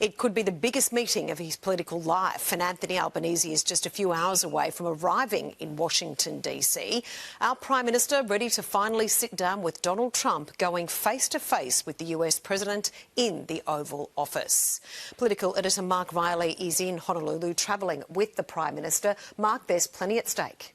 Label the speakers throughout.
Speaker 1: It could be the biggest meeting of his political life, and Anthony Albanese is just a few hours away from arriving in Washington, D.C. Our Prime Minister ready to finally sit down with Donald Trump, going face-to-face with the US President in the Oval Office. Political editor Mark Riley is in Honolulu travelling with the Prime Minister. Mark, there's plenty at stake.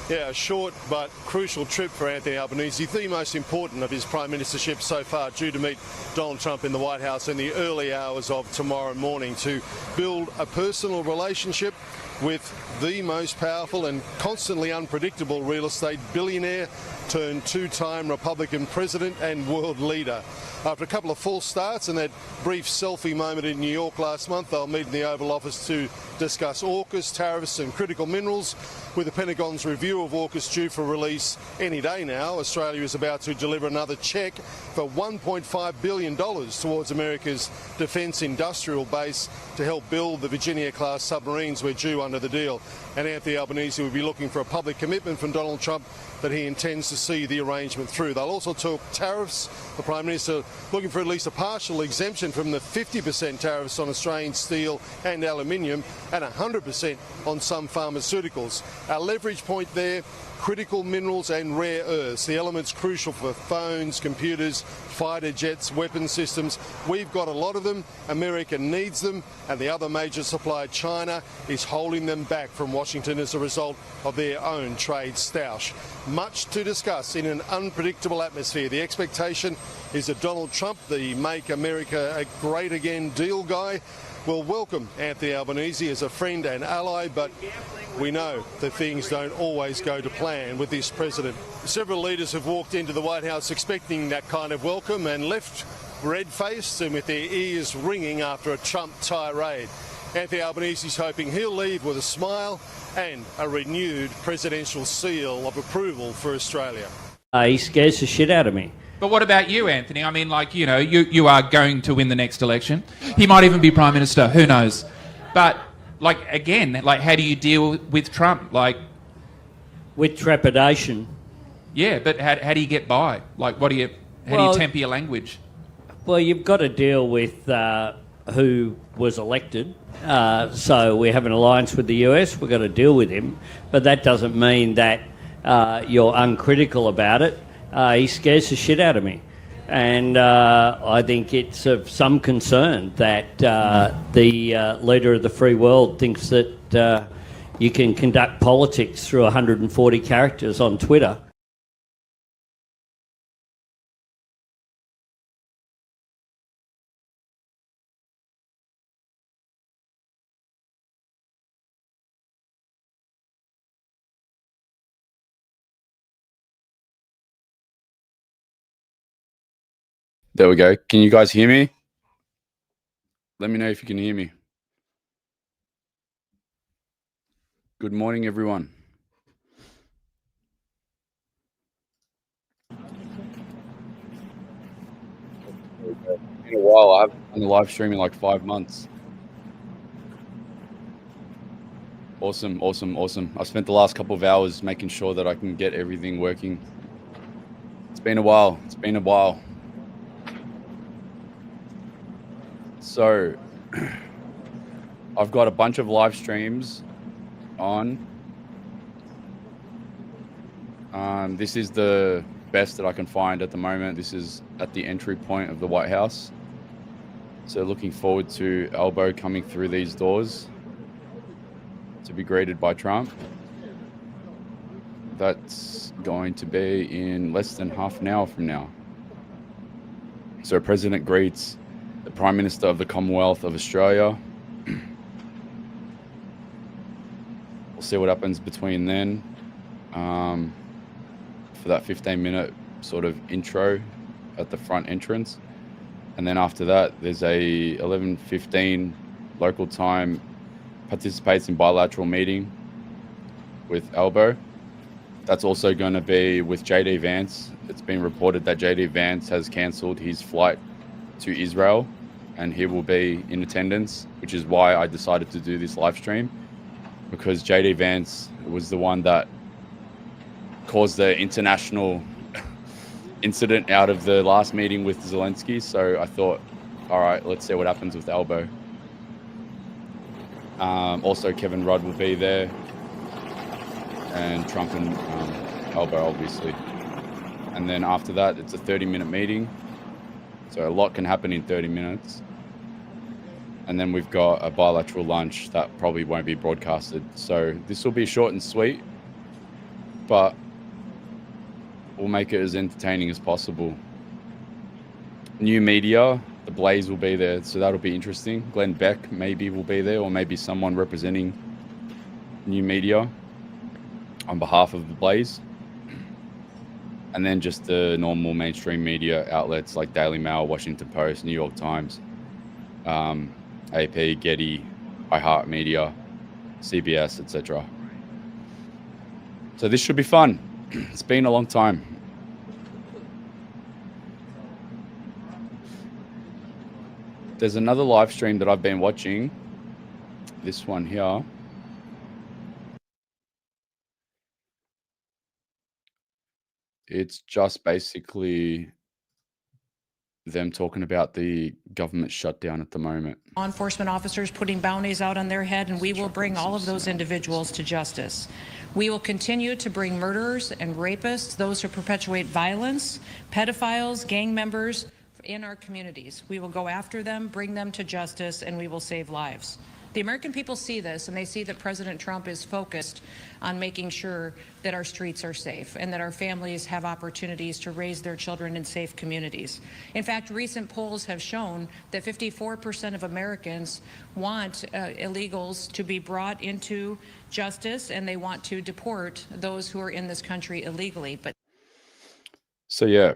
Speaker 2: Yeah, a short but crucial trip for Anthony Albanese, the most important of his prime ministership so far, due to meet Donald Trump in the White House in the early hours of tomorrow morning to build a personal relationship with the most powerful and constantly unpredictable real estate billionaire turned two-time Republican president and world leader. After a couple of false starts and that brief selfie moment in New York last month, they'll meet in the Oval Office to discuss AUKUS, tariffs and critical minerals. With the Pentagon's review of AUKUS due for release any day now, Australia is about to deliver another cheque for $1.5 billion towards America's defence industrial base to help build the Virginia-class submarines we're due under the deal. And Anthony Albanese will be looking for a public commitment from Donald Trump that he intends to see the arrangement through. They'll also talk tariffs. The Prime Minister looking for at least a partial exemption from the 50% tariffs on Australian steel and aluminium and 100% on some pharmaceuticals. Our leverage point there, critical minerals and rare earths, the elements crucial for phones, computers, fighter jets, weapon systems. We've got a lot of them. America needs them, and the other major supplier, China, is holding them back from Washington as a result of their own trade stoush. Much to discuss in an unpredictable atmosphere. The expectation is that Donald Trump, the Make America Great Again deal guy, will welcome Anthony Albanese as a friend and ally, but we know that things don't always go to plan with this president. Several leaders have walked into the White House expecting that kind of welcome and left red-faced and with their ears ringing after a Trump tirade. Anthony Albanese is hoping he'll leave with a smile and a renewed presidential seal of approval for Australia.
Speaker 3: He scares the shit out of me.
Speaker 4: But what about you, Anthony? I mean, like, you know, you are going to win the next election. He might even be Prime Minister, who knows? But, like, again, like, how do you deal with Trump? Like,
Speaker 3: with trepidation.
Speaker 4: Yeah, but how do you get by? Like, how do you temper your language?
Speaker 3: Well, you've got to deal with who was elected. So we have an alliance with the US. We've got to deal with him. But that doesn't mean that you're uncritical about it. He scares the shit out of me. And I think it's of some concern that the leader of the free world thinks that you can conduct politics through 140 characters on Twitter.
Speaker 5: There we go. Can you guys hear me? Let me know if you can hear me. Good morning, everyone. It's been a while. I haven't done a live stream in like 5 months. Awesome, awesome, awesome. I spent the last couple of hours making sure that I can get everything working. It's been a while. It's been a while. So, I've got a bunch of live streams on. This is the best that I can find at the moment. This is at the entry point of the White House. So looking forward to Albo coming through these doors to be greeted by Trump. That's going to be in less than half an hour from now. So President greets the Prime Minister of the Commonwealth of Australia. We'll see what happens between then. For that 15-minute sort of intro at the front entrance. And then after that, there's a 11:15 local time, participates in bilateral meeting with Albo. That's also going to be with JD Vance. It's been reported that JD Vance has cancelled his flight to Israel and he will be in attendance, which is why I decided to do this live stream, because JD Vance was the one that caused the international incident out of the last meeting with Zelensky. So I thought all right, let's see what happens with Albo. Also, Kevin Rudd will be there, and Trump and Albo, obviously. And then after that, it's a 30-minute meeting. So a lot can happen in 30 minutes. And then we've got a bilateral lunch that probably won't be broadcasted. So this will be short and sweet, but we'll make it as entertaining as possible. New media, the Blaze will be there, so that'll be interesting. Glenn Beck maybe will be there, or maybe someone representing new media on behalf of the Blaze. And then just the normal mainstream media outlets like Daily Mail, Washington Post, New York Times, AP, Getty, iHeartMedia, CBS, etc. So this should be fun. It's been a long time. There's another live stream that I've been watching. This one here. It's just basically them talking about the government shutdown at the moment.
Speaker 6: Law enforcement officers putting bounties out on their head, and we will bring all of those individuals to justice. We will continue to bring murderers and rapists, those who perpetuate violence, pedophiles, gang members in our communities. We will go after them, bring them to justice, and we will save lives. The American people see this, and they see that President Trump is focused on making sure that our streets are safe and that our families have opportunities to raise their children in safe communities. In fact, recent polls have shown that 54% of Americans want illegals to be brought into justice, and they want to deport those who are in this country illegally.
Speaker 5: So yeah,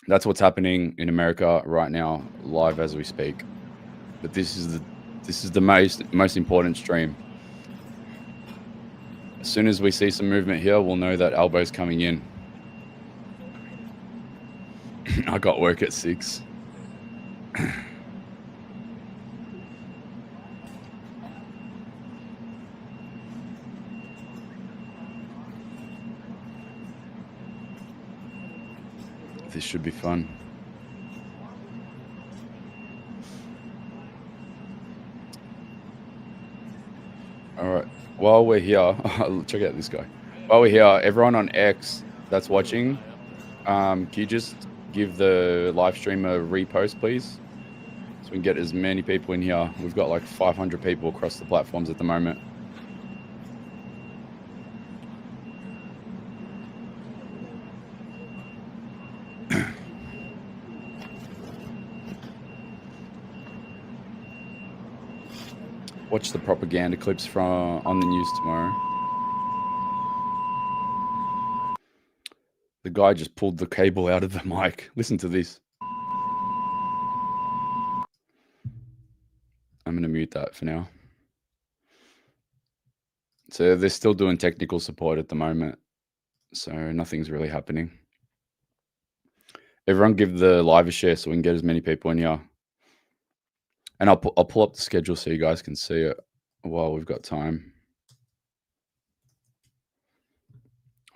Speaker 5: that's what's happening in America right now, live as we speak. But this is the most important stream. As soon as we see some movement here, we'll know that Albo's coming in. I got work at 6. This should be fun. All right. While we're here, check out this guy. While we're here, everyone on X that's watching, can you just give the live stream a repost, please? So we can get as many people in here. We've got like 500 people across the platforms at the moment. Watch the propaganda clips from on the news tomorrow. The guy just pulled the cable out of the mic. Listen to this. I'm going to mute that for now. So they're still doing technical support at the moment. So nothing's really happening. Everyone give the live a share so we can get as many people in here. And I'll pull up the schedule so you guys can see it while we've got time.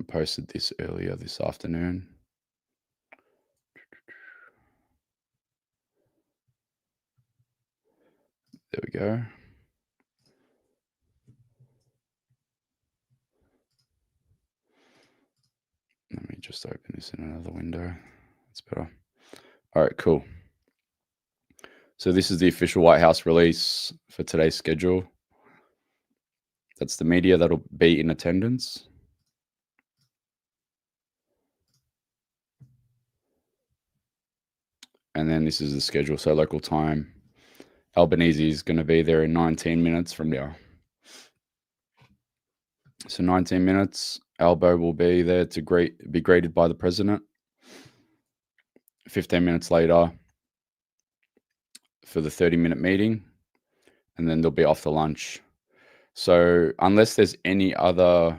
Speaker 5: I posted this earlier this afternoon. There we go. Let me just open this in another window. That's better. All right, cool. So this is the official White House release for today's schedule. That's the media that'll be in attendance. And then this is the schedule. So local time. Albanese is going to be there in 19 minutes from now. So 19 minutes, Albo will be there to be greeted by the president. 15 minutes later for the 30-minute meeting. And then they'll be off to lunch. So unless there's any other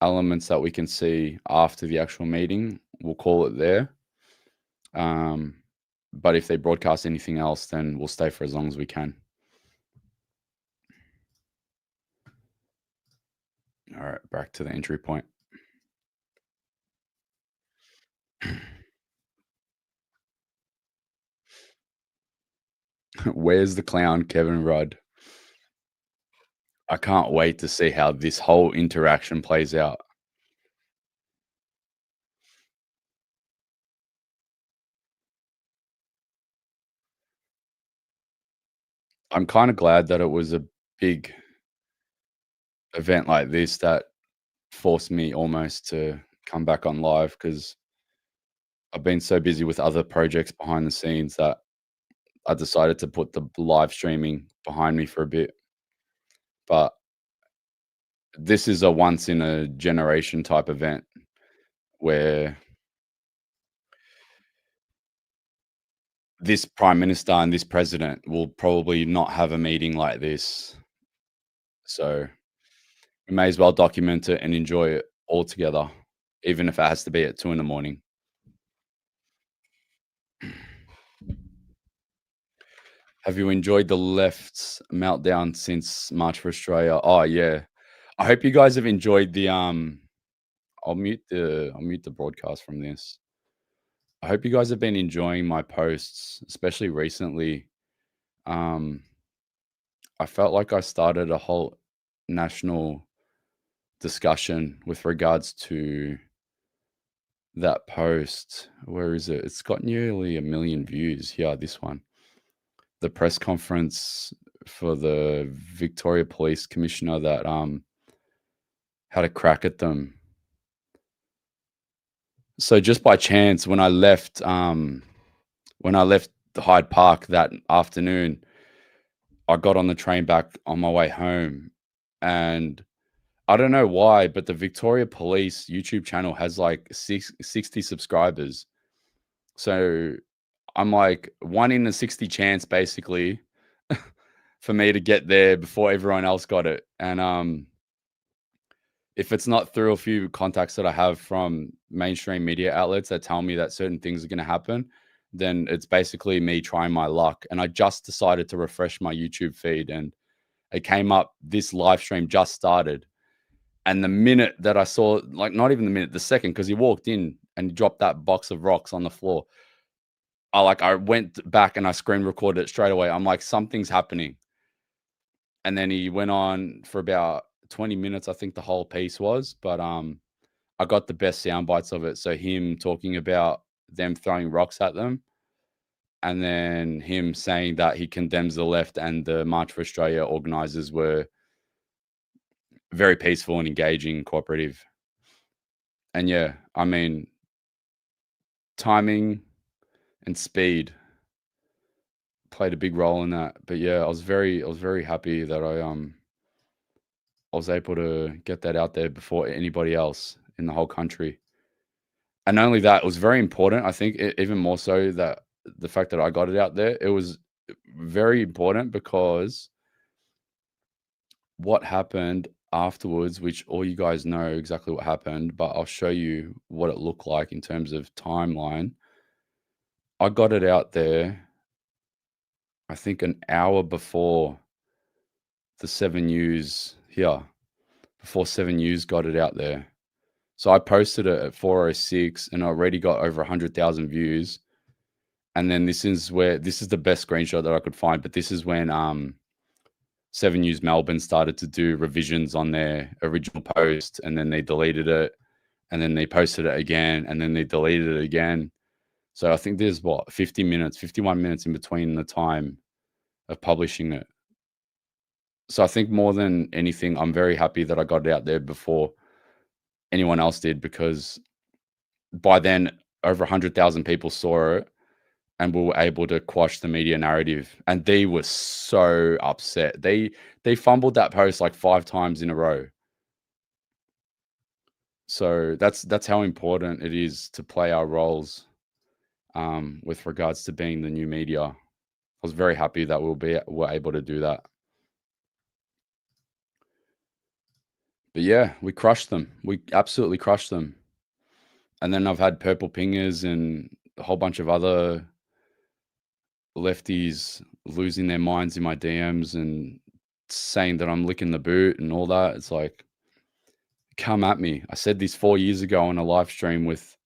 Speaker 5: elements that we can see after the actual meeting, we'll call it there. But if they broadcast anything else, then we'll stay for as long as we can. All right, back to the entry point. Where's the clown, Kevin Rudd? I can't wait to see how this whole interaction plays out. I'm kind of glad that it was a big event like this that forced me almost to come back on live, because I've been so busy with other projects behind the scenes that I decided to put the live streaming behind me for a bit. But this is a once in a generation type event where this prime minister and this president will probably not have a meeting like this. So we may as well document it and enjoy it all together, even if it has to be at 2 in the morning. Have you enjoyed the left's meltdown since March for Australia? Oh yeah. I hope you guys have enjoyed the I'll mute the broadcast from this. I hope you guys have been enjoying my posts, especially recently. I felt like I started a whole national discussion with regards to that post. Where is it? It's got nearly 1 million views. Here, this one. The press conference for the Victoria Police Commissioner that had a crack at them. So just by chance, when I left Hyde Park that afternoon, I got on the train back on my way home, and I don't know why, but the Victoria Police YouTube channel has like 60 subscribers. So I'm like 1 in a 60 chance basically for me to get there before everyone else got it. And if it's not through a few contacts that I have from mainstream media outlets that tell me that certain things are going to happen, then it's basically me trying my luck. And I just decided to refresh my YouTube feed, and it came up, this live stream just started. And the minute that I saw, like not even the minute, the second, because he walked in and dropped that box of rocks on the floor, I went back and I screen recorded it straight away. I'm like, something's happening. And then he went on for about 20 minutes, I think the whole piece was. But I got the best sound bites of it. So him talking about them throwing rocks at them, and then him saying that he condemns the left and the March for Australia organizers were very peaceful and engaging, cooperative. And yeah, I mean, timing and speed played a big role in that. But yeah, I was very happy that I was able to get that out there before anybody else in the whole country. And not only that, it was very important. I think even more so that the fact that I got it out there, it was very important, because what happened afterwards, which all you guys know exactly what happened, but I'll show you what it looked like in terms of timeline. I got it out there, I think an hour before the 7 News here, before 7 News got it out there. So I posted it at 4:06 and I already got over 100,000 views. And then this is the best screenshot that I could find, but this is when 7 News Melbourne started to do revisions on their original post, and then they deleted it, and then they posted it again, and then they deleted it again. So I think there's 51 minutes in between the time of publishing it. So I think more than anything, I'm very happy that I got it out there before anyone else did, because by then over 100,000 people saw it, and we were able to quash the media narrative. And they were so upset. They fumbled that post like 5 times in a row. So that's how important it is to play our roles with regards to being the new media. I was very happy that we're able to do that. But yeah, we crushed them. We absolutely crushed them. And then I've had purple pingers and a whole bunch of other lefties losing their minds in my DMs and saying that I'm licking the boot and all that. It's like, come at me. I said this 4 years ago on a live stream with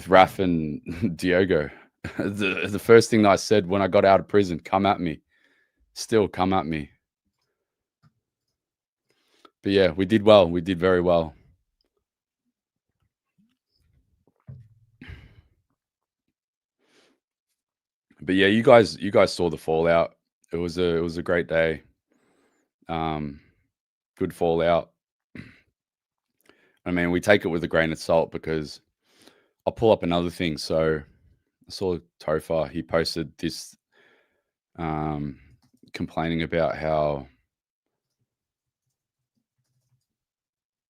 Speaker 5: Raf and Diogo. the first thing that I said when I got out of prison, come at me. Still come at me. But yeah, we did well. We did very well. But yeah, you guys saw the fallout. It was a great day. Good fallout. I mean, we take it with a grain of salt because I'll pull up another thing. So I saw Topher. He posted this complaining about how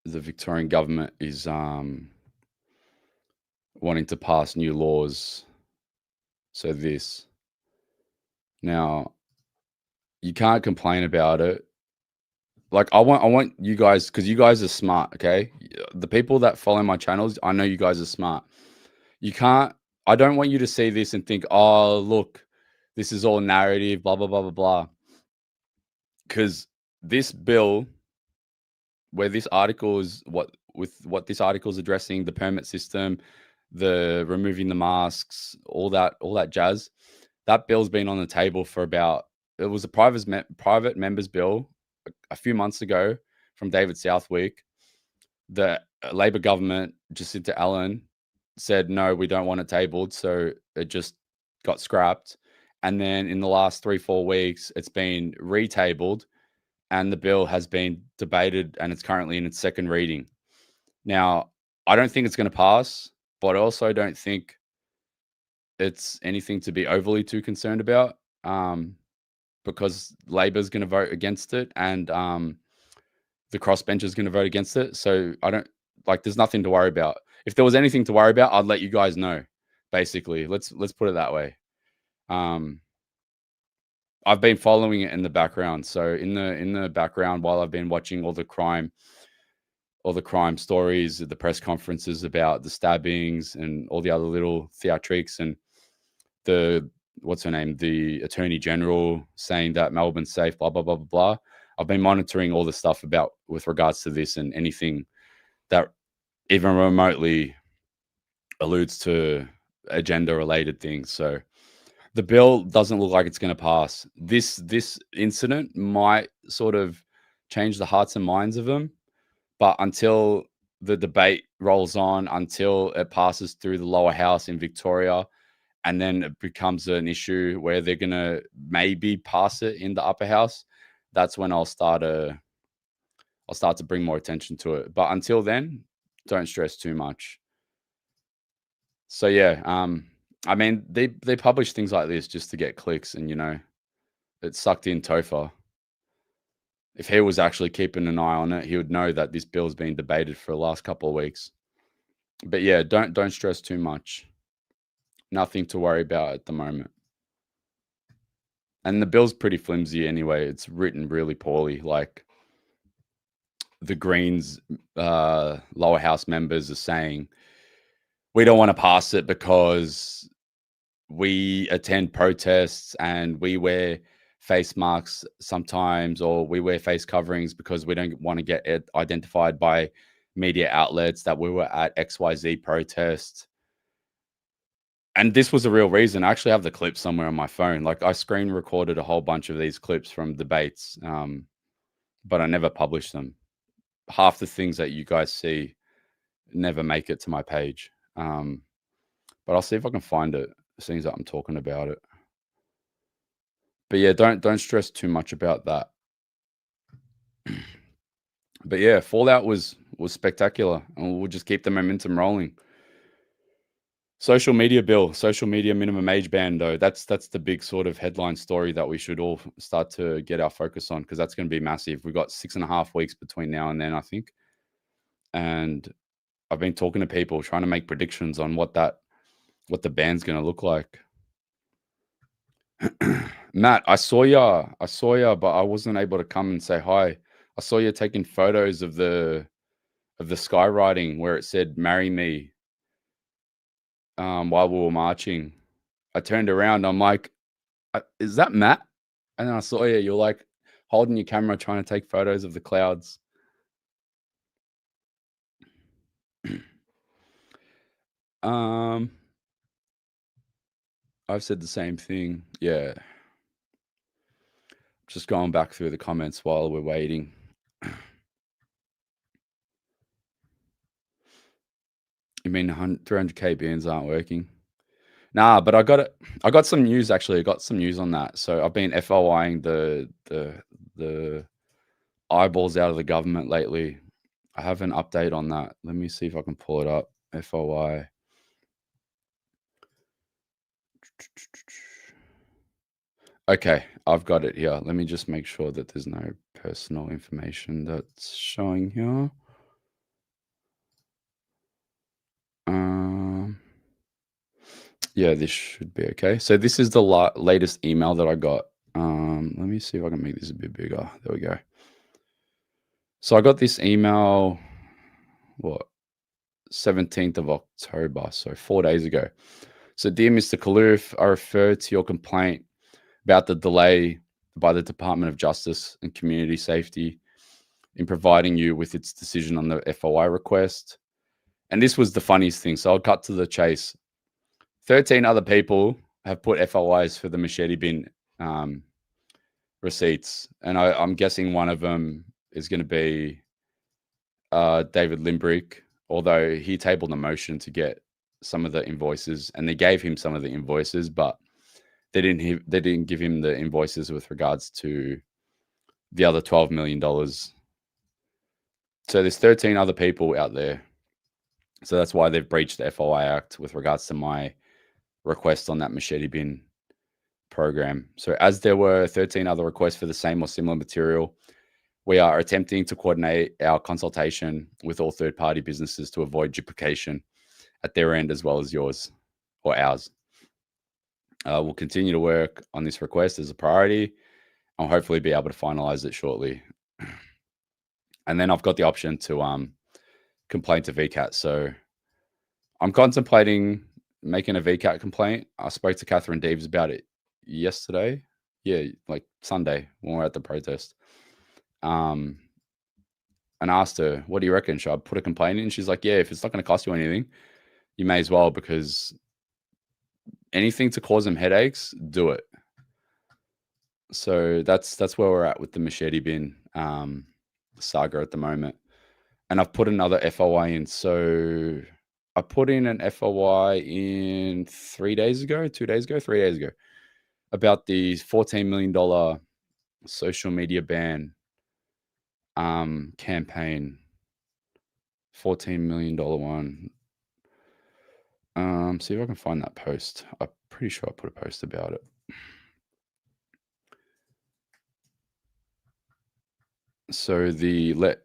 Speaker 5: the Victorian government is wanting to pass new laws. So this. Now, you can't complain about it. Like I want you guys, because you guys are smart, okay? The people that follow my channels, I know you guys are smart. You can't. I don't want you to see this and think, oh, look, this is all narrative, blah blah blah blah blah. Because this bill, where this article is what this article is addressing, the permit system, the removing the masks, all that jazz. That bill's been on the table for about. It was a private members bill a few months ago from David Southwick. The Labor government, Jacinta Allen, said no, we don't want it tabled, so it just got scrapped. And then in the last 3-4 weeks, it's been retabled, and the bill has been debated, and it's currently in its second reading. Now, I don't think it's going to pass, but I also don't think it's anything to be overly too concerned about, because Labor's going to vote against it, and the crossbench is going to vote against it. So I don't there's nothing to worry about. If there was anything to worry about, I'd let you guys know. Basically, let's put it that way. I've been following it in the background. So in the background, while I've been watching all the crime stories, the press conferences about the stabbings and all the other little theatrics, and the what's her name, the Attorney General saying that Melbourne's safe, blah blah blah blah blah. I've been monitoring all the stuff with regards to this and anything that even remotely alludes to agenda related things. So the bill doesn't look like it's going to pass. This incident might sort of change the hearts and minds of them, but until the debate rolls on, until it passes through the lower house in Victoria, and then it becomes an issue where they're going to maybe pass it in the upper house, that's when I'll start to bring more attention to it. But until then, don't stress too much. So yeah, I mean, they publish things like this just to get clicks, and it sucked in Topher. If he was actually keeping an eye on it, he would know that this bill's been debated for the last couple of weeks. But yeah, don't stress too much. Nothing to worry about at the moment. And the bill's pretty flimsy anyway. It's written really poorly. Like the Greens lower house members are saying, we don't want to pass it because we attend protests and we wear face masks sometimes, or we wear face coverings because we don't want to get identified by media outlets that we were at XYZ protest. And this was a real reason. I actually have the clip somewhere on my phone. Like I screen recorded a whole bunch of these clips from debates, but I never published them. Half the things that you guys see never make it to my page. But I'll see if I can find it, seeing that I'm talking about it. But yeah, don't stress too much about that. But yeah, Fallout was spectacular, and we'll just keep the momentum rolling. Social media bill, social media minimum age ban, though. That's the big sort of headline story that we should all start to get our focus on, because that's going to be massive. We've got 6.5 weeks between now and then, I think. And I've been talking to people trying to make predictions on what the ban's going to look like. Matt, I saw ya, but I wasn't able to come and say hi. I saw you taking photos of the skywriting where it said "Marry me" while we were marching. I turned around. I'm like, "Is that Matt?" And then I saw you. You're like holding your camera, trying to take photos of the clouds. I've said the same thing. Yeah. Just going back through the comments while we're waiting. You mean 300k beans aren't working? Nah, but I got it. I got some news actually. I got some news on that. So I've been FOIing the eyeballs out of the government lately. I have an update on that. Let me see if I can pull it up. FOI. Okay, I've got it here. Let me just make sure that there's no personal information that's showing here. Yeah, this should be okay. So this is the latest email that I got. Let me see if I can make this a bit bigger. There we go. So I got this email, 17th of October, so 4 days ago. So dear Mr. Kalouf, I refer to your complaint about the delay by the Department of Justice and Community Safety in providing you with its decision on the FOI request. And this was the funniest thing. So I'll cut to the chase. 13 other people have put FOIs for the machete bin receipts. And I'm guessing one of them is going to be David Limbrick, although he tabled a motion to get some of the invoices, and they gave him some of the invoices, but they didn't give him the invoices with regards to the other $12 million. So there's 13 other people out there. So that's why they've breached the FOI Act with regards to my request on that machete bin program. So as there were 13 other requests for the same or similar material, we are attempting to coordinate our consultation with all third-party businesses to avoid duplication at their end as well as yours or ours. We'll continue to work on this request as a priority. I'll hopefully be able to finalize it shortly. And then I've got the option to complain to VCAT. So I'm contemplating making a VCAT complaint. I spoke to Catherine Deeves about it yesterday. Yeah, like Sunday when we were at the protest. And asked her, what do you reckon? Should I put a complaint in? She's like, yeah, if it's not going to cost you anything, you may as well, because anything to cause them headaches, do it. So that's where we're at with the machete bin saga at the moment. And I've put another FOI in. So I put in an FOI in 3 days ago, 3 days ago, about the $14 million social media ban campaign. $14 million one. See if I can find that post. I'm pretty sure I put a post about it. So the let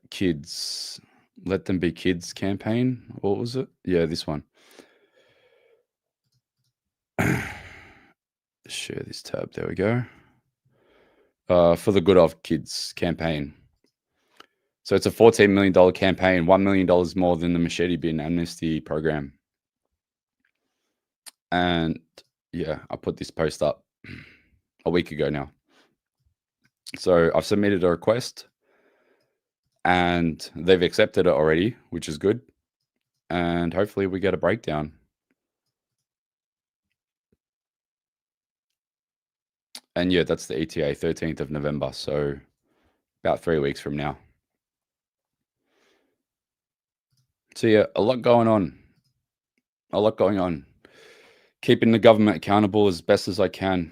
Speaker 5: them be kids campaign. What was it? Yeah, this one. Share this tab. There we go. For the good of kids campaign. So it's a $14 million campaign, $1 million more than the machete bin amnesty program. And yeah, I put this post up a week ago now. So I've submitted a request and they've accepted it already, which is good. And hopefully we get a breakdown. And yeah, that's the ETA, 13th of November. So about 3 weeks from now. So yeah, a lot going on. Keeping the government accountable as best as I can.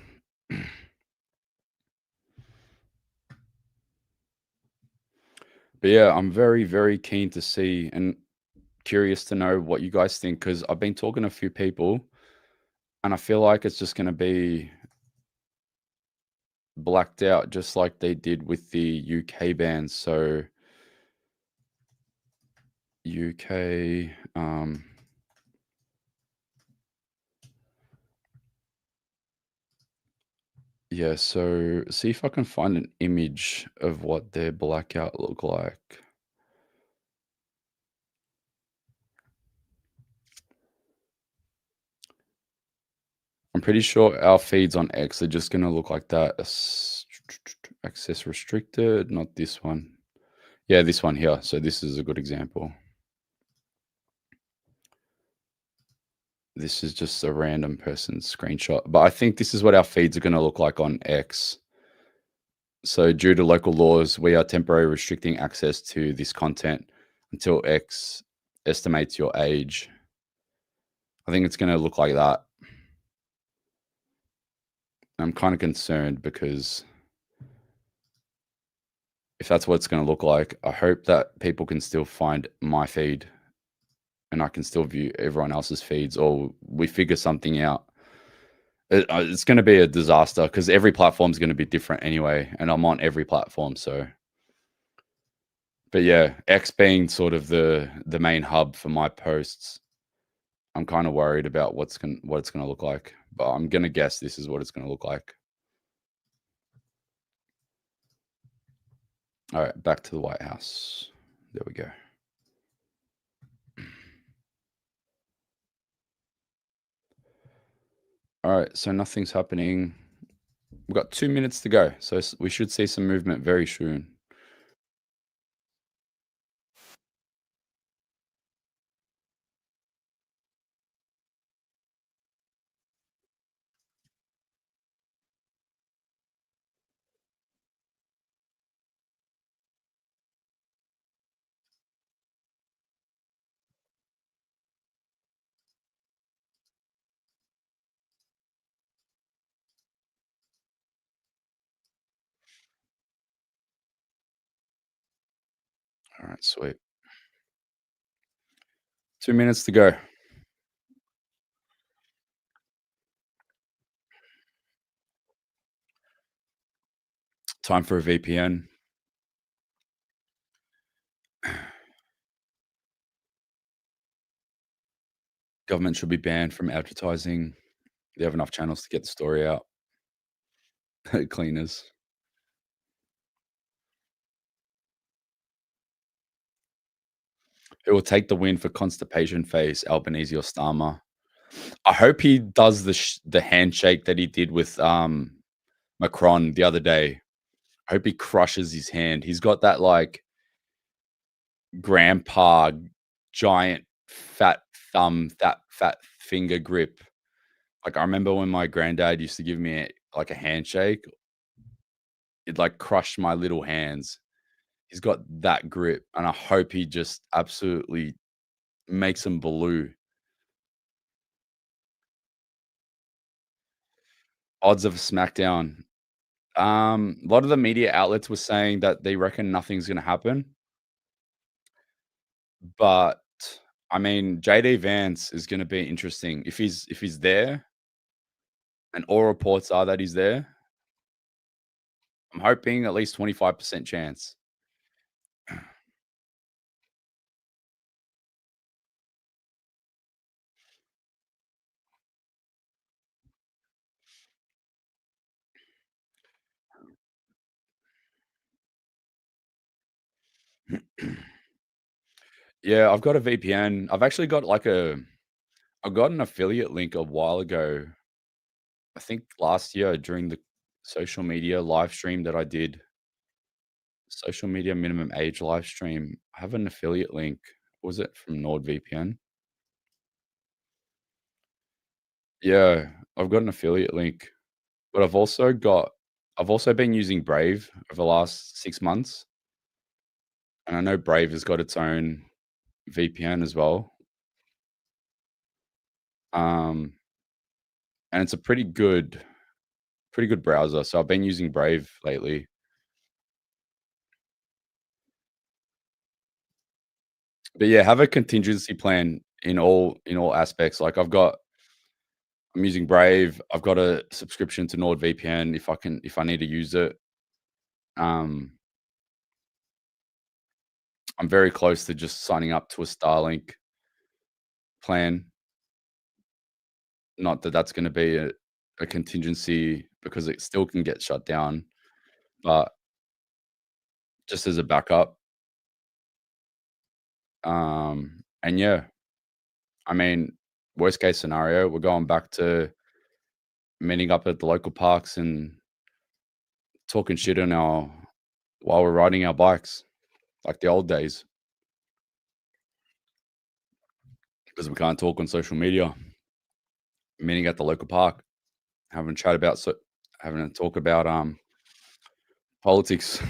Speaker 5: But yeah, I'm very, very keen to see and curious to know what you guys think, because I've been talking to a few people and I feel like it's just going to be blacked out just like they did with the UK ban. So UK, yeah, so see if I can find an image of what their blackout look like. I'm pretty sure our feeds on X are just going to look like that. Access restricted, not this one. Yeah, this one here. So this is a good example. This is just a random person's screenshot, but I think this is what our feeds are going to look like on X. So, due to local laws, we are temporarily restricting access to this content until X estimates your age. I think it's going to look like that. I'm kind of concerned because if that's what it's going to look like, I hope that people can still find my feed and I can still view everyone else's feeds, or we figure something out. It's going to be a disaster because every platform is going to be different anyway, and I'm on every platform. So, but yeah, X being sort of the main hub for my posts, I'm kind of worried about what it's going to look like. But I'm going to guess this is what it's going to look like. All right, back to the White House. There we go. All right, so nothing's happening. We've got 2 minutes to go, so we should see some movement very soon. All right, sweet. 2 minutes to go. Time for a VPN. Government should be banned from advertising. They have enough channels to get the story out. Cleaners. It will take the win for constipation face, Albanese or Starmer. I hope he does the handshake that he did with Macron the other day. I hope he crushes his hand. He's got that like grandpa giant fat thumb, that fat finger grip. Like I remember when my granddad used to give me like a handshake, it like crushed my little hands. He's got that grip, and I hope he just absolutely makes him blue. Odds of a SmackDown. A lot of the media outlets were saying that they reckon nothing's going to happen, but I mean, JD Vance is going to be interesting if he's there, and all reports are that he's there. I'm hoping at least 25% chance. Yeah, I've got a VPN. I've actually got I got an affiliate link a while ago. I think last year during the social media live stream that I did, social media minimum age live stream. I have an affiliate link. Was it from NordVPN? Yeah, I've got an affiliate link, but I've also been using Brave over the last 6 months, and I know Brave has got its own VPN as well. Um, and it's a pretty good browser. So I've been using Brave lately. But yeah, have a contingency plan in all aspects. Like I'm using Brave. I've got a subscription to NordVPN if I need to use it. I'm very close to just signing up to a Starlink plan. Not that that's going to be a contingency because it still can get shut down, but just as a backup. And yeah, I mean, worst case scenario, we're going back to meeting up at the local parks and talking shit while we're riding our bikes, like the old days, because we can't talk on social media. Meeting at the local park, having a chat about having a talk about politics,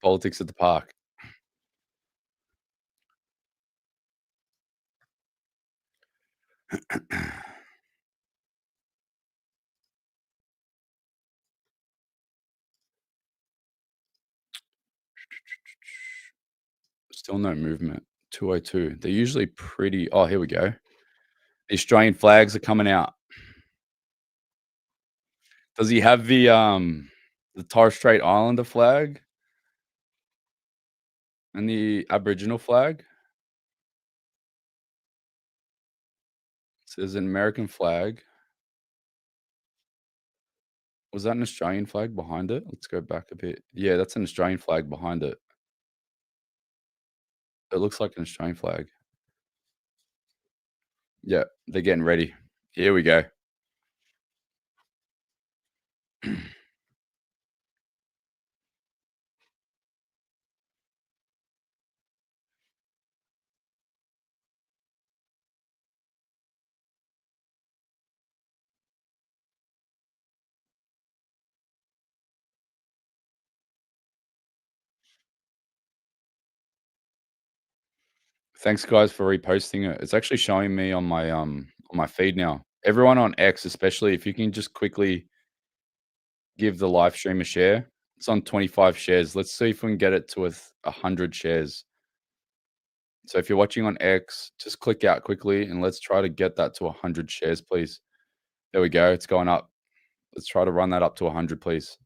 Speaker 5: politics at the park. Still no movement. 202. They're usually pretty. Oh, here we go. The Australian flags are coming out. Does he have the Torres Strait Islander flag and the Aboriginal flag? So there's an American flag. Was that an Australian flag behind it? Let's go back a bit. Yeah, that's an Australian flag behind it. It looks like an Australian flag. Yeah, they're getting ready. Here we go. Thanks, guys, for reposting it. It's actually showing me on my feed now. Everyone on X, especially, if you can just quickly give the live stream a share. It's on 25 shares. Let's see if we can get it to 100 shares. So if you're watching on X, just click out quickly and let's try to get that to 100 shares, please. There we go. It's going up. Let's try to run that up to 100, please.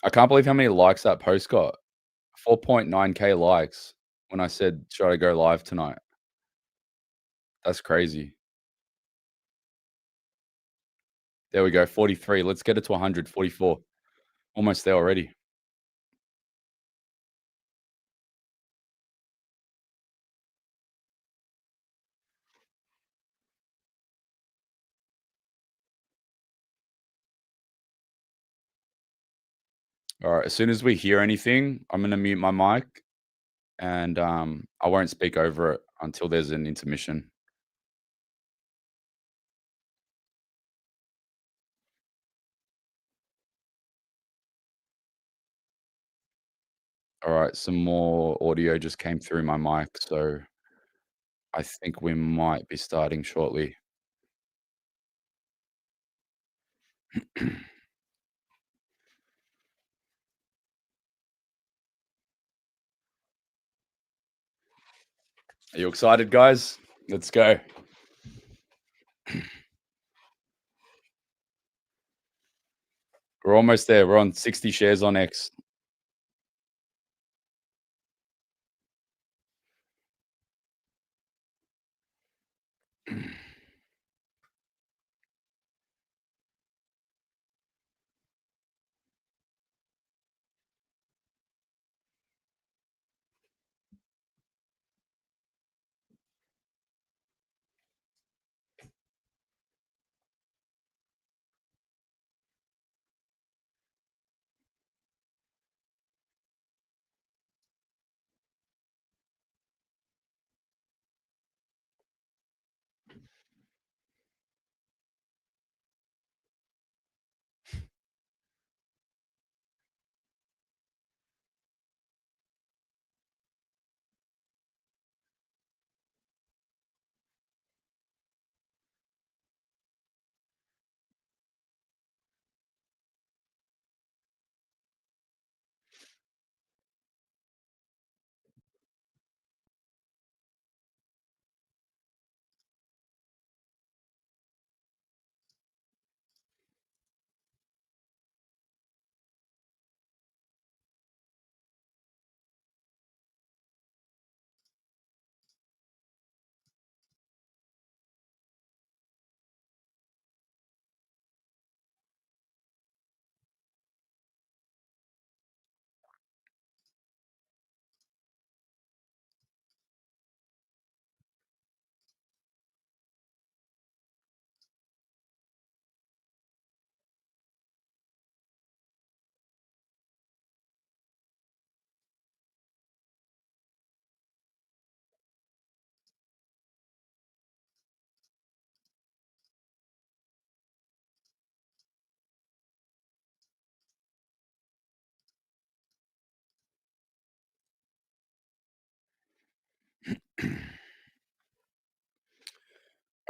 Speaker 5: I can't believe how many likes that post got. 4.9K likes when I said, should I go live tonight? That's crazy. There we go. 43. Let's get it to 100. 44. Almost there already. All right. As soon as we hear anything, I'm going to mute my mic and I won't speak over it until there's an intermission. All right. Some more audio just came through my mic. So I think we might be starting shortly. Are you excited, guys? Let's go. We're almost there. We're on 60 shares on X.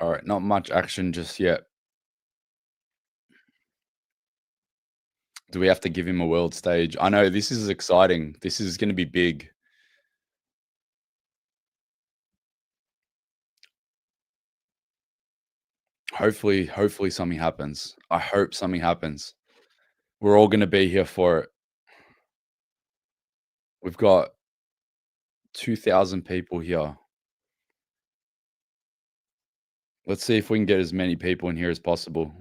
Speaker 5: All right, not much action just yet. Do we have to give him a world stage? I know this is exciting. This is going to be big. Hopefully something happens. I hope something happens. We're all going to be here for it. We've got 2,000 people here. Let's see if we can get as many people in here as possible.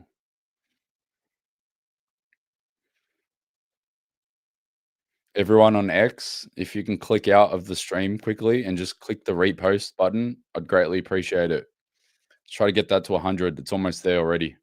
Speaker 5: Everyone on X, if you can click out of the stream quickly and just click the repost button, I'd greatly appreciate it. Let's try to get that to 100. It's almost there already.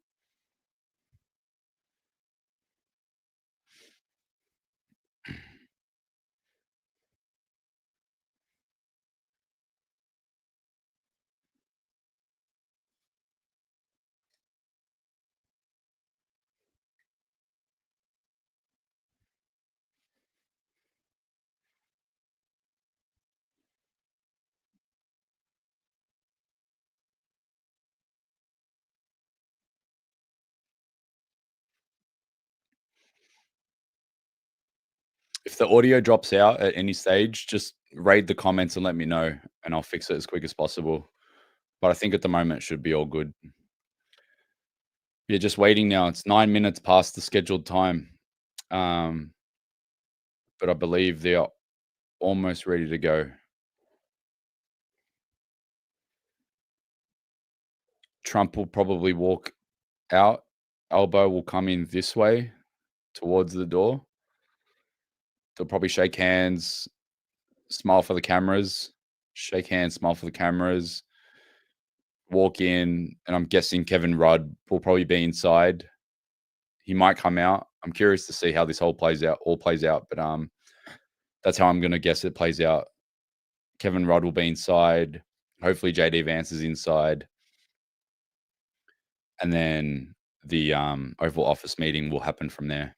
Speaker 5: If the audio drops out at any stage, just raid the comments and let me know, and I'll fix it as quick as possible. But I think at the moment it should be all good. Yeah, just waiting now. It's 9 minutes past the scheduled time. But I believe they are almost ready to go. Trump will probably walk out. Albo will come in this way towards the door. They'll probably shake hands, smile for the cameras, shake hands, smile for the cameras, walk in, and I'm guessing Kevin Rudd will probably be inside. He might come out. I'm curious to see how this all plays out, but that's how I'm going to guess it plays out. Kevin Rudd will be inside. Hopefully JD Vance is inside. And then the Oval Office meeting will happen from there.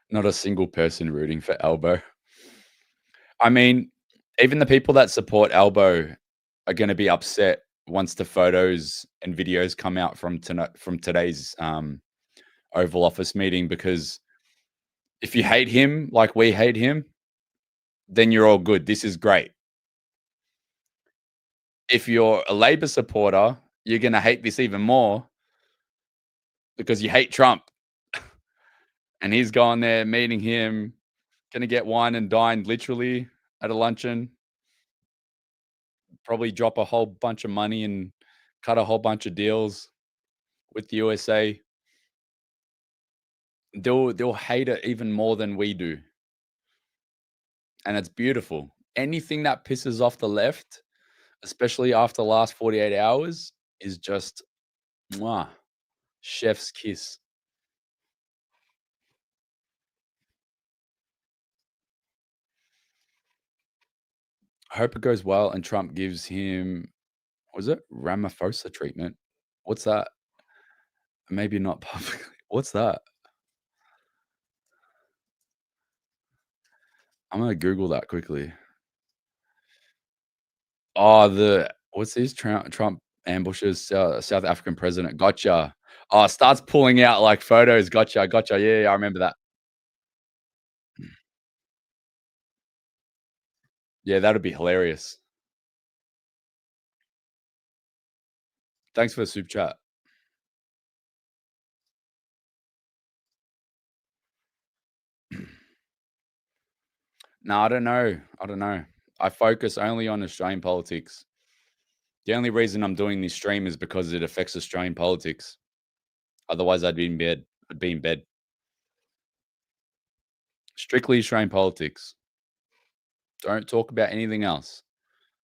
Speaker 5: Not a single person rooting for Albo. I mean, even the people that support Albo are going to be upset once the photos and videos come out from today's Oval Office meeting, because if you hate him like we hate him, then you're all good. This is great. If you're a Labor supporter, you're going to hate this even more because you hate Trump. And he's going there, meeting him, going to get wine and dined literally at a luncheon. Probably drop a whole bunch of money and cut a whole bunch of deals with the USA. They'll hate it even more than we do. And it's beautiful. Anything that pisses off the left, especially after the last 48 hours, is just mwah, chef's kiss. I hope it goes well and Trump gives him, was it Ramaphosa treatment? What's that? Maybe not publicly. What's that? I'm gonna Google that quickly. Oh, what's this? Trump ambushes South African president. Gotcha. Oh, starts pulling out like photos. Gotcha. Yeah, I remember that. Yeah, that'd be hilarious. Thanks for the super chat. No, I don't know. I focus only on Australian politics. The only reason I'm doing this stream is because it affects Australian politics. Otherwise, I'd be in bed. Strictly Australian politics. Don't talk about anything else.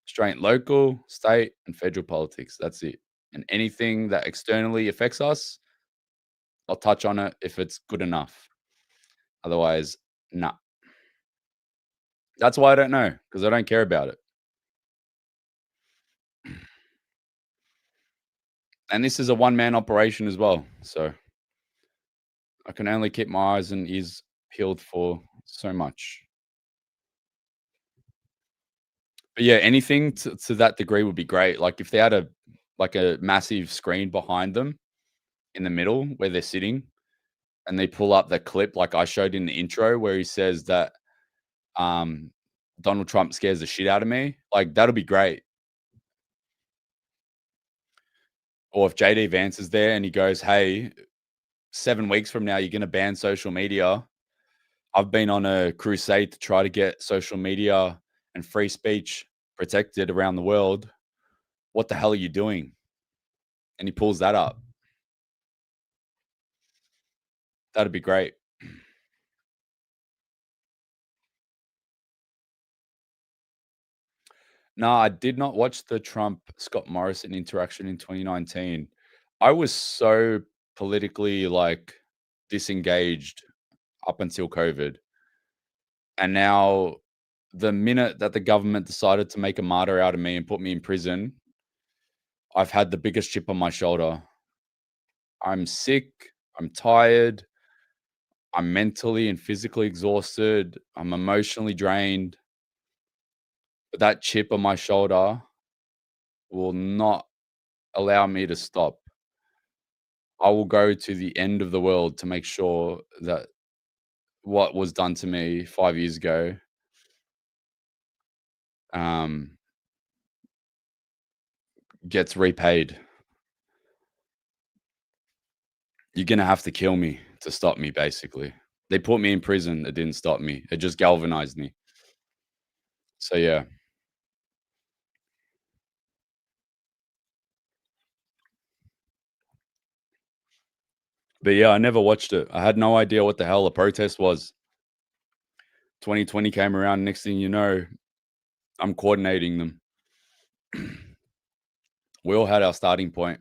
Speaker 5: Australian local, state, and federal politics. That's it. And anything that externally affects us, I'll touch on it if it's good enough. Otherwise, nah. That's why I don't know, because I don't care about it. And this is a one-man operation as well, so I can only keep my eyes and ears peeled for so much. But yeah, anything to that degree would be great. Like if they had a massive screen behind them in the middle where they're sitting, and they pull up the clip like I showed in the intro where he says that Donald Trump scares the shit out of me, like that'll be great. Or if JD Vance is there and he goes, hey, 7 weeks from now, you're going to ban social media. I've been on a crusade to try to get social media and free speech protected around the world. What the hell are you doing? And he pulls that up. That'd be great. No, I did not watch the Trump-Scott Morrison interaction in 2019. I was so politically disengaged up until COVID. And now the minute that the government decided to make a martyr out of me and put me in prison, I've had the biggest chip on my shoulder. I'm sick. I'm tired. I'm mentally and physically exhausted. I'm emotionally drained. But that chip on my shoulder will not allow me to stop. I will go to the end of the world to make sure that what was done to me 5 years ago gets repaid. You're going to have to kill me to stop me, basically. They put me in prison. It didn't stop me. It just galvanized me. So, yeah. But, yeah, I never watched it. I had no idea what the hell a protest was. 2020 came around. Next thing you know, I'm coordinating them. We all had our starting point.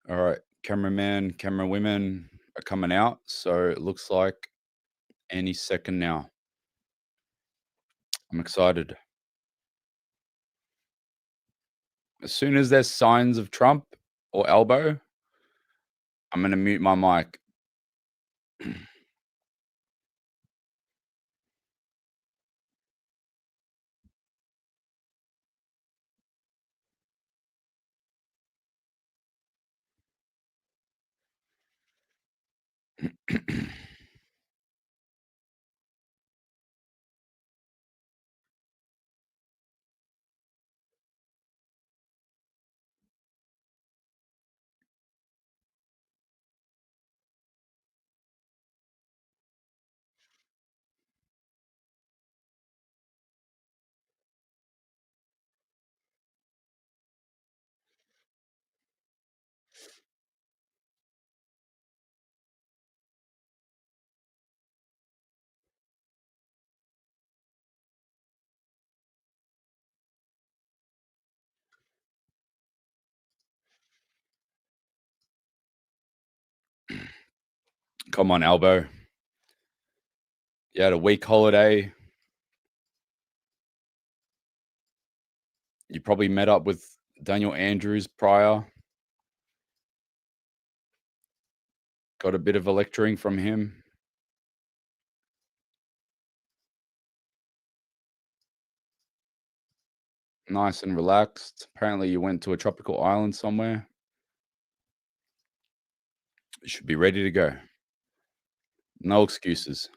Speaker 5: All right, cameraman, camera women are coming out. So it looks like any second now. I'm excited. As soon as there's signs of Trump or elbow, I'm going to mute my mic. Come on, elbow. You had a week holiday. You probably met up with Daniel Andrews prior. Got a bit of a lecturing from him. Nice and relaxed. Apparently you went to a tropical island somewhere. You should be ready to go. No excuses.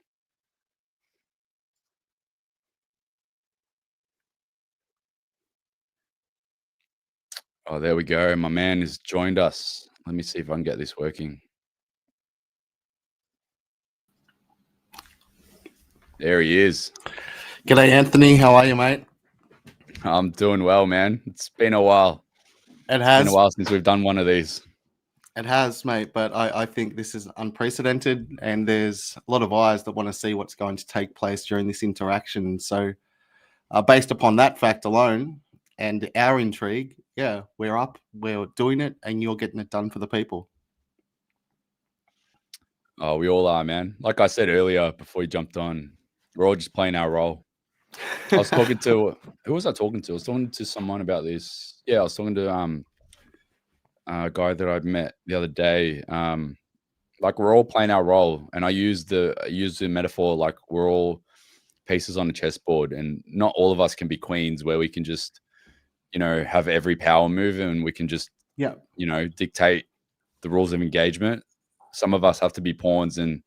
Speaker 5: Oh, there we go. My man has joined us. Let me see if I can get this working. There he is.
Speaker 7: G'day, Anthony. How are you, mate?
Speaker 5: I'm doing well, man. It's been a while.
Speaker 7: It has
Speaker 5: been a while since we've done one of these.
Speaker 7: It has, mate, but I think this is unprecedented, and there's a lot of eyes that want to see what's going to take place during this interaction. So, based upon that fact alone and our intrigue, yeah, we're up, we're doing it, and you're getting it done for the people.
Speaker 5: Oh, we all are, man. Like I said earlier before you jumped on, we're all just playing our role. I was talking to who was I talking to? I was talking to someone about this. Yeah, I was talking to a guy that I'd met the other day. Like we're all playing our role, and I used the metaphor like we're all pieces on a chessboard, and not all of us can be queens where we can just have every power move and we can just
Speaker 7: Yeah.
Speaker 5: dictate the rules of engagement. Some of us have to be pawns and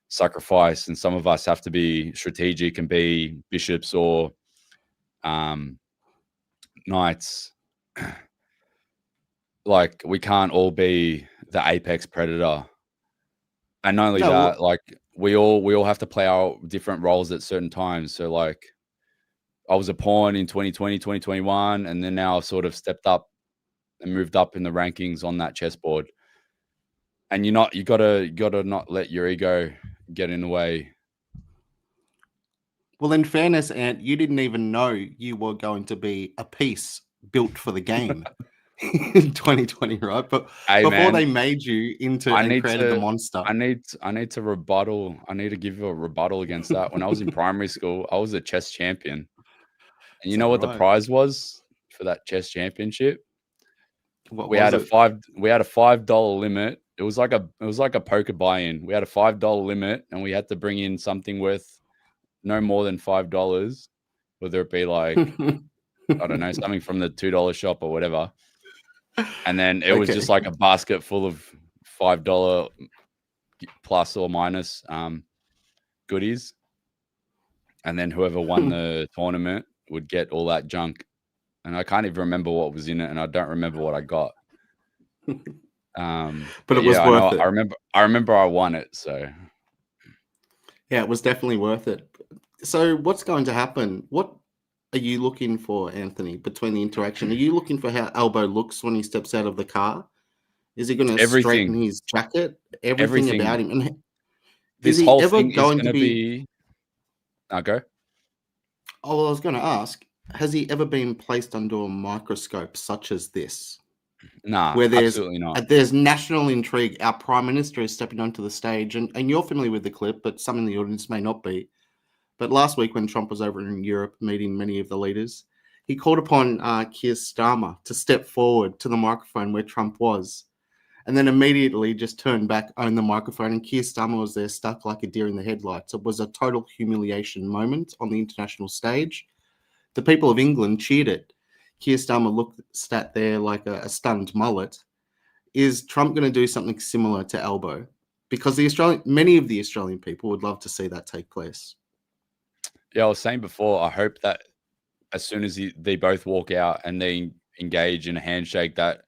Speaker 5: sacrifice, and some of us have to be strategic and be bishops or knights. Like we can't all be the apex predator. And not only
Speaker 7: No,
Speaker 5: that, like we all have to play our different roles at certain times. So like I was a pawn in 2020, 2021, and then now I've sort of stepped up and moved up in the rankings on that chessboard. And you gotta not let your ego get in the way.
Speaker 7: well, in fairness, Ant, you didn't even know you were going to be a piece built for the game in 2020, right? But
Speaker 5: Hey
Speaker 7: before they
Speaker 5: man,
Speaker 7: made you into
Speaker 5: I
Speaker 7: and
Speaker 5: need
Speaker 7: created the
Speaker 5: to
Speaker 7: monster.
Speaker 5: I need to rebuttal. I need to give you a rebuttal against that. When I was in primary school, I was a chess champion. And
Speaker 7: Is
Speaker 5: you
Speaker 7: that
Speaker 5: know what the
Speaker 7: right?
Speaker 5: prize was for that chess championship?
Speaker 7: What
Speaker 5: We
Speaker 7: was
Speaker 5: had
Speaker 7: it?
Speaker 5: a $5 limit. It was like a poker buy-in. We had a $5 limit and we had to bring in something worth no more than $5, whether it be like, I don't know, something from the $2 shop or whatever. And then it was
Speaker 7: Okay.
Speaker 5: just like a basket full of $5 plus or minus goodies. And then whoever won the tournament would get all that junk. And I can't even remember what was in it, and I don't remember what I got.
Speaker 7: But it
Speaker 5: Yeah,
Speaker 7: was
Speaker 5: I know.
Speaker 7: worth it.
Speaker 5: I remember I won it. So
Speaker 7: Yeah, it was definitely worth it. So what's going to happen? What are you looking for, Anthony, between the interaction? Are you looking for how Albo looks when he steps out of the car? Is he going to straighten
Speaker 5: everything,
Speaker 7: his jacket? Everything about
Speaker 5: everything.
Speaker 7: him? And is
Speaker 5: This
Speaker 7: he
Speaker 5: whole
Speaker 7: ever
Speaker 5: thing is
Speaker 7: going
Speaker 5: going
Speaker 7: to
Speaker 5: to
Speaker 7: be...
Speaker 5: be. I'll go.
Speaker 7: Oh, well, I was going to ask, has he ever been placed under a microscope such as this,
Speaker 5: Nah,
Speaker 7: where
Speaker 5: absolutely not.
Speaker 7: there's national intrigue? Our Prime Minister is stepping onto the stage, and you're familiar with the clip, but some in the audience may not be. But last week, when Trump was over in Europe meeting many of the leaders, he called upon Keir Starmer to step forward to the microphone where Trump was, and then immediately just turned back, owned the microphone, and Keir Starmer was there stuck like a deer in the headlights. It was a total humiliation moment on the international stage. The people of England cheered it. Keir Starmer looked sat there like a stunned mullet. Is Trump going to do something similar to Albo? Because many of the Australian people would love to see that take place.
Speaker 5: Yeah, I was saying before. I hope that as soon as they both walk out and they engage in a handshake, that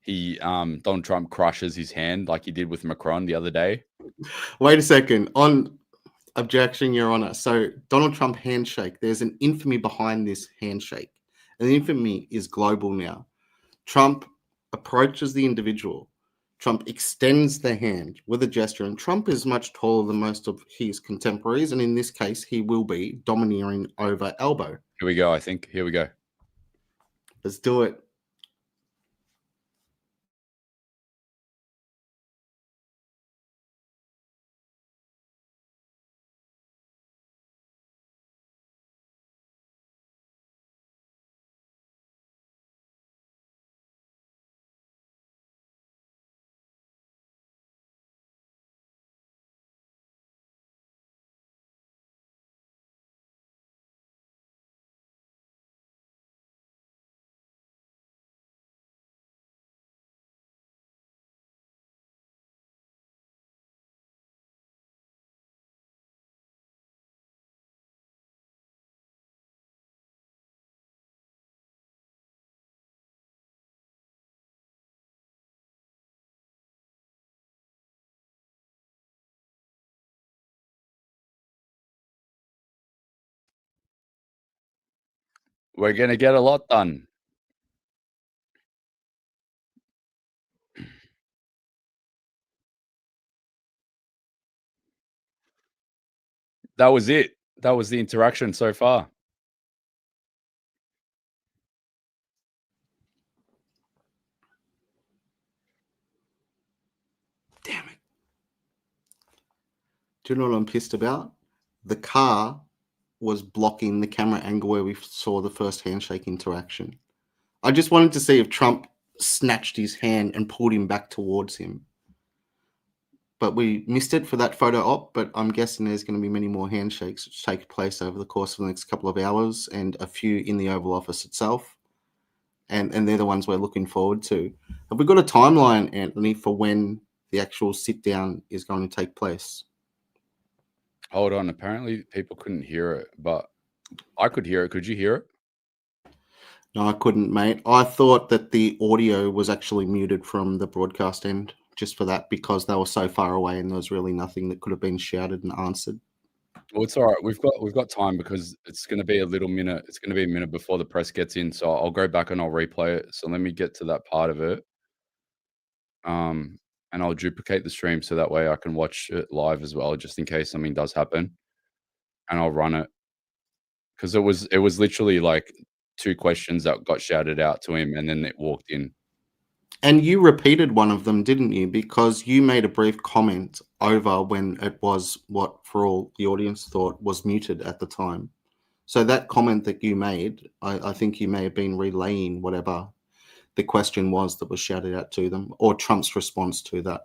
Speaker 5: Donald Trump crushes his hand like he did with Macron the other day.
Speaker 7: Wait a second. On objection, Your Honor. So Donald Trump handshake, there's an infamy behind this handshake. And the infamy is global now. Trump approaches the individual. Trump extends the hand with a gesture, and Trump is much taller than most of his contemporaries, and in this case, he will be domineering over Albo.
Speaker 5: Here we go. I think. Here we go.
Speaker 7: Let's do it.
Speaker 5: We're gonna get a lot done. That was it. That was the interaction so far.
Speaker 7: Damn it. Do you know what I'm pissed about? The car was blocking the camera angle where we saw the first handshake interaction. I just wanted to see if Trump snatched his hand and pulled him back towards him. But we missed it for that photo op, but I'm guessing there's going to be many more handshakes which take place over the course of the next couple of hours, and a few in the Oval Office itself. And they're the ones we're looking forward to. Have we got a timeline, Anthony, for when the actual sit-down is going to take place?
Speaker 5: Hold on. Apparently people couldn't hear it, but I could hear it. Could you hear it?
Speaker 7: No, I couldn't, mate. I thought that the audio was actually muted from the broadcast end just for that, because they were so far away and there was really nothing that could have been shouted and answered.
Speaker 5: Well, it's all right. We've got time, because it's going to be a little minute. It's going to be a minute before the press gets in. So I'll go back and I'll replay it. So let me get to that part of it. And I'll duplicate the stream so that way I can watch it live as well, just in case something does happen. And I'll run it, because it was literally like 2 questions that got shouted out to him, and then it walked in.
Speaker 7: And you repeated one of them, didn't you? Because you made a brief comment over when it was what, for all the audience thought, was muted at the time. So that comment that you made, I think you may have been relaying whatever the question was that was shouted out to them, or Trump's response to that.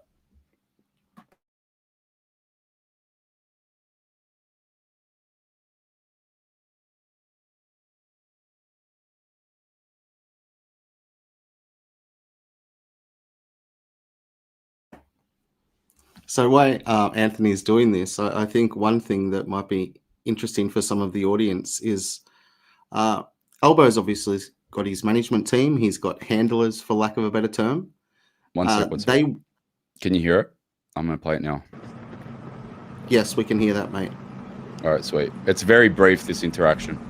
Speaker 7: So why Anthony is doing this, I think one thing that might be interesting for some of the audience is Albo's obviously got his management team. He's got handlers, for lack of a better term.
Speaker 5: One sec. Can you hear it? I'm going to play it now.
Speaker 7: Yes, we can hear that, mate.
Speaker 5: All right, sweet. It's very brief, this interaction.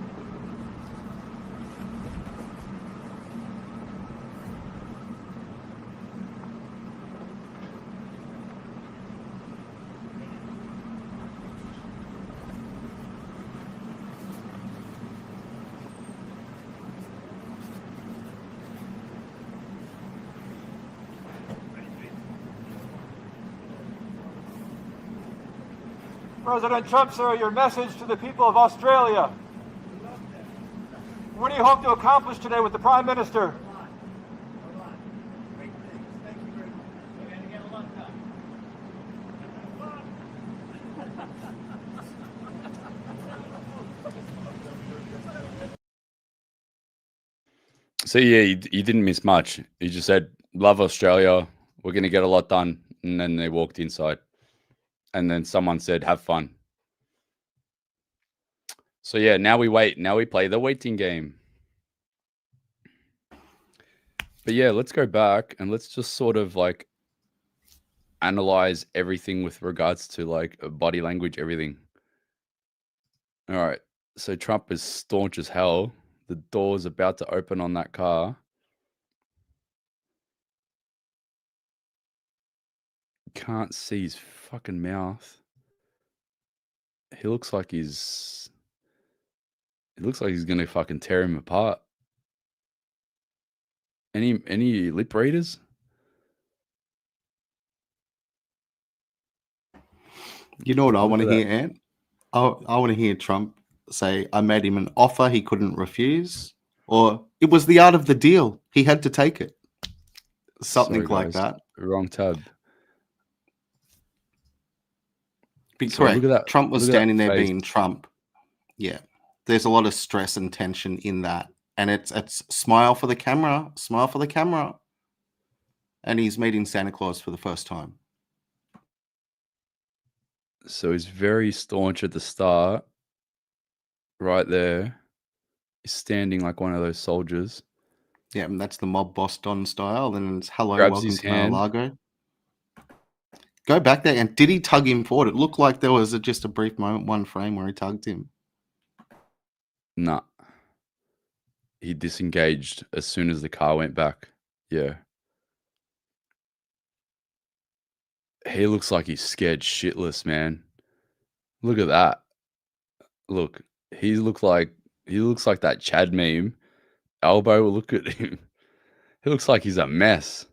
Speaker 8: President Trump, sir, your message to the people of Australia. What do you hope to accomplish today with the Prime Minister?
Speaker 5: So yeah, you didn't miss much. He just said, "Love Australia. We're going to get a lot done." And then they walked inside. And then someone said, "Have fun." So yeah, now we wait. Now we play the waiting game. But yeah, let's go back and let's just sort of like analyze everything with regards to like body language, everything. All right. So Trump is staunch as hell. The door's about to open on that car. Can't see his fucking mouth. He looks like he's... It looks like he's gonna fucking tear him apart. Any lip readers?
Speaker 7: You know what I want to hear, Ant? I want to hear Trump say, "I made him an offer he couldn't refuse," or "It was the art of the deal. He had to take it." Something
Speaker 5: Sorry,
Speaker 7: like
Speaker 5: guys.
Speaker 7: that.
Speaker 5: Wrong tab.
Speaker 7: Be
Speaker 5: So look
Speaker 7: correct.
Speaker 5: at that-
Speaker 7: Trump was
Speaker 5: look at that
Speaker 7: standing there
Speaker 5: face.
Speaker 7: being Trump. Yeah. There's a lot of stress and tension in that. And it's smile for the camera, smile for the camera. And he's meeting Santa Claus for the first time.
Speaker 5: So he's very staunch at the start. Right there. He's standing like one of those soldiers.
Speaker 7: Yeah, and that's the mob boss Don style. And it's hello,
Speaker 5: Grabs
Speaker 7: welcome
Speaker 5: his
Speaker 7: to
Speaker 5: hand.
Speaker 7: Mar-a-Lago. Go back there, and did he tug him forward? It looked like there was just a brief moment, one frame where he tugged him.
Speaker 5: Nah. He disengaged as soon as the car went back. Yeah. He looks like he's scared shitless, man. Look at that. Look, he looks like that Chad meme. Elbow, look at him. He looks like he's a mess.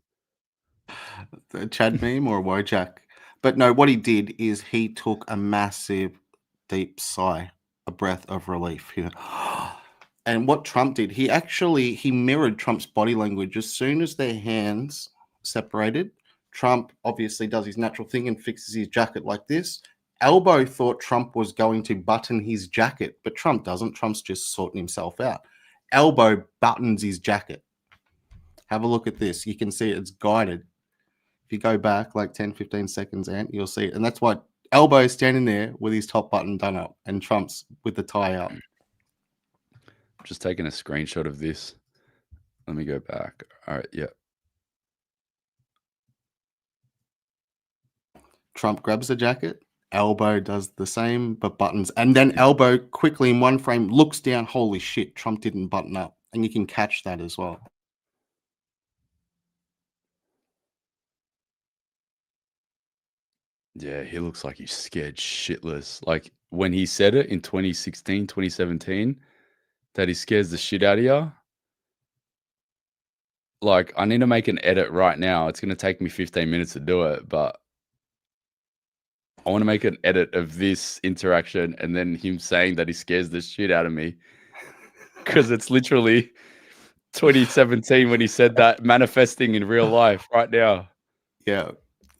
Speaker 7: The Chad meme or a Wojak. But no, what he did is he took a massive, deep sigh, a breath of relief. He went, and what Trump did, he mirrored Trump's body language. As soon as their hands separated, Trump obviously does his natural thing and fixes his jacket like this. Elbow thought Trump was going to button his jacket, but Trump doesn't. Trump's just sorting himself out. Elbow buttons his jacket. Have a look at this. You can see it's guided. If you go back like 10, 15 seconds, Ant, you'll see it. And that's why Elbow's standing there with his top button done up and Trump's with the tie out.
Speaker 5: Just taking a screenshot of this. Let me go back. All right, yeah.
Speaker 7: Trump grabs the jacket. Elbow does the same, but buttons. And then Elbow quickly in one frame looks down. Holy shit, Trump didn't button up. And you can catch that as well.
Speaker 5: Yeah, he looks like he's scared shitless. Like when he said it in 2016, 2017, that he scares the shit out of you. Like, I need to make an edit right now. It's going to take me 15 minutes to do it, but I want to make an edit of this interaction and then him saying that he scares the shit out of me. Because it's literally 2017 when he said that, manifesting in real life right now.
Speaker 7: Yeah,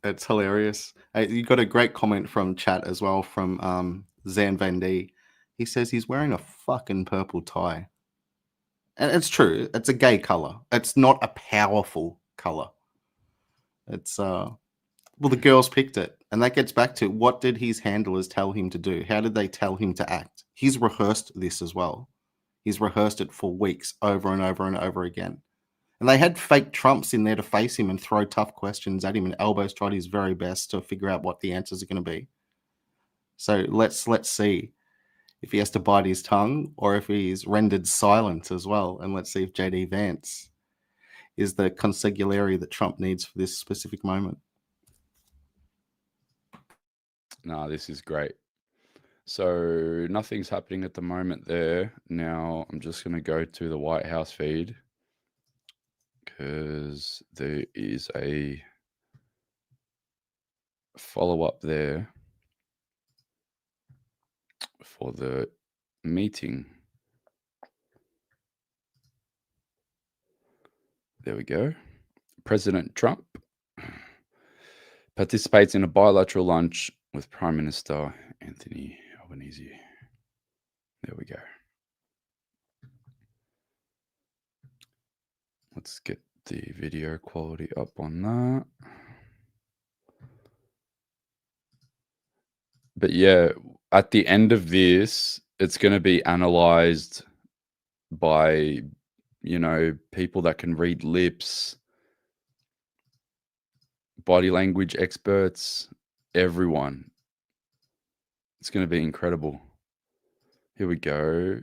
Speaker 7: it's hilarious. You got a great comment from chat as well from Zan Van D. He says he's wearing a fucking purple tie. And it's true. It's a gay color. It's not a powerful color. It's well, the girls picked it, and that gets back to what did his handlers tell him to do? How did they tell him to act? He's rehearsed this as well. He's rehearsed it for weeks, over and over and over again. And they had fake Trumps in there to face him and throw tough questions at him, and Elbows tried his very best to figure out what the answers are going to be. So let's see if he has to bite his tongue or if he's rendered silent as well. And let's see if JD Vance is the consigliere that Trump needs for this specific moment.
Speaker 5: No, this is great. So nothing's happening at the moment there. Now I'm just going to go to the White House feed because there is a follow-up there for the meeting. There we go. President Trump participates in a bilateral lunch with Prime Minister Anthony Albanese. There we go. Let's get the video quality up on that. But yeah, at the end of this, it's going to be analyzed by, you know, people that can read lips, body language experts, everyone. It's going to be incredible. Here we go.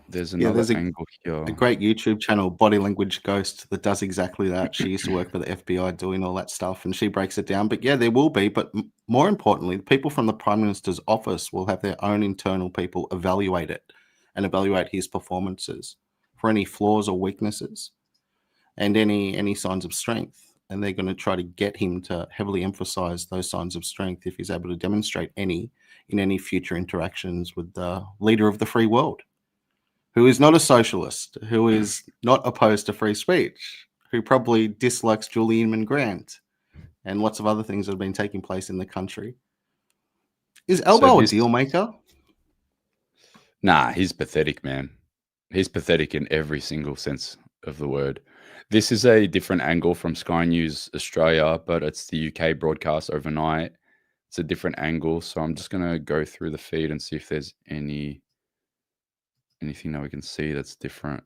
Speaker 5: There's another angle here.
Speaker 7: A great YouTube channel, Body Language Ghost, that does exactly that. She used to work for the FBI doing all that stuff, and she breaks it down. But yeah, there will be. But more importantly, people from the Prime Minister's office will have their own internal people evaluate it and evaluate his performances for any flaws or weaknesses and any signs of strength. And they're going to try to get him to heavily emphasize those signs of strength if he's able to demonstrate any in any future interactions with the leader of the free world, who is not a socialist, who is not opposed to free speech, who probably dislikes Julian and Grant and lots of other things that have been taking place in the country. Is Elbow a deal maker?
Speaker 5: Nah, he's pathetic, man. He's pathetic in every single sense of the word. This is a different angle from Sky News Australia, but it's the UK broadcast overnight. It's a different angle, so I'm just going to go through the feed and see if there's anything that we can see that's different.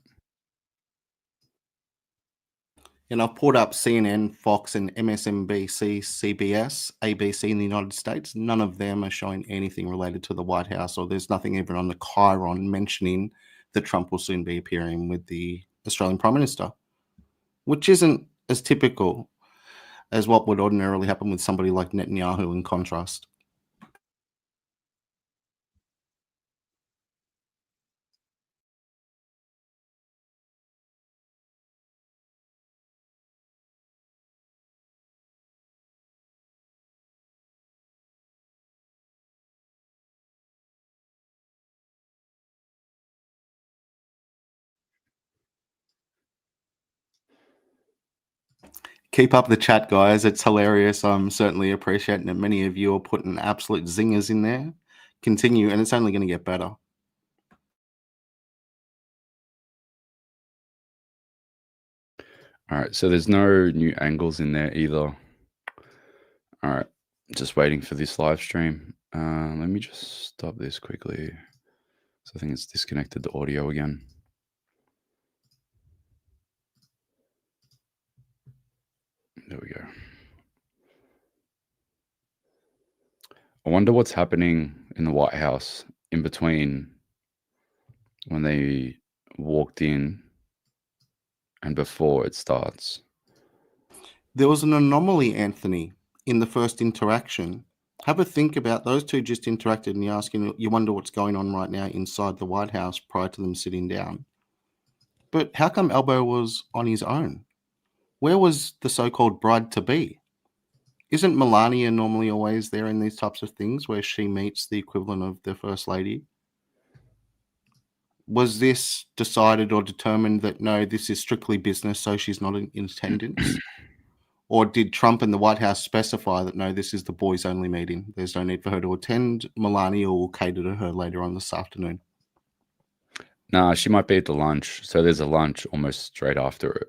Speaker 7: And I've pulled up CNN, Fox, and MSNBC, CBS, ABC in the United States. None of them are showing anything related to the White House, or there's nothing even on the Chiron mentioning that Trump will soon be appearing with the Australian Prime Minister, which isn't as typical as what would ordinarily happen with somebody like Netanyahu in contrast. Keep up the chat, guys. It's hilarious. I'm certainly appreciating it. Many of you are putting absolute zingers in there. Continue, and it's only going to get better.
Speaker 5: All right, so there's no new angles in there either. All right, just waiting for this live stream. Let me just stop this quickly. So I think it's disconnected the audio again. There we go. I wonder what's happening in the White House in between when they walked in and before it starts.
Speaker 7: There was an anomaly, Anthony, in the first interaction. Have a think about those two just interacted and you wonder what's going on right now inside the White House prior to them sitting down. But how come Albo was on his own? Where was the so-called bride-to-be? Isn't Melania normally always there in these types of things where she meets the equivalent of the First Lady? Was this decided or determined that, no, this is strictly business, so she's not in attendance? Or did Trump and the White House specify that, no, this is the boys-only meeting? There's no need for her to attend. Melania will cater to her later on this afternoon.
Speaker 5: Nah, she might be at the lunch. So there's a lunch almost straight after it.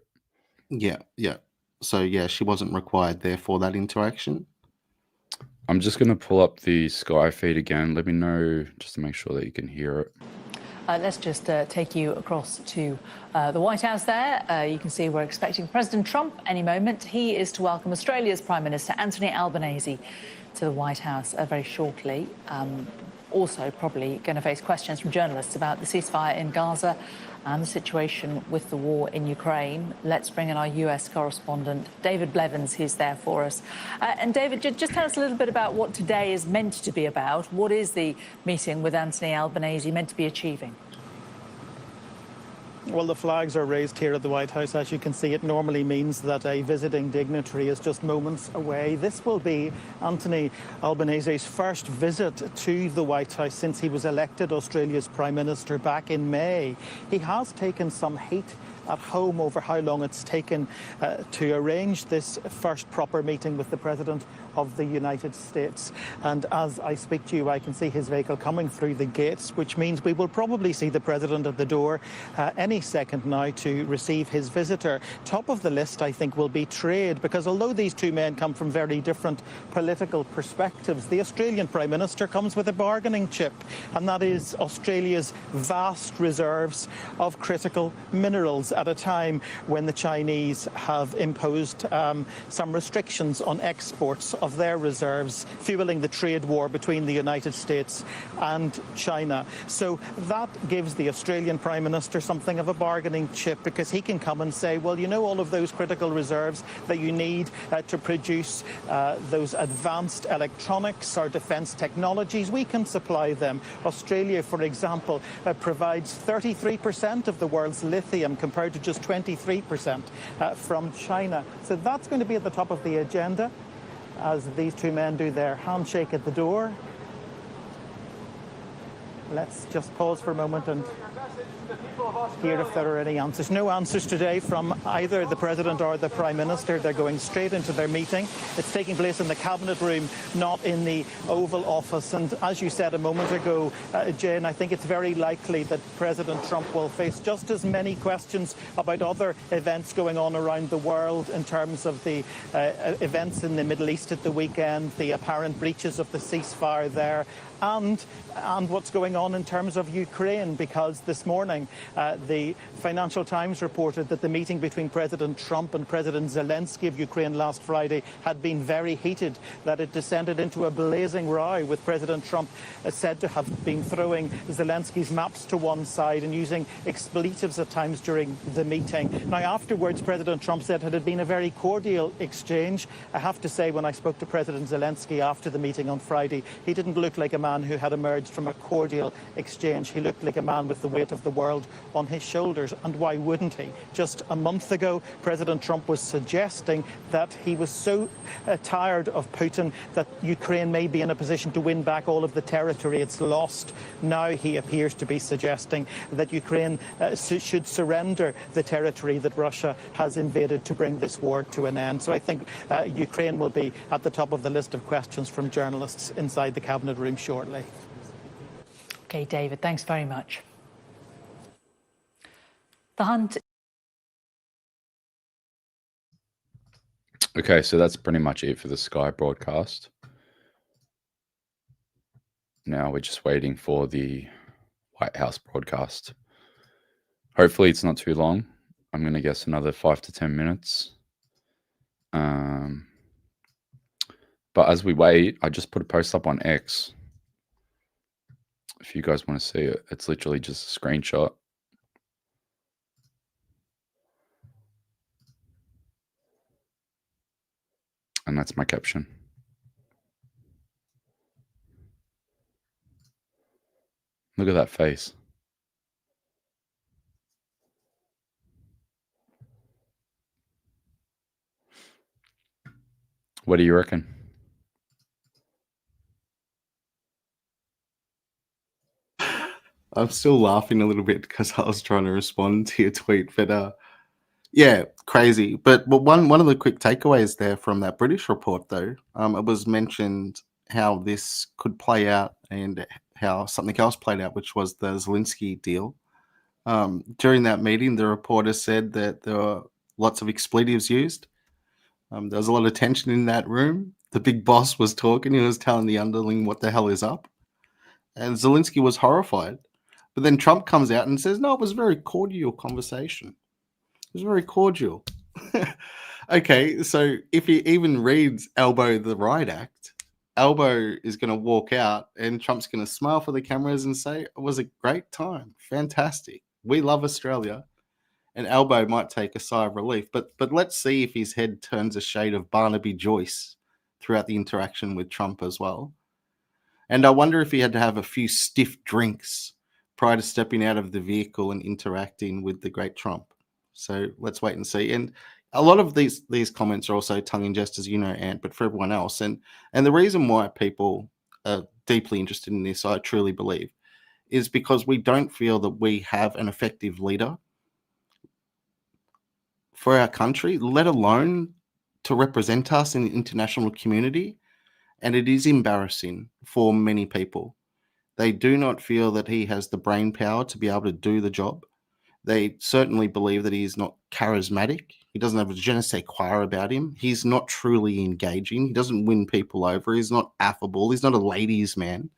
Speaker 7: Yeah. So, yeah, she wasn't required there for that interaction.
Speaker 5: I'm just going to pull up the Sky feed again. Let me know just to make sure that you can hear it.
Speaker 9: Let's just take you across to the White House there. You can see we're expecting President Trump any moment. He is to welcome Australia's Prime Minister Anthony Albanese to the White House very shortly. Also probably going to face questions from journalists about the ceasefire in Gaza and the situation with the war in Ukraine. Let's bring in our US correspondent, David Blevins, who's there for us. And David, just tell us a little bit about what today is meant to be about. What is the meeting with Anthony Albanese meant to be achieving?
Speaker 10: Well, the flags are raised here at the White House. As you can see, it normally means that a visiting dignitary is just moments away. This will be Anthony Albanese's first visit to the White House since he was elected Australia's Prime Minister back in May. He has taken some heat at home over how long it's taken to arrange this first proper meeting with the President of the United States. And as I speak to you, I can see his vehicle coming through the gates, which means we will probably see the President at the door any second now to receive his visitor. Top of the list, I think, will be trade, because although these two men come from very different political perspectives, the Australian Prime Minister comes with a bargaining chip, and that is Australia's vast reserves of critical minerals at a time when the Chinese have imposed some restrictions on exports of their reserves, fueling the trade war between the United States and China. So that gives the Australian Prime Minister something of a bargaining chip, because he can come and say, well, you know, all of those critical reserves that you need to produce those advanced electronics or defence technologies, we can supply them. Australia, for example, provides 33% of the world's lithium compared to just 23% from China. So that's going to be at the top of the agenda as these two men do their handshake at the door. Let's just pause for a moment and hear if there are any answers. No answers today from either the President or the Prime Minister. They're going straight into their meeting. It's taking place in the Cabinet Room, not in the Oval Office. And as you said a moment ago, Jane, I think it's very likely that President Trump will face just as many questions about other events going on around the world in terms of the events in the Middle East at the weekend, the apparent breaches of the ceasefire there, and what's going on in terms of Ukraine, because this morning the Financial Times reported that the meeting between President Trump and President Zelensky of Ukraine last Friday had been very heated, that it descended into a blazing row, with President Trump said to have been throwing Zelensky's maps to one side and using expletives at times during the meeting. Now, afterwards, President Trump said it had been a very cordial exchange. I have to say, when I spoke to President Zelensky after the meeting on Friday, he didn't look like a man who had emerged from a cordial exchange. He looked like a man with the weight of the world on his shoulders, and why wouldn't he? Just a month ago, President Trump was suggesting that he was so tired of Putin that Ukraine may be in a position to win back all of the territory it's lost. Now he appears to be suggesting that Ukraine should surrender the territory that Russia has invaded to bring this war to an end. So I think Ukraine will be at the top of the list of questions from journalists inside the cabinet room shortly.
Speaker 9: OK, David, thanks very much. The hunt.
Speaker 5: Okay, so that's pretty much it for the Sky broadcast. Now we're just waiting for the White House broadcast. Hopefully it's not too long. I'm going to guess another 5 to 10 minutes. But as we wait, I just put a post up on X. If you guys want to see it, it's literally just a screenshot. And that's my caption. Look at that face. What do you reckon?
Speaker 7: I'm still laughing a little bit because I was trying to respond to your tweet, but yeah, crazy. But one of the quick takeaways there from that British report, though, it was mentioned how this could play out and how something else played out, which was the Zelensky deal. During that meeting, the reporter said that there were lots of expletives used. There was a lot of tension in that room. The big boss was talking. He was telling the underling what the hell is up. And Zelensky was horrified. But then Trump comes out and says, no, it was a very cordial conversation. It was very cordial. Okay, so if he even reads Elbow the Riot Act, Elbow is going to walk out and Trump's going to smile for the cameras and say, it was a great time. Fantastic. We love Australia. And Elbow might take a sigh of relief. But let's see if his head turns a shade of Barnaby Joyce throughout the interaction with Trump as well. And I wonder if he had to have a few stiff drinks prior to stepping out of the vehicle and interacting with the great Trump. So let's wait and see. And a lot of these comments are also tongue-in-jest, as you know, Ant, but for everyone else. And the reason why people are deeply interested in this, I truly believe, is because we don't feel that we have an effective leader for our country, let alone to represent us in the international community. And it is embarrassing for many people. They do not feel that he has the brain power to be able to do the job. They certainly believe that he is not charismatic. He doesn't have a je ne sais quoi about him. He's not truly engaging. He doesn't win people over. He's not affable. He's not a ladies' man.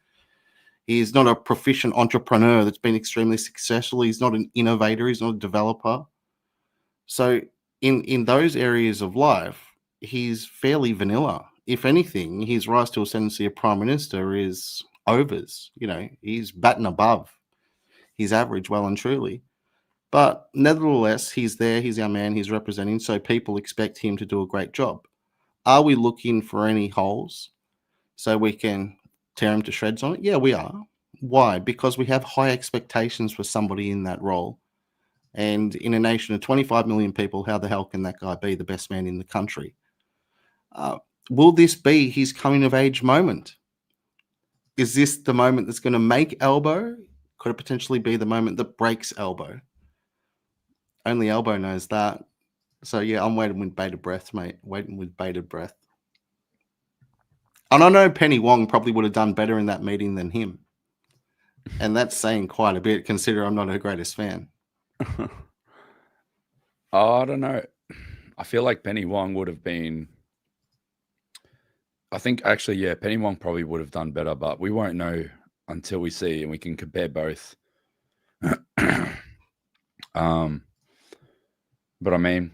Speaker 7: He's not a proficient entrepreneur that's been extremely successful. He's not an innovator. He's not a developer. So in those areas of life, he's fairly vanilla. If anything, his rise to ascendancy of prime minister is overs. You know, he's batting above his average well and truly. But nevertheless, he's there. He's our man. He's representing. So people expect him to do a great job. Are we looking for any holes so we can tear him to shreds on it? Yeah, we are. Why? Because we have high expectations for somebody in that role. And in a nation of 25 million people, how the hell can that guy be the best man in the country? Will this be his coming of age moment? Is this the moment that's going to make Elbow? Could it potentially be the moment that breaks Elbow? Only Elbow knows that. So yeah, I'm waiting with bated breath, mate. Waiting with bated breath. And I know Penny Wong probably would have done better in that meeting than him. And that's saying quite a bit, considering I'm not her greatest fan.
Speaker 5: I don't know. I feel like Penny Wong would have been... I think actually, yeah, Penny Wong probably would have done better, but we won't know until we see and we can compare both. But I mean,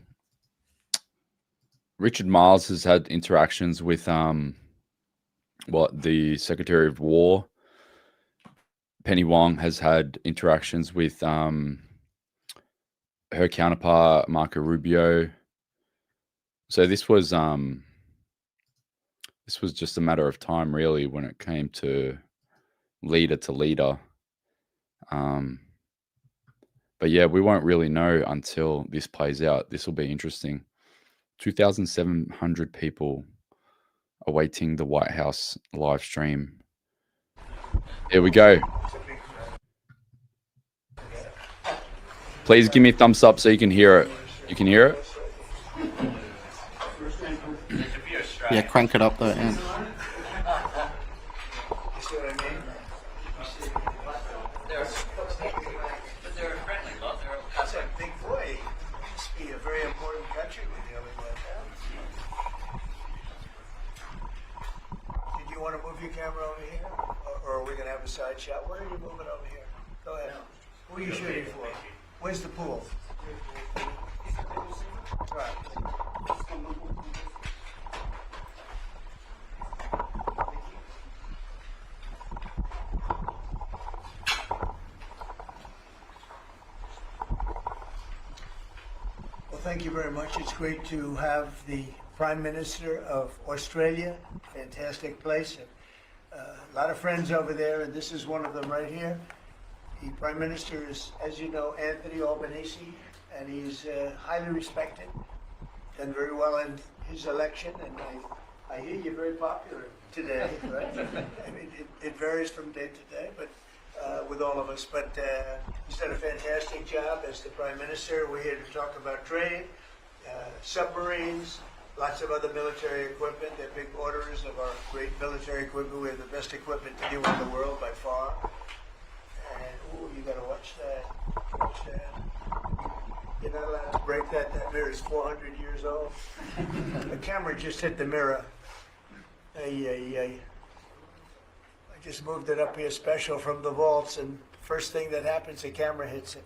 Speaker 5: Richard Marles has had interactions with the Secretary of War. Penny Wong has had interactions with her counterpart Marco Rubio. So this was just a matter of time, really, when it came to leader to leader. But yeah, we won't really know until this plays out. This will be interesting. 2,700 people awaiting the White House live stream. Here we go. Please give me a thumbs up so you can hear it. You can hear it?
Speaker 7: Yeah, crank it up though. And
Speaker 11: Want to move your camera over here, or are we going to have a side shot? What are you moving over here? Go ahead. Who are you shooting for? Where's the pool? Right. Well, thank you very much. It's great to have the Prime Minister of Australia. Fantastic place. A lot of friends over there, and this is one of them right here. The Prime Minister is, as you know, Anthony Albanese, and he's highly respected, done very well in his election, and I hear you're very popular today, right? I mean, it varies from day to day, but with all of us. But he's done a fantastic job as the Prime Minister. We're here to talk about trade, submarines, lots of other military equipment. They're big orders of our great military equipment. We have the best equipment anywhere in the world by far. And, ooh, you gotta watch that. Watch that. You're not allowed to break that. That mirror is 400 years old. The camera just hit the mirror. I just moved it up here special from the vaults, and first thing that happens, the camera hits it.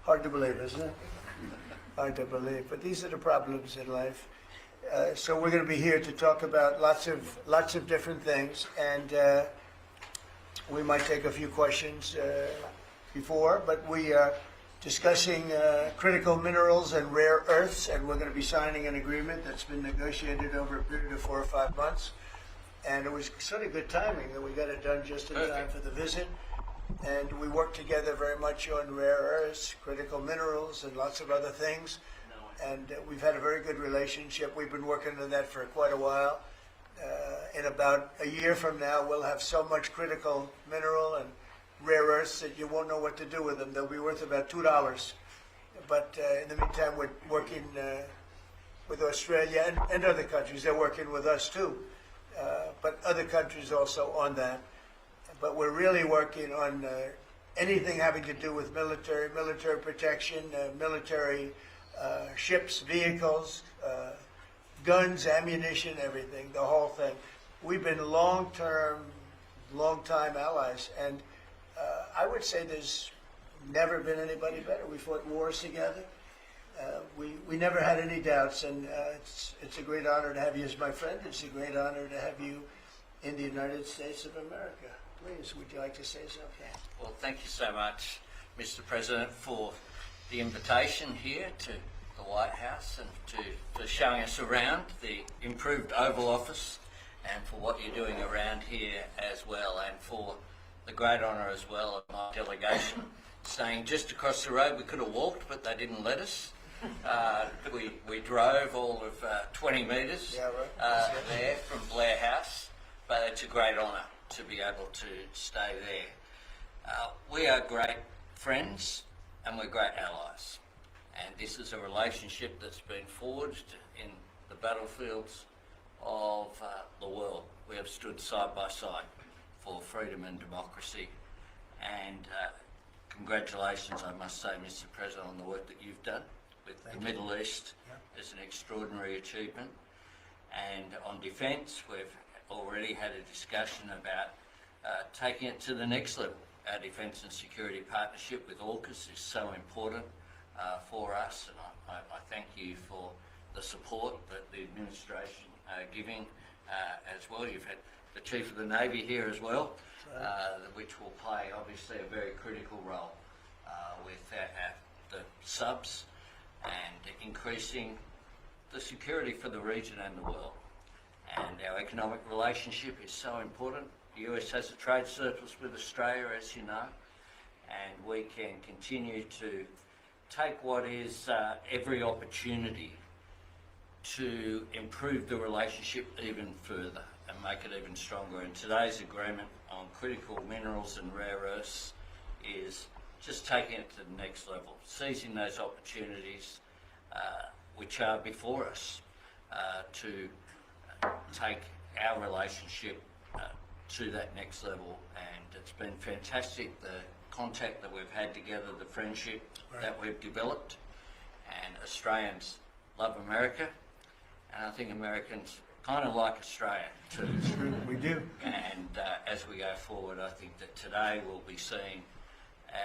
Speaker 11: Hard to believe, isn't it? Hard to believe, but these are the problems in life. So we're going to be here to talk about lots of different things, and we might take a few questions before, but we are discussing critical minerals and rare earths, and we're going to be signing an agreement that's been negotiated over a period of 4 or 5 months, and it was sort of good timing that we got it done just in time for the visit. And we work together very much on rare earths, critical minerals, and lots of other things. And we've had a very good relationship. We've been working on that for quite a while. In about a year from now, we'll have so much critical mineral and rare earths that you won't know what to do with them. They'll be worth about $2. But in the meantime, we're working with Australia and other countries. They're working with us too. But other countries also on that. But we're really working on anything having to do with military protection, military ships, vehicles, guns, ammunition, everything, the whole thing. We've been long-time allies, and I would say there's never been anybody better. We fought wars together. We never had any doubts, and it's a great honor to have you as my friend. It's a great honor to have you in the United States of America. Please, would you like to say something?
Speaker 3: Well, thank you so much, Mr. President, for the invitation here to the White House and for showing us around the improved Oval Office, and for what you're doing around here as well, and for the great honour as well of my delegation staying just across the road. We could have walked, but they didn't let us. We drove all of 20 metres there from Blair House, but it's a great honour to be able to stay there. We are great friends and we're great allies, and this is a relationship that's been forged in the battlefields of the world. We have stood side by side for freedom and democracy, and congratulations, I must say, Mr. President, on the work that you've done with the Middle East. It's an extraordinary achievement. And on defence, we've already had a discussion about taking it to the next level. Our defence and security partnership with AUKUS is so important for us, and I thank you for the support that the administration are giving as well. You've had the Chief of the Navy here as well, which will play obviously a very critical role with the subs and increasing the security for the region and the world. And our economic relationship is so important. The US has a trade surplus with Australia, as you know, and we can continue to take what is every opportunity to improve the relationship even further and make it even stronger. And today's agreement on critical minerals and rare earths is just taking it to the next level, seizing those opportunities which are before us to take our relationship to that next level. And it's been fantastic, the contact that we've had together, the friendship that we've developed. And Australians love America, and I think Americans kind of like Australia too.
Speaker 11: We do.
Speaker 3: And as we go forward, I think that today will be seen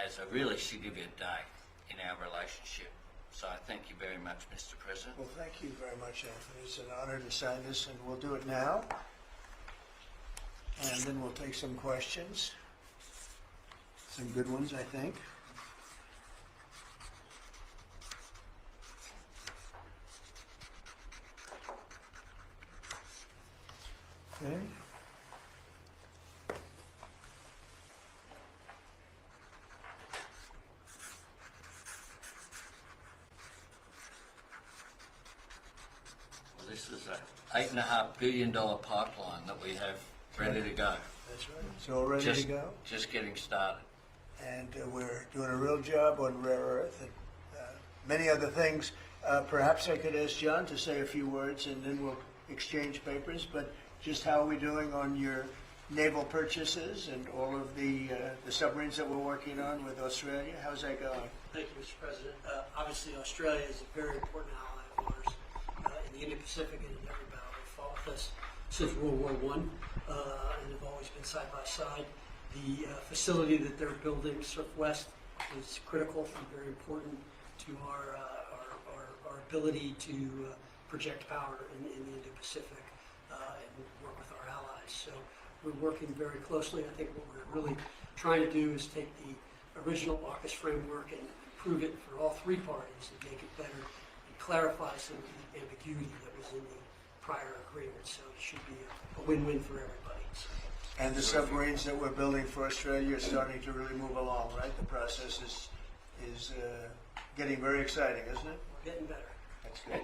Speaker 3: as a really significant day in our relationship. So I thank you very much, Mr. President.
Speaker 11: Well, thank you very much, Anthony. It's an honor to sign this, and we'll do it now. And then we'll take some questions. Some good ones, I think. Okay.
Speaker 3: Well, this is a $8.5 billion pipeline that we have ready to go.
Speaker 11: That's right. It's all ready to go.
Speaker 3: Just getting started.
Speaker 11: And we're doing a real job on rare earth and many other things. Perhaps I could ask John to say a few words, and then we'll exchange papers. But just how are we doing on your naval purchases and all of the submarines that we're working on with Australia? How's that going?
Speaker 12: Thank you, Mr. President. Obviously, Australia is a very important ally of ours in the Indo-Pacific and in every battle. They fought with us since World War I and have always been side by side. The facility that they're building, Surfwest, is critical and very important to our ability to project power in the Indo-Pacific and work with our allies. So we're working very closely. I think what we're really trying to do is take the original AUKUS framework and improve it for all three parties and make it better and clarify some of the ambiguity that was in the prior agreement. So it should be a win-win for everybody. So.
Speaker 11: And the submarines that we're building for Australia are starting to really move along, right? The process is getting very exciting, isn't it?
Speaker 12: We're getting better.
Speaker 11: That's good.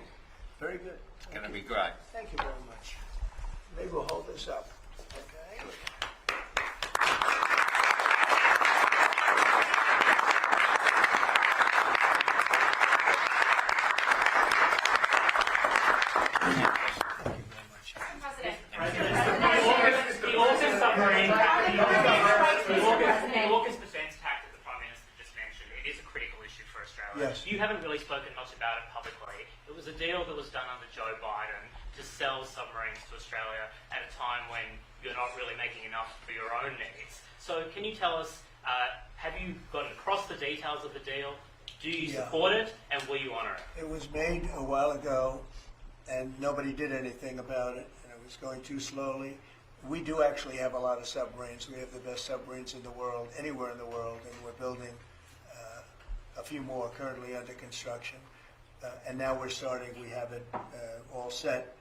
Speaker 11: Very good.
Speaker 3: It's going to be great.
Speaker 11: Thank you very much. Maybe we'll hold this up. Okay. Yes.
Speaker 13: You haven't really spoken much about it publicly. It was a deal that was done under Joe Biden to sell submarines to Australia at a time when you're not really making enough for your own needs. So can you tell us, have you gotten across the details of the deal? Do you support it, and will you honour it?
Speaker 11: It was made a while ago, and nobody did anything about it, and it was going too slowly. We do actually have a lot of submarines. We have the best submarines in the world, anywhere in the world, and we're building a few more currently under construction. And now we're starting, we have it all set.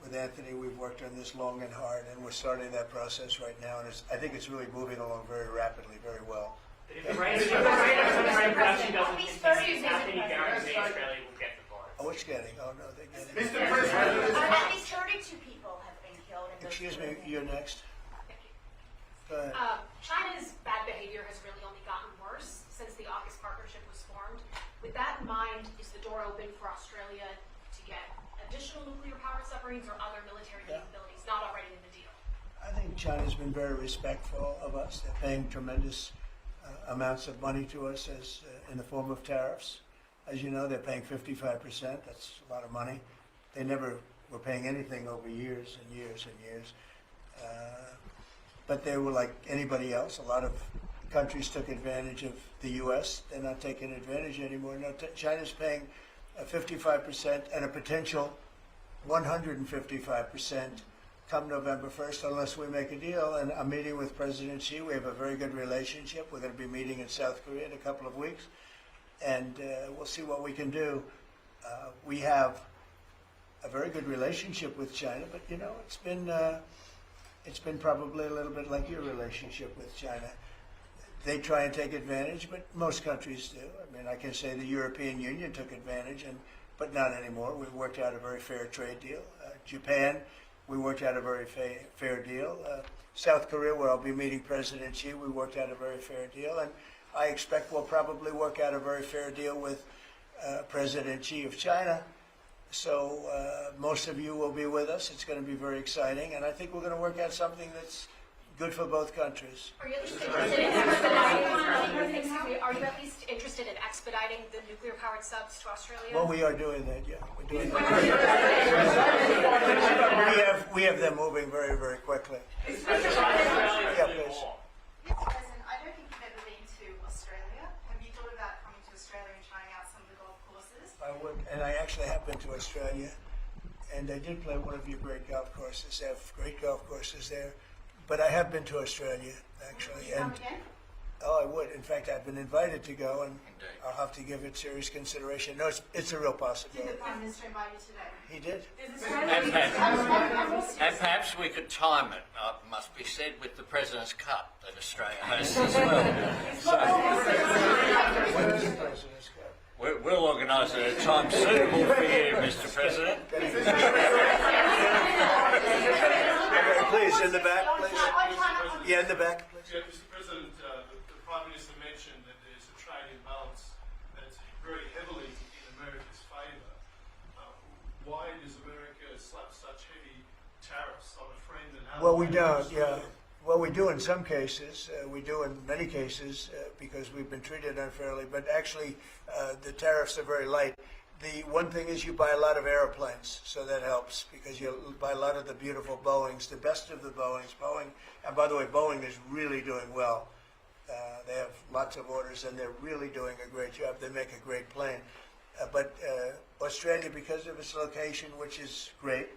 Speaker 11: With Anthony, we've worked on this long and hard, and we're starting that process right now, and I think it's really moving along very rapidly, very well.
Speaker 13: But if the rate of submarine production doesn't continue, how can you guarantee Australia will get the vote?
Speaker 11: Oh, it's getting, oh no, they're getting.
Speaker 14: Mr. President, at least 32 people have been killed in those.
Speaker 11: Excuse me, you're next. Go ahead.
Speaker 14: China's bad behavior has really only gotten worse since the AUKUS partnership was formed. With that in mind, is the door open for Australia to get additional nuclear-powered submarines or other military capabilities not already in the deal?
Speaker 11: I think China's been very respectful of us. They're paying tremendous amounts of money to us as in the form of tariffs. As you know, they're paying 55%. That's a lot of money. They never were paying anything over years and years and years. But they were like anybody else. A lot of countries took advantage of the U.S. They're not taking advantage anymore. No, China's paying 55% and a potential 155% come November 1st unless we make a deal. And I'm meeting with President Xi. We have a very good relationship. We're going to be meeting in South Korea in a couple of weeks. And we'll see what we can do. We have a very good relationship with China, but you know, it's been it's been probably a little bit like your relationship with China. They try and take advantage, but most countries do. I mean, I can say the European Union took advantage, but not anymore. We worked out a very fair trade deal. Japan, we worked out a very fair deal. South Korea, where I'll be meeting President Xi, we worked out a very fair deal. And I expect we'll probably work out a very fair deal with President Xi of China. So most of you will be with us. It's going to be very exciting. And I think we're going to work out something that's good for both countries.
Speaker 14: Are you at least interested in expediting, are you at least interested in expediting the nuclear-powered subs to Australia?
Speaker 11: Well, we are doing that, yeah. We're doing that. we have them moving very, very quickly. Yeah, please.
Speaker 15: President, I don't think you've ever been to Australia. Have you thought about coming to Australia and trying out some of the golf courses?
Speaker 11: I would, and I actually have been to Australia, and I did play one of your great golf courses. They have great golf courses there. But I have been to Australia, actually.
Speaker 15: Would you come again?
Speaker 11: Oh, I would. In fact, I've been invited to go, and I'll have to give it serious consideration. No, it's a real possibility.
Speaker 15: Did the Prime Minister invite you today?
Speaker 11: He did.
Speaker 16: And perhaps we could time it, must be said, with the President's Cup that Australia hosts as well.
Speaker 11: When is the President's Cup?
Speaker 16: We'll organise it at a time suitable for you, Mr. President.
Speaker 11: Please, in the back, please. Yeah, in the back, please.
Speaker 2: Yeah, Mr. President, the Prime Minister mentioned that there's a trade imbalance that's very heavily in America's favour. Why does America slap such heavy tariffs on a friend and ally?
Speaker 11: Well, we don't, yeah. Well, we do in some cases. We do in many cases because we've been treated unfairly. But actually, the tariffs are very light. The one thing is you buy a lot of airplanes, so that helps because you buy a lot of the beautiful Boeings, the best of the Boeings. Boeing, and by the way, Boeing is really doing well. They have lots of orders, and they're really doing a great job. They make a great plane. But Australia, because of its location, which is great,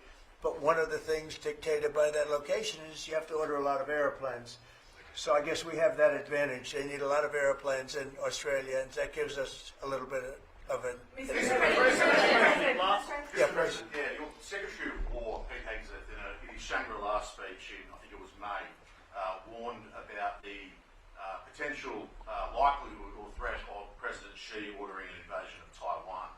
Speaker 11: but one of the things dictated by that location is you have to order a lot of airplanes. So I guess we have that advantage. They need a lot of airplanes in Australia, and that gives us a little bit of an advantage. Yeah, President.
Speaker 17: Yeah, your Secretary of War, Pete Hegseth, in his Shangri-La speech in, I think it was May, warned about the potential likelihood or threat of President Xi ordering an invasion of Taiwan.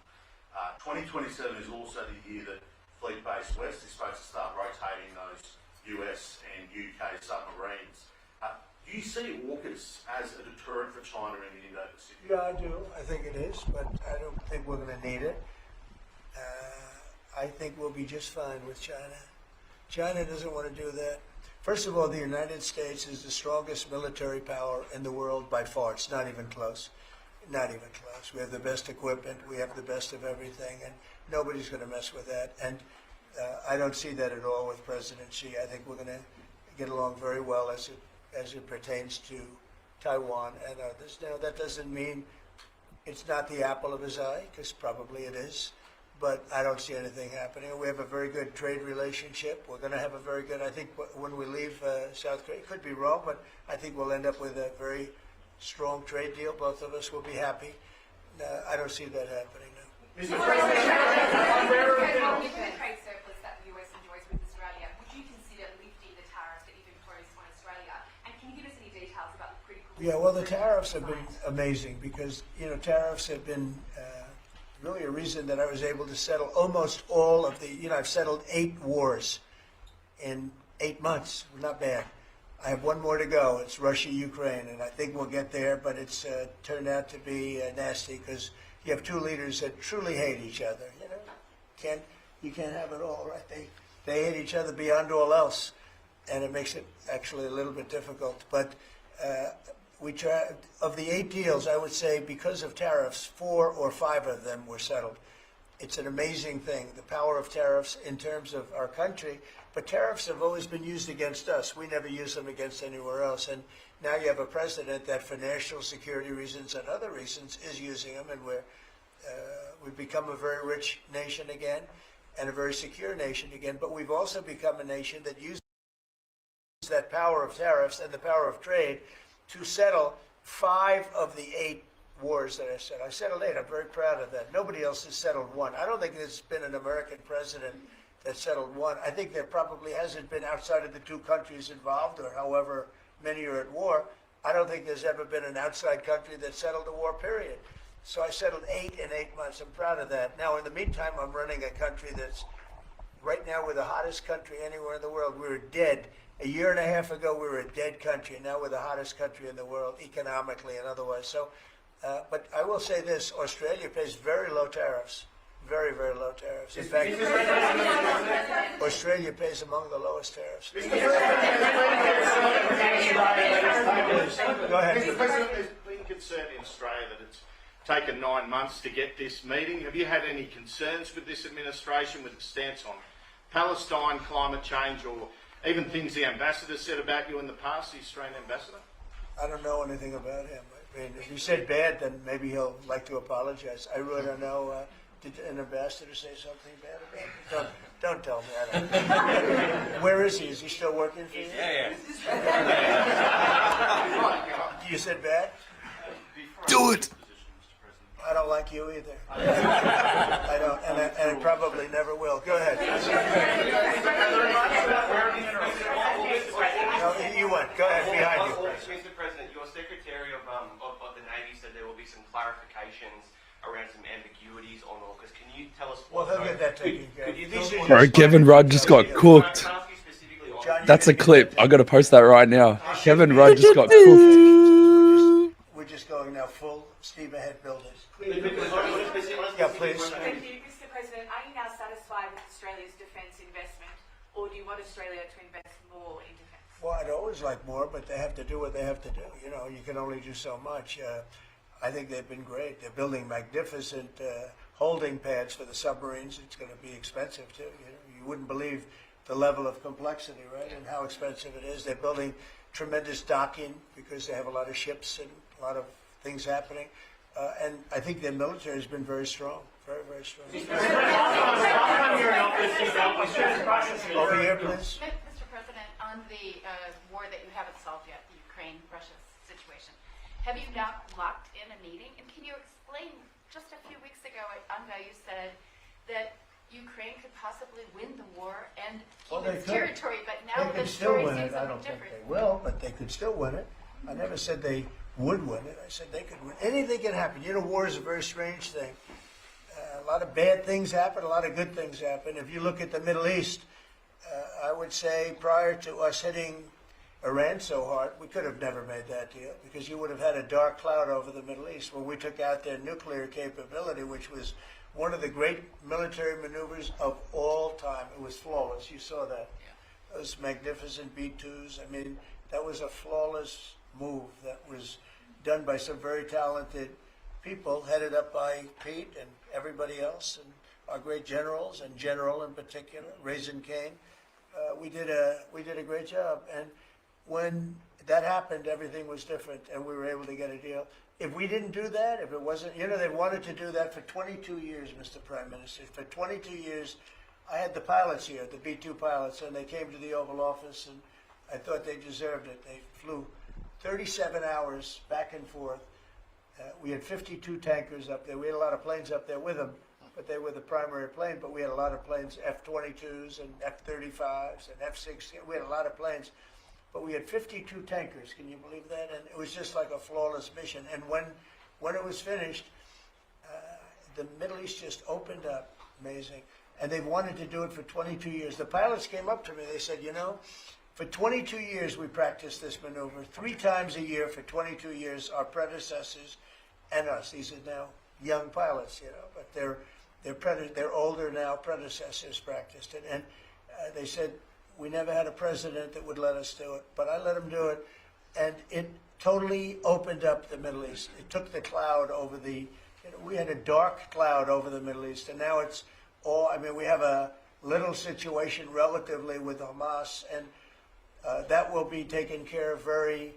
Speaker 17: 2027 is also the year that Fleet Base West is supposed to start rotating those US and UK submarines. Do you see AUKUS as a deterrent for China in the Indo-Pacific?
Speaker 11: Yeah, I do. I think it is, but I don't think we're going to need it. I think we'll be just fine with China. China doesn't want to do that. First of all, the United States is the strongest military power in the world by far. It's not even close. Not even close. We have the best equipment. We have the best of everything, and nobody's going to mess with that. And I don't see that at all with President Xi. I think we're going to get along very well as it pertains to Taiwan and others. Now, that doesn't mean it's not the apple of his eye, because probably it is, but I don't see anything happening. We have a very good trade relationship. We're going to have a very good, I think when we leave South Korea, it could be wrong, but I think we'll end up with a very strong trade deal. Both of us will be happy. I don't see that happening now.
Speaker 15: Given the trade surplus that the US enjoys with Australia, would you consider lifting the tariffs that you've imposed on Australia? And can you give us any details about the critical...
Speaker 11: Yeah, well, the tariffs have been amazing because, tariffs have been really a reason that I was able to settle almost all of the, I've settled 8 wars in 8 months. Not bad. I have one more to go. It's Russia, Ukraine, and I think we'll get there, but it's turned out to be nasty because you have 2 leaders that truly hate each other. You can't have it all, right? They hate each other beyond all else, and it makes it actually a little bit difficult. But we try, of the 8 deals, I would say because of tariffs, 4 or 5 of them were settled. It's an amazing thing, the power of tariffs in terms of our country. But tariffs have always been used against us. We never use them against anywhere else. And now you have a president that for national security reasons and other reasons is using them. And we've become a very rich nation again and a very secure nation again. But we've also become a nation that uses that power of tariffs and the power of trade to settle 5 of the 8 wars that I said. I settled 8. I'm very proud of that. Nobody else has settled 1. I don't think there's been an American president that settled one. I think there probably hasn't been, outside of the two countries involved, or however many are at war, I don't think there's ever been an outside country that settled a war, period. So I settled 8 in 8 months. I'm proud of that. Now, in the meantime, I'm running a country that's, right now, we're the hottest country anywhere in the world. We were dead. A year and a half ago, we were a dead country. Now we're the hottest country in the world, economically and otherwise. So, but I will say this, Australia pays very low tariffs. Very, very low tariffs. In fact, Australia pays among the lowest tariffs. Go ahead.
Speaker 17: Mr. President, there's been concern in Australia that it's taken 9 months to get this meeting. Have you had any concerns with this administration, with its stance on Palestine, climate change, or even things the ambassador said about you in the past, the Australian ambassador?
Speaker 11: I don't know anything about him. I mean, if he said bad, then maybe he'll like to apologize. I really don't know. Did an ambassador say something bad about him? Don't tell me. I don't. Where is he? Is he still working for you?
Speaker 17: Yeah.
Speaker 11: You said bad?
Speaker 17: Do it!
Speaker 11: I don't like you either. I don't, and I probably never will. Go ahead. No, you went. Go ahead, behind you.
Speaker 18: Mr. President, your Secretary of the Navy said there will be some clarifications around some ambiguities on AUKUS. Can you tell us what...
Speaker 11: Well, he'll get that taken care of.
Speaker 5: Bro, Kevin Rudd just got cooked. That's a clip. I got to post that right now. Kevin Rudd just got cooked.
Speaker 11: We're just going now full steam ahead building.
Speaker 15: Yeah,
Speaker 11: please.
Speaker 15: Thank you, Mr. President. Are you now satisfied with Australia's defence investment, or do you want Australia to invest more in defence?
Speaker 11: Well, I'd always like more, but they have to do what they have to do. You know, you can only do so much. I think they've been great. They're building magnificent holding pads for the submarines. It's going to be expensive, too. You wouldn't believe the level of complexity, right, and how expensive it is. They're building tremendous docking because they have a lot of ships and a lot of things happening. And I think their military has been very strong, very, very strong. Over here, please.
Speaker 19: Mr. President, on the war that you haven't solved yet, the Ukraine-Russia situation, have you now locked in a meeting? And can you explain, just a few weeks ago at UNGA, you said that Ukraine could possibly win the war and keep its territory, but now the story seems a bit different.
Speaker 11: They will, but they could still win it. I never said they would win it. I said they could win. Anything can happen. You know, war is a very strange thing. A lot of bad things happen, a lot of good things happen. If you look at the Middle East, I would say prior to us hitting Iran so hard, we could have never made that deal because you would have had a dark cloud over the Middle East when we took out their nuclear capability, which was one of the great military maneuvers of all time. It was flawless. You saw that. Those magnificent B-2s. I mean, that was a flawless move that was done by some very talented people, headed up by Pete and everybody else, and our great generals, and General in particular, Raisin Kane. We did a great job. And when that happened, everything was different, and we were able to get a deal. If we didn't do that, if it wasn't, you know, they wanted to do that for 22 years, Mr. Prime Minister. For 22 years, I had the pilots here, the B-2 pilots, and they came to the Oval Office, and I thought they deserved it. They flew 37 hours back and forth. We had 52 tankers up there. We had a lot of planes up there with them, but they were the primary plane. But we had a lot of planes, F-22s and F-35s and F-16. We had a lot of planes. But we had 52 tankers. Can you believe that? And it was just like a flawless mission. And when it was finished, the Middle East just opened up. Amazing. And they've wanted to do it for 22 years. The pilots came up to me. They said, you know, for 22 years we practiced this maneuver. 3 times a year for 22 years, our predecessors and us. These are now young pilots, you know, but they're older now. Predecessors practiced it. And they said, we never had a president that would let us do it, but I let him do it, and it totally opened up the Middle East. It took the cloud over the, you know, we had a dark cloud over the Middle East, and now it's all, I mean, we have a little situation relatively with Hamas, and that will be taken care of very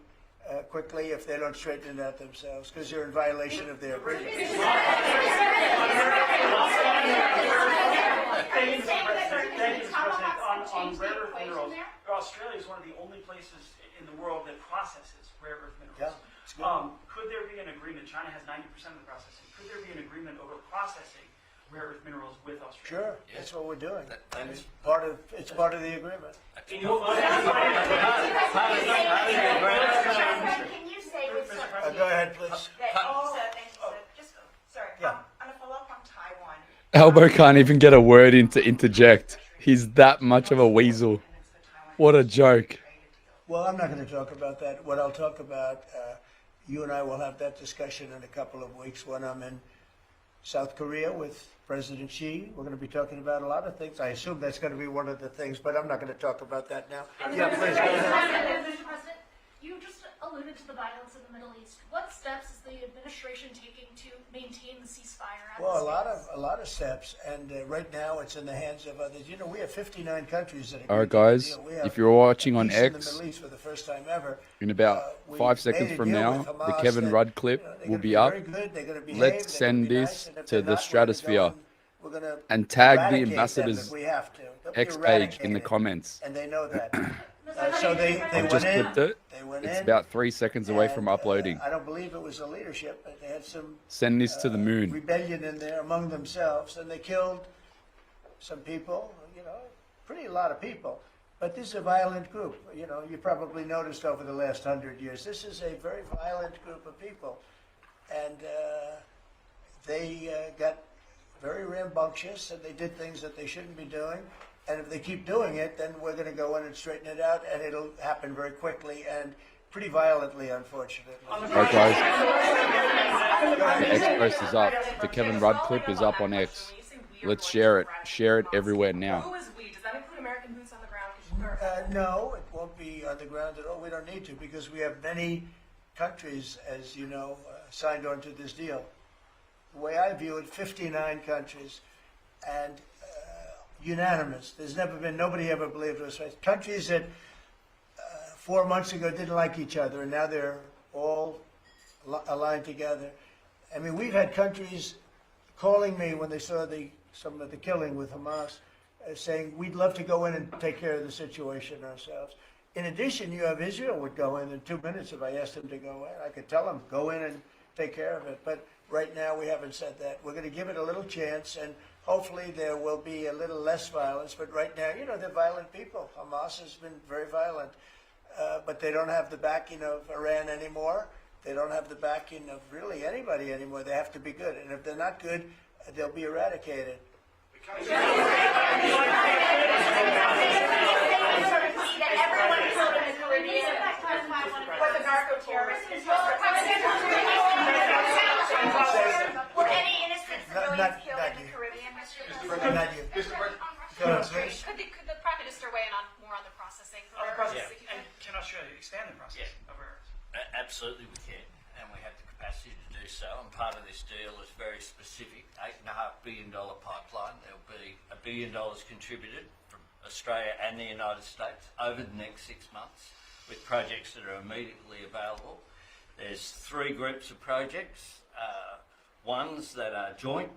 Speaker 11: quickly if they don't straighten it out themselves, because they're in violation of their agreement.
Speaker 20: On rare earth minerals, Australia is one of the only places in the world that processes rare earth minerals.
Speaker 11: Yeah,
Speaker 20: could there be an agreement? China has 90% of the processing. Could there be an agreement over processing rare earth minerals with Australia.
Speaker 11: Sure, that's what we're doing.
Speaker 16: That's
Speaker 11: It's part of the agreement.
Speaker 19: Can you say with
Speaker 11: Go ahead, please.
Speaker 19: On a follow-up on Taiwan.
Speaker 5: Albo can't even get a word in to interject. He's that much of a weasel. What a joke.
Speaker 11: Well, I'm not going to talk about that. What I'll talk about, you and I will have that discussion in a couple of weeks when I'm in South Korea with President Xi. We're going to be talking about a lot of things. I assume that's going to be one of the things, but I'm not going to talk about that now. Yeah, please. Go ahead.
Speaker 14: Mr. President, you just alluded to the violence in the Middle East. What steps is the administration taking to maintain the ceasefire?
Speaker 11: Well, a lot of steps, and right now it's in the hands of others. You know, we have 59 countries that.
Speaker 5: All right, guys. If you're watching on
Speaker 11: peace in
Speaker 5: X,
Speaker 11: the Middle East for the first time ever,
Speaker 5: in about
Speaker 11: we
Speaker 5: 5
Speaker 11: made
Speaker 5: seconds
Speaker 11: a
Speaker 5: from
Speaker 11: deal
Speaker 5: now,
Speaker 11: with
Speaker 5: the
Speaker 11: Hamas
Speaker 5: Kevin
Speaker 11: that,
Speaker 5: Rudd clip
Speaker 11: they're
Speaker 5: will
Speaker 11: gonna
Speaker 5: be
Speaker 11: be
Speaker 5: up.
Speaker 11: very good, they're gonna behave,
Speaker 5: Let's
Speaker 11: they're gonna
Speaker 5: send
Speaker 11: be
Speaker 5: this
Speaker 11: nice, and if
Speaker 5: to
Speaker 11: they're
Speaker 5: the
Speaker 11: not, we're gonna
Speaker 5: stratosphere
Speaker 11: go we're gonna
Speaker 5: and tag the
Speaker 11: eradicate them
Speaker 5: ambassador's
Speaker 11: if we have to. They'll be
Speaker 5: X page in the
Speaker 11: eradicated,
Speaker 5: comments.
Speaker 11: and they know that. So they
Speaker 5: I've
Speaker 11: went
Speaker 5: just
Speaker 11: in.
Speaker 5: clipped it.
Speaker 11: They went
Speaker 5: It's
Speaker 11: in,
Speaker 5: about 3 seconds away from uploading.
Speaker 11: I don't believe it was the leadership, but they had some
Speaker 5: Send this to the moon.
Speaker 11: rebellion in there among themselves, and they killed some people, you know, a lot of people. But this is a violent group. You know, you probably noticed over the last 100 years, this is a very violent group of people. And they got very rambunctious, and they did things that they shouldn't be doing. And if they keep doing it, then we're going to go in and straighten it out, and it'll happen very quickly and pretty violently, unfortunately.
Speaker 5: All right, guys. The X post is up. The Kevin Rudd clip is up on X. Let's share it. Share it everywhere now.
Speaker 15: Who is we? Does that include American boots on the ground?
Speaker 11: No, it won't be on the ground at all. We don't need to because we have many countries, as you know, signed on to this deal. The way I view it, 59 countries, and unanimous. There's never been, nobody ever believed it was right. Countries that 4 months ago didn't like each other, and now they're all aligned together. I mean, we've had countries calling me when they saw some of the killing with Hamas, saying, we'd love to go in and take care of the situation ourselves. In addition, you have Israel would go in 2 minutes if I asked them to go in. I could tell them, go in and take care of it. But right now, we haven't said that. We're going to give it a little chance, and hopefully there will be a little less violence. But right now, you know, they're violent people. Hamas has been very violent. But they don't have the backing of Iran anymore. They don't have the backing of really anybody anymore. They have to be good. And if they're not good, they'll be eradicated.
Speaker 15: Everyone killed in the Caribbean was a narco-terrorist. Were any innocent civilians killed in the Caribbean, Mr. President?
Speaker 11: Not you.
Speaker 14: Could the Prime Minister weigh in more on the processing?
Speaker 20: And can Australia expand the process of rare earths?
Speaker 16: Absolutely we can, and we have the capacity to do so. And part of this deal is very specific, $8.5 billion pipeline. There'll be $1 billion contributed from Australia and the United States over the next 6 months with projects that are immediately available. There's 3 groups of projects, ones that are joint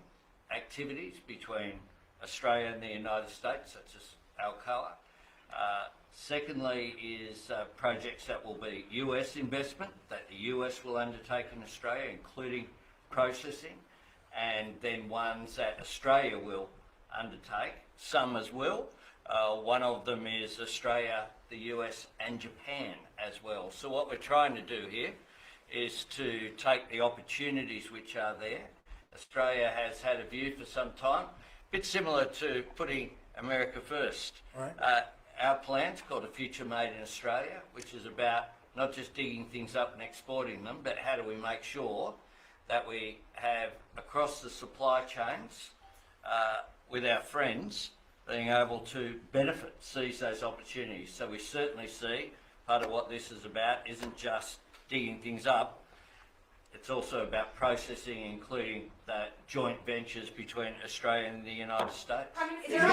Speaker 16: activities between Australia and the United States, such as Alcoa. Secondly is projects that will be US investment, that the US will undertake in Australia, including processing, and then ones that Australia will undertake, some as well. One of them is Australia, the US and Japan as well. So what we're trying to do here is to take the opportunities which are there. Australia has had a view for some time, a bit similar to putting America first.
Speaker 11: Right.
Speaker 16: Our plan's called A Future Made in Australia, which is about not just digging things up and exporting them, but how do we make sure that we have across the supply chains with our friends being able to benefit, seize those opportunities. So we certainly see part of what this is about isn't just digging things up, it's also about processing, including the joint ventures between Australia and the United States.
Speaker 15: Can the US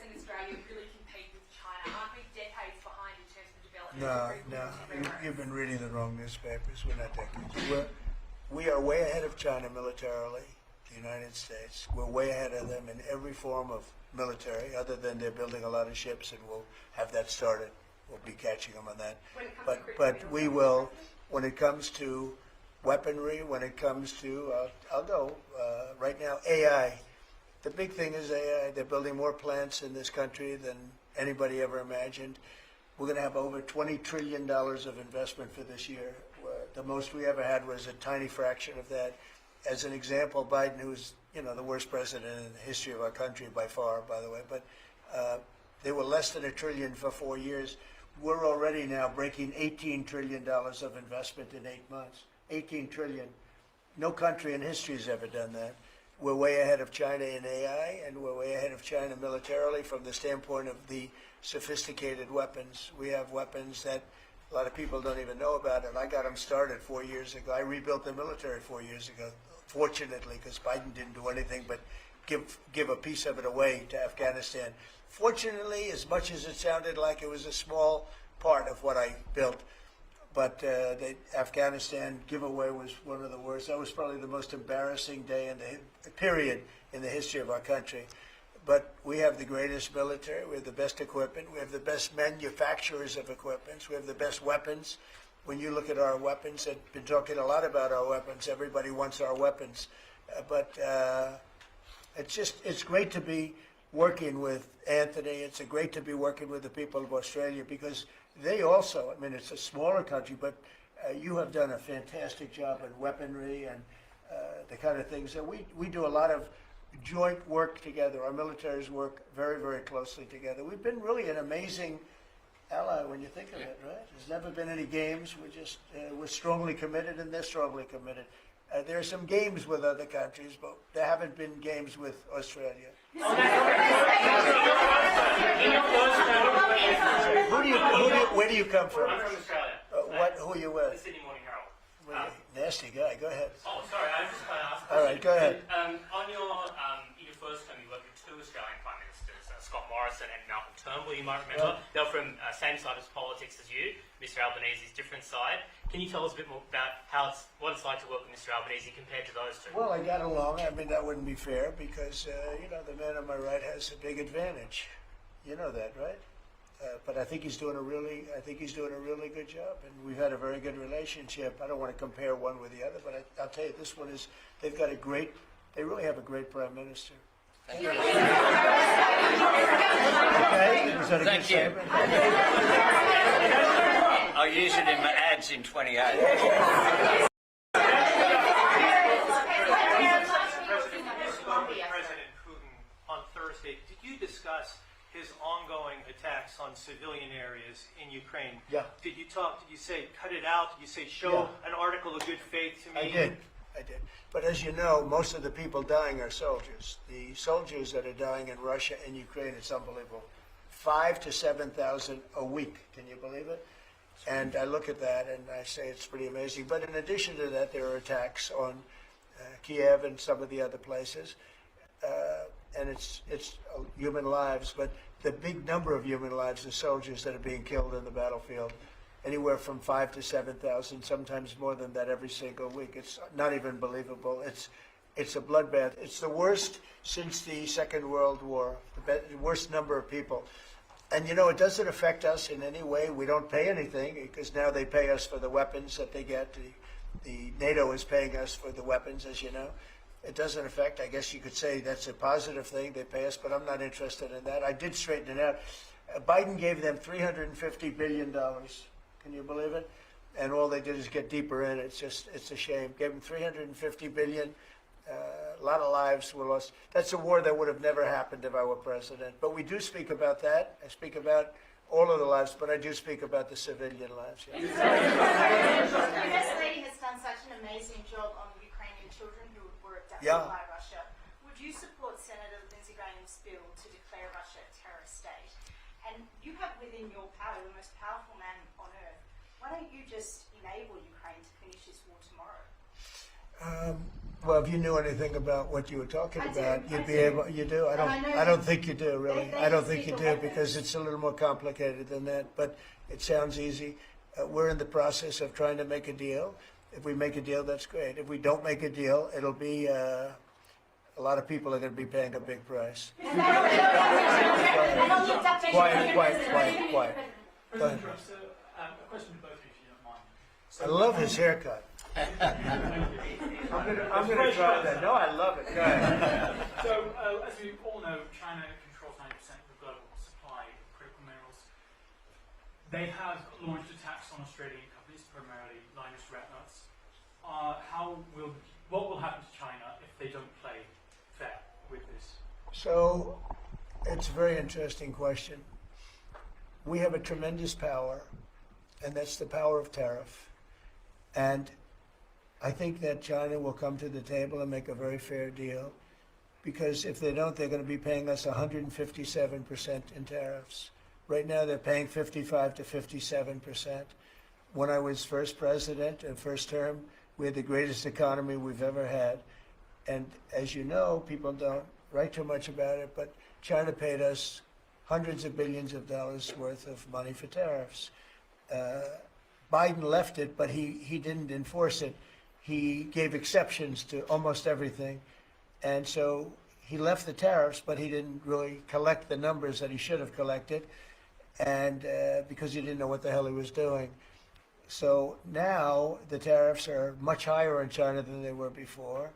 Speaker 15: and Australia really compete with China? Aren't we decades behind in terms of development?
Speaker 11: No. You've been reading the wrong newspapers. We're not decades. We are way ahead of China militarily, the United States. We're way ahead of them in every form of military, other than they're building a lot of ships, and we'll have that started. We'll be catching them on that. But we will, when it comes to weaponry, when it comes to, I'll go right now, AI. The big thing is AI. They're building more plants in this country than anybody ever imagined. We're going to have over $20 trillion of investment for this year. The most we ever had was a tiny fraction of that. As an example, Biden, who's the worst president in the history of our country by far, by the way, but they were less than $1 trillion for 4 years. We're already now breaking $18 trillion of investment in 8 months. 18 trillion. No country in history has ever done that. We're way ahead of China in AI, and we're way ahead of China militarily from the standpoint of the sophisticated weapons. We have weapons that a lot of people don't even know about, and I got them started 4 years ago. I rebuilt the military 4 years ago, fortunately, because Biden didn't do anything but give a piece of it away to Afghanistan. Fortunately, as much as it sounded like it was a small part of what I built, but the Afghanistan giveaway was one of the worst. That was probably the most embarrassing day in the period in the history of our country. But we have the greatest military. We have the best equipment. We have the best manufacturers of equipment. We have the best weapons. When you look at our weapons, I've been talking a lot about our weapons. Everybody wants our weapons. But it's great to be working with Anthony. It's great to be working with the people of Australia because they also, I mean, it's a smaller country, but you have done a fantastic job in weaponry and the kind of things that we do a lot of joint work together. Our militaries work very, very closely together. We've been really an amazing ally when you think of it, right? There's never been any games. We're strongly committed, and they're strongly committed. There are some games with other countries, but there haven't been games with Australia. Where do you come from?
Speaker 13: I'm from Australia.
Speaker 11: Who are you with?
Speaker 13: The Sydney Morning Herald.
Speaker 11: Nasty guy. Go ahead.
Speaker 13: Oh, sorry. I was just going to ask a question.
Speaker 11: All right, go ahead.
Speaker 13: On in your first term, you worked with 2 Australian Prime Ministers, Scott Morrison and Malcolm Turnbull, you might remember. They were from same side of politics as you. Mr Albanese's different side. Can you tell us a bit more about what it's like to work with Mr Albanese compared to those two?
Speaker 11: Well, I got along. I mean, that wouldn't be fair because, the man on my right has a big advantage. You know that, right? But I think he's doing a really good job, and we've had a very good relationship. I don't want to compare one with the other, but I'll tell you, this one is. They really have a great prime minister.
Speaker 16: Thank you.
Speaker 11: Okay, is that a
Speaker 16: Thank
Speaker 11: good
Speaker 16: you.
Speaker 11: statement?
Speaker 16: I'll use it in my ads in 28.
Speaker 8: President Putin on Thursday. Did you discuss his ongoing attacks on civilian areas in Ukraine?
Speaker 11: Yeah.
Speaker 8: Did you say cut it out? Did you say show an article of good faith to me?
Speaker 11: I did. But as you know, most of the people dying are soldiers. The soldiers that are dying in Russia and Ukraine, it's unbelievable. 5,000 to 7,000 a week. Can you believe it? And I look at that and I say it's pretty amazing. But in addition to that, there are attacks on Kiev and some of the other places. And it's human lives. But the big number of human lives is soldiers that are being killed in the battlefield. Anywhere from 5,000 to 7,000, sometimes more than that every single week. It's not even believable. It's a bloodbath. It's the worst since the Second World War, the worst number of people. And it doesn't affect us in any way. We don't pay anything because now they pay us for the weapons that they get. The NATO is paying us for the weapons, as you know. It doesn't affect, I guess you could say that's a positive thing. They pay us, but I'm not interested in that. I did straighten it out. Biden gave them $350 billion. Can you believe it? And all they did is get deeper in. It's a shame. Gave them $350 billion. A lot of lives were lost. That's a war that would have never happened if I were president. But we do speak about that. I speak about all of the lives, but I do speak about the civilian lives. Yeah.
Speaker 19: The First Lady has done such an amazing job on Ukrainian children who were abducted by Russia. Would you support Senator Lindsey Graham's bill to declare Russia a terrorist state? And you have within your power the most powerful man on earth. Why don't you just enable Ukraine to finish this war tomorrow?
Speaker 11: Well, if you knew anything about what you were talking about, you'd be able. You do. I don't think you do, really. I don't think you do because it's a little more complicated than that. But it sounds easy. We're in the process of trying to make a deal. If we make a deal, that's great. If we don't make a deal, it'll be. A lot of people are going to be paying a big price. Quiet. Go ahead.
Speaker 8: A question to both of you, if you don't mind.
Speaker 11: I love his haircut. I'm going to try that. No, I love it. Go ahead.
Speaker 21: So, as we all know, China controls 90% of the global supply of critical minerals. They have launched attacks on Australian companies, primarily Lynas Rare Earths. What will happen to China if they don't play fair with this?
Speaker 11: So, it's a very interesting question. We have a tremendous power, and that's the power of tariff. And I think that China will come to the table and make a very fair deal, because if they don't, they're going to be paying us 157% in tariffs. Right now, they're paying 55 to 57%. When I was first president and first term, we had the greatest economy we've ever had. And as you know, people don't write too much about it, but China paid us hundreds of billions of dollars worth of money for tariffs. Biden left it, but he didn't enforce it. He gave exceptions to almost everything. And so he left the tariffs, but he didn't really collect the numbers that he should have collected, and because he didn't know what the hell he was doing. So now the tariffs are much higher in China than they were before,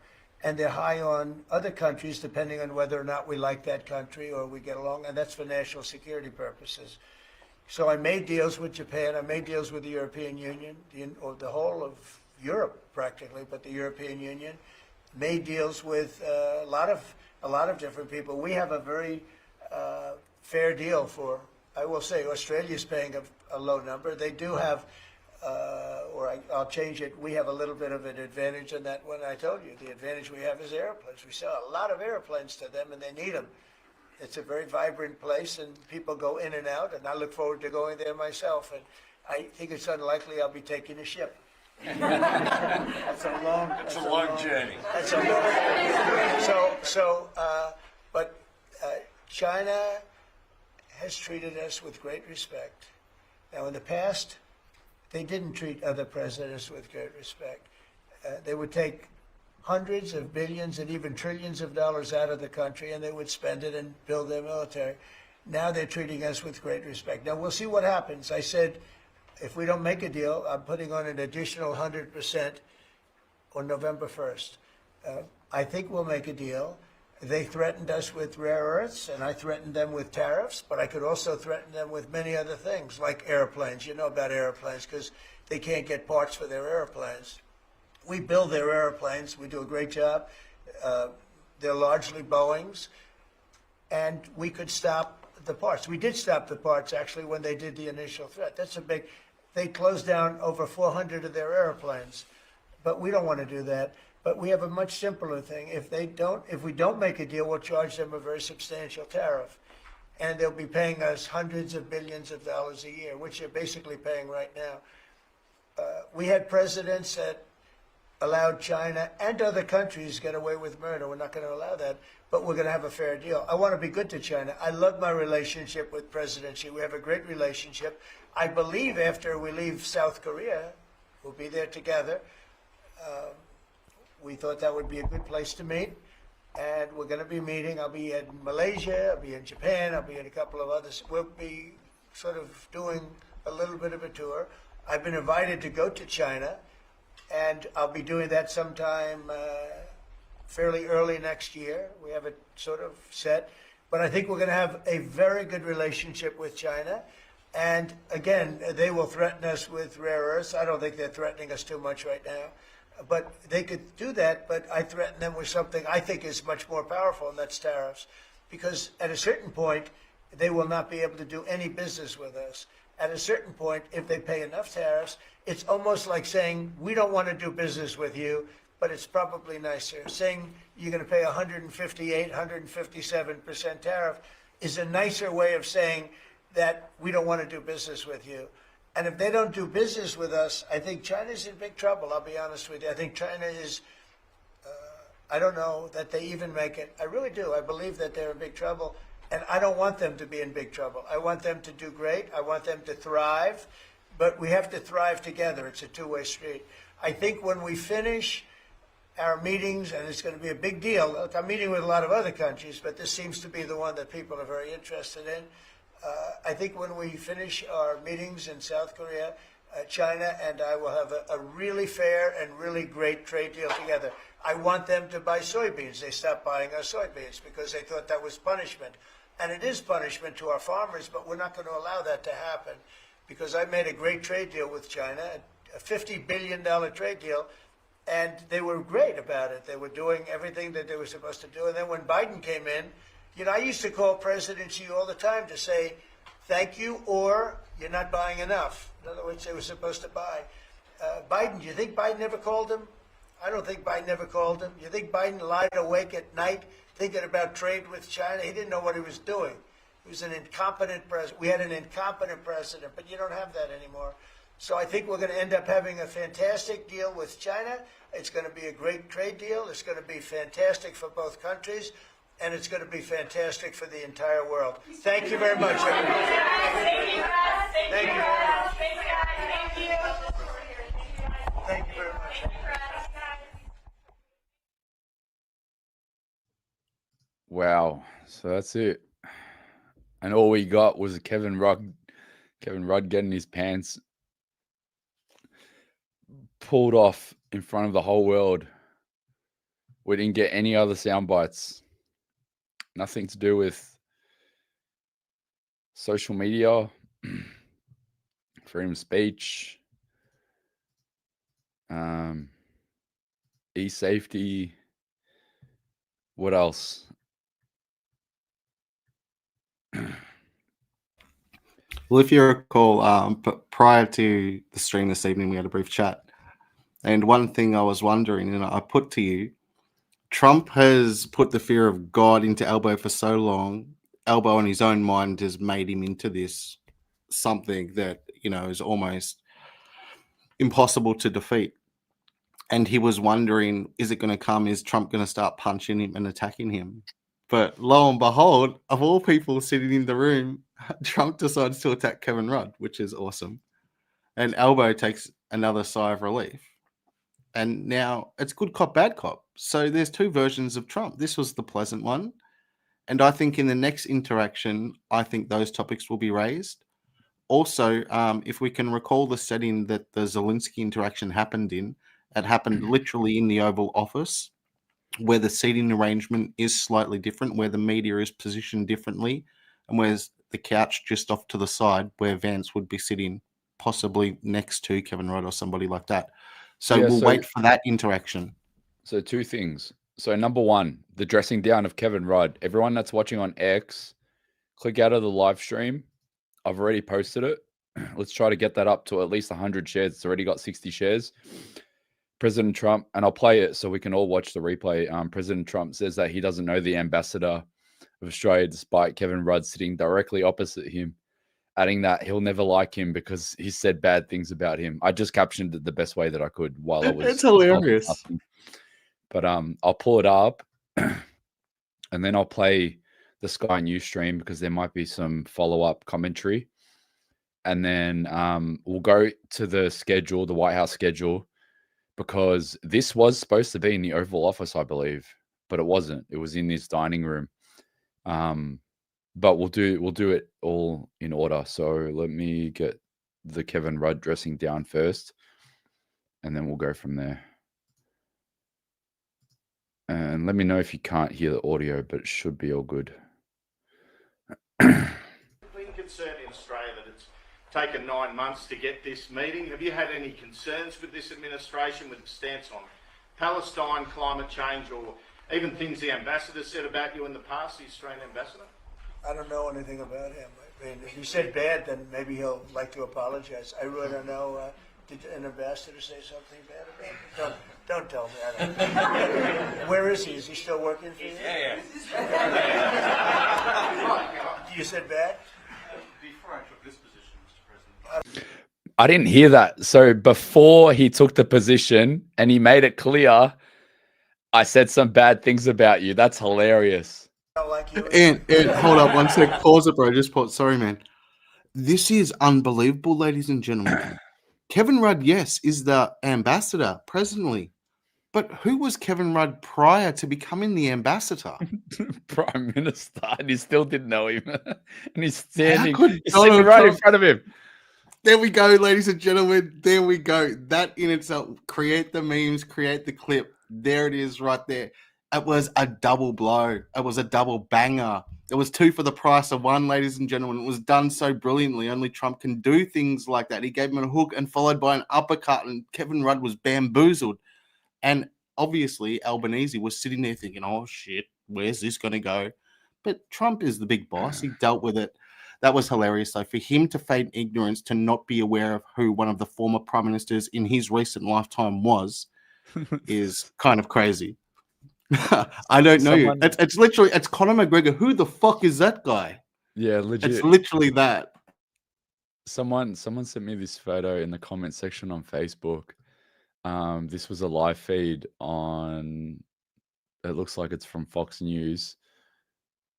Speaker 11: and they're high on other countries depending on whether or not we like that country or we get along, and that's for national security purposes. So I made deals with Japan, I made deals with the European Union, or the whole of Europe practically, but the European Union, made deals with a lot of different people. We have a very fair deal for, I will say, Australia's paying a low number. They do have, I'll change it, we have a little bit of an advantage in that one. I told you, the advantage we have is airplanes. We sell a lot of airplanes to them, and they need them. It's a very vibrant place, and people go in and out, and I look forward to going there myself. And I think it's unlikely I'll be taking a ship. That's a long journey. That's a long but China has treated us with great respect. Now, in the past, they didn't treat other presidents with great respect. They would take hundreds of billions and even trillions of dollars out of the country, and they would spend it and build their military. Now they're treating us with great respect. Now, we'll see what happens. I said, if we don't make a deal, I'm putting on an additional 100% on November 1st. I think we'll make a deal. They threatened us with rare earths, and I threatened them with tariffs, but I could also threaten them with many other things, like airplanes. You know about airplanes, because they can't get parts for their airplanes. We build their airplanes. We do a great job. They're largely Boeings, and we could stop the parts. We did stop the parts, actually, when they did the initial threat. That's a big... They closed down over 400 of their airplanes, but we don't want to do that. But we have a much simpler thing. If we don't make a deal, we'll charge them a very substantial tariff, and they'll be paying us hundreds of billions of dollars a year, which they're basically paying right now. We had presidents that allowed China and other countries get away with murder. We're not going to allow that, but we're going to have a fair deal. I want to be good to China. I love my relationship with President Xi. We have a great relationship. I believe after we leave South Korea, we'll be there together. We thought that would be a good place to meet, and we're going to be meeting. I'll be in Malaysia, I'll be in Japan, I'll be in a couple of others. We'll be sort of doing a little bit of a tour. I've been invited to go to China, and I'll be doing that sometime fairly early next year. We have it sort of set. But I think we're going to have a very good relationship with China. And again, they will threaten us with rare earths. I don't think they're threatening us too much right now. But they could do that, but I threaten them with something I think is much more powerful, and that's tariffs. Because at a certain point, they will not be able to do any business with us. At a certain point, if they pay enough tariffs, it's almost like saying, we don't want to do business with you, but it's probably nicer. Saying you're going to pay 158, 157% tariff is a nicer way of saying that we don't want to do business with you. And if they don't do business with us, I think China's in big trouble, I'll be honest with you. I think China is, I don't know that they even make it. I really do. I believe that they're in big trouble. And I don't want them to be in big trouble. I want them to do great. I want them to thrive. But we have to thrive together. It's a two-way street. I think when we finish our meetings, and it's going to be a big deal. Look, I'm meeting with a lot of other countries, but this seems to be the one that people are very interested in. I think when we finish our meetings in South Korea, China and I will have a really fair and really great trade deal together. I want them to buy soybeans. They stopped buying our soybeans because they thought that was punishment. And it is punishment to our farmers, but we're not going to allow that to happen because I made a great trade deal with China, a $50 billion trade deal, and they were great about it. They were doing everything that they were supposed to do. And then when Biden came in, you know, I used to call President Xi all the time to say, thank you, or you're not buying enough. In other words, they were supposed to buy. Biden, do you think Biden ever called him? I don't think Biden ever called him. You think Biden lied awake at night thinking about trade with China? He didn't know what he was doing. He was an incompetent president. We had an incompetent president, but you don't have that anymore. So I think we're going to end up having a fantastic deal with China. It's going to be a great trade deal. It's going to be fantastic for both countries, and it's going to be fantastic for the entire world. Thank you very much, everybody. Thank you. Thank you very much. Thank you very much.
Speaker 5: Wow. So that's it. And all we got was Kevin Rudd getting his pants pulled off in front of the whole world. We didn't get any other sound bites. Nothing to do with social media, freedom of speech, e-safety. What else?
Speaker 7: Well, if you recall, prior to the stream this evening, we had a brief chat. And one thing I was wondering, and I put to you, Trump has put the fear of God into Albo for so long. Albo in his own mind has made him into this something that, you know, is almost impossible to defeat. And he was wondering, is it going to come? Is Trump going to start punching him and attacking him? But lo and behold, of all people sitting in the room, Trump decides to attack Kevin Rudd, which is awesome. And Albo takes another sigh of relief. And now it's good cop, bad cop. So there's two versions of Trump. This was the pleasant one. And I think in the next interaction, I think those topics will be raised. Also, if we can recall the setting that the Zelensky interaction happened in, it happened literally in the Oval Office, where the seating arrangement is slightly different, where the media is positioned differently, and where's the couch just off to the side where Vance would be sitting, possibly next to Kevin Rudd or somebody like that. So
Speaker 5: Yeah,
Speaker 7: we'll wait for that interaction.
Speaker 5: So two things. So number one, the dressing down of Kevin Rudd. Everyone that's watching on X, click out of the live stream. I've already posted it. Let's try to get that up to at least 100 shares. It's already got 60 shares. President Trump, and I'll play it so we can all watch the replay. President Trump says that he doesn't know the ambassador of Australia, despite Kevin Rudd sitting directly opposite him, adding that he'll never like him because he said bad things about him. I just captioned it the best way that I could while I was.
Speaker 7: It's hilarious.
Speaker 5: But I'll pull it up, and then I'll play the Sky News stream because there might be some follow-up commentary, and then we'll go to the schedule, the White House schedule, because this was supposed to be in the Oval Office, I believe, but it wasn't. It was in this dining room. But we'll do it all in order. So let me get the Kevin Rudd dressing down first, and then we'll go from there. And let me know if you can't hear the audio, but it should be all good.
Speaker 17: Been concerned in Australia that it's taken 9 months to get this meeting. Have you had any concerns with this administration, with the stance on Palestine, climate change, or even things the ambassador said about you in the past, the Australian ambassador?
Speaker 11: I don't know anything about him. I mean, if he said bad, then maybe he'll like to apologize. I really don't know. Did an ambassador say something bad about him? Don't tell me. I don't know. Where is he? Is he still working for you?
Speaker 17: Yeah.
Speaker 11: You said bad?
Speaker 17: Before I took this position, Mr. President.
Speaker 5: I didn't hear that. So before he took the position and he made it clear, I said some bad things about you. That's hilarious.
Speaker 7: And hold up one sec. Pause it, bro. Just pause. Sorry, man. This is unbelievable, ladies and gentlemen. Kevin Rudd, yes, is the ambassador presently. But who was Kevin Rudd prior to becoming the ambassador?
Speaker 5: Prime Minister. And he still didn't know him. And he's standing,
Speaker 7: How could
Speaker 5: he's sitting
Speaker 7: Donald
Speaker 5: right in
Speaker 7: Trump-
Speaker 5: front of him.
Speaker 7: There we go, ladies and gentlemen. There we go. That in itself, create the memes, create the clip. There it is right there. It was a double blow. It was a double banger. It was 2 for the price of 1, ladies and gentlemen. It was done so brilliantly. Only Trump can do things like that. He gave him a hook and followed by an uppercut, and Kevin Rudd was bamboozled. And obviously, Albanese was sitting there thinking, oh, shit, where's this going to go? But Trump is the big boss. He dealt with it. That was hilarious, though. For him to feign ignorance, to not be aware of who one of the former prime ministers in his recent lifetime was, is kind of crazy. I don't know you. It's literally, it's Conor McGregor. Who the fuck is that guy?
Speaker 5: Yeah, legit.
Speaker 7: It's literally that.
Speaker 5: Someone sent me this photo in the comment section on Facebook. This was a live feed on, it looks like it's from Fox News.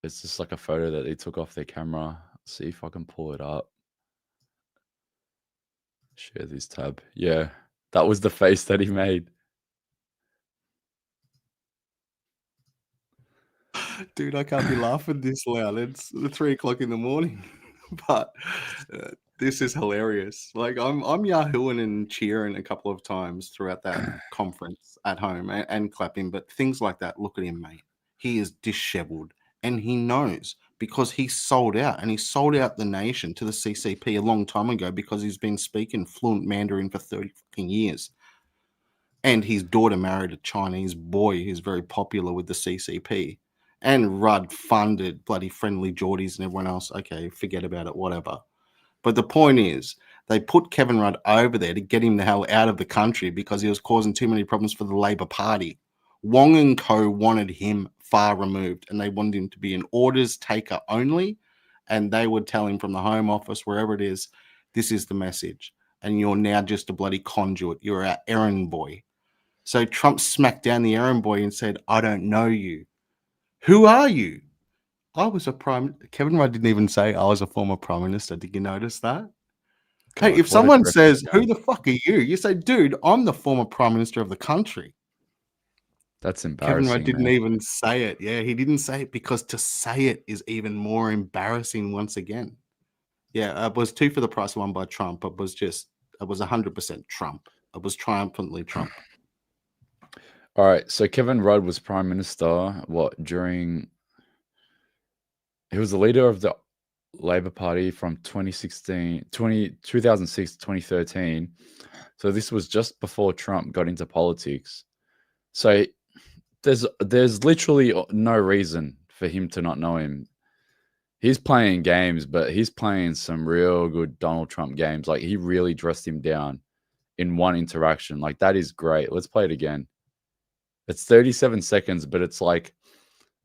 Speaker 5: It's just like a photo that they took off their camera. See if I can pull it up. Share this tab. Yeah, that was the face that he made.
Speaker 7: Dude, I can't be laughing this loud. It's 3 o'clock in the morning. But this is hilarious. Like, I'm yahooing and cheering a couple of times throughout that conference at home and clapping. But things like that, look at him, mate. He is disheveled. And he knows, because he sold out, and he sold out the nation to the CCP a long time ago because he's been speaking fluent Mandarin for 30 fucking years. And his daughter married a Chinese boy who's very popular with the CCP. And Rudd funded bloody Friendly Geordies and everyone else. Okay, forget about it, whatever. But the point is, they put Kevin Rudd over there to get him the hell out of the country because he was causing too many problems for the Labor Party. Wong and co wanted him far removed, and they wanted him to be an orders taker only, and they would tell him from the Home Office, wherever it is, this is the message, and you're now just a bloody conduit. You're our errand boy. So Trump smacked down the errand boy and said, I don't know you. Who are you? I was a Kevin Rudd didn't even say I was a former prime minister. Did you notice that? Hey, if someone says, who the fuck are you? You say, dude, I'm the former prime minister of the country.
Speaker 5: That's embarrassing.
Speaker 7: Kevin Rudd didn't even say it. Yeah, he didn't say it because to say it is even more embarrassing once again. Yeah, it was 2 for the price of 1 by Trump. It was 100% Trump. It was triumphantly Trump.
Speaker 5: All right, so Kevin Rudd was prime minister, he was the leader of the Labor Party from 2006 to 2013. So this was just before Trump got into politics. So there's literally no reason for him to not know him. He's playing games, but he's playing some real good Donald Trump games. Like, he really dressed him down in one interaction. Like, that is great. Let's play it again. It's 37 seconds, but it's like,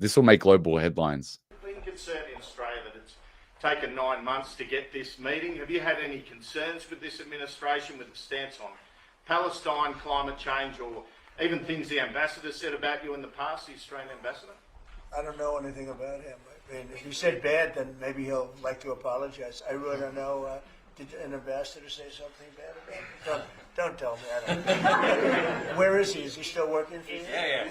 Speaker 5: this will make global headlines.
Speaker 17: Been concerned in Australia that it's taken 9 months to get this meeting. Have you had any concerns with this administration, with its stance on Palestine, climate change, or even things the ambassador said about you in the past, the Australian ambassador?
Speaker 11: I don't know anything about him. I mean, if he said bad, then maybe he'll like to apologize. I really don't know. Did an ambassador say something bad about him? Don't tell me. I don't know. Where is he? Is he still working for you?
Speaker 17: Yeah.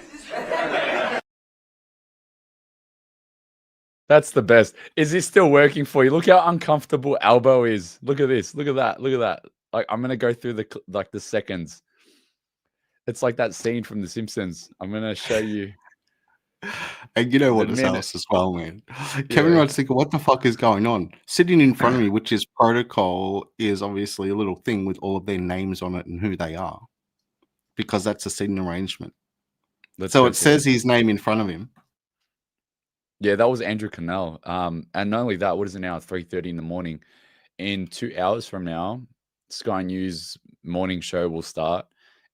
Speaker 5: That's the best. Is he still working for you? Look how uncomfortable Albo is. Look at this. Look at that. Look at that. Like, I'm gonna go through the seconds. It's like that scene from The Simpsons. I'm gonna show you.
Speaker 7: And you know what else as well, man? Kevin Rudd's thinking, what the fuck is going on? Sitting in front of me, which is protocol, is obviously a little thing with all of their names on it and who they are, because that's a seating arrangement. So it says his name in front of him.
Speaker 5: Yeah, that was Andrew Cannell. And not only that, what is it now? 3:30 in the morning. In 2 hours from now, Sky News morning show will start.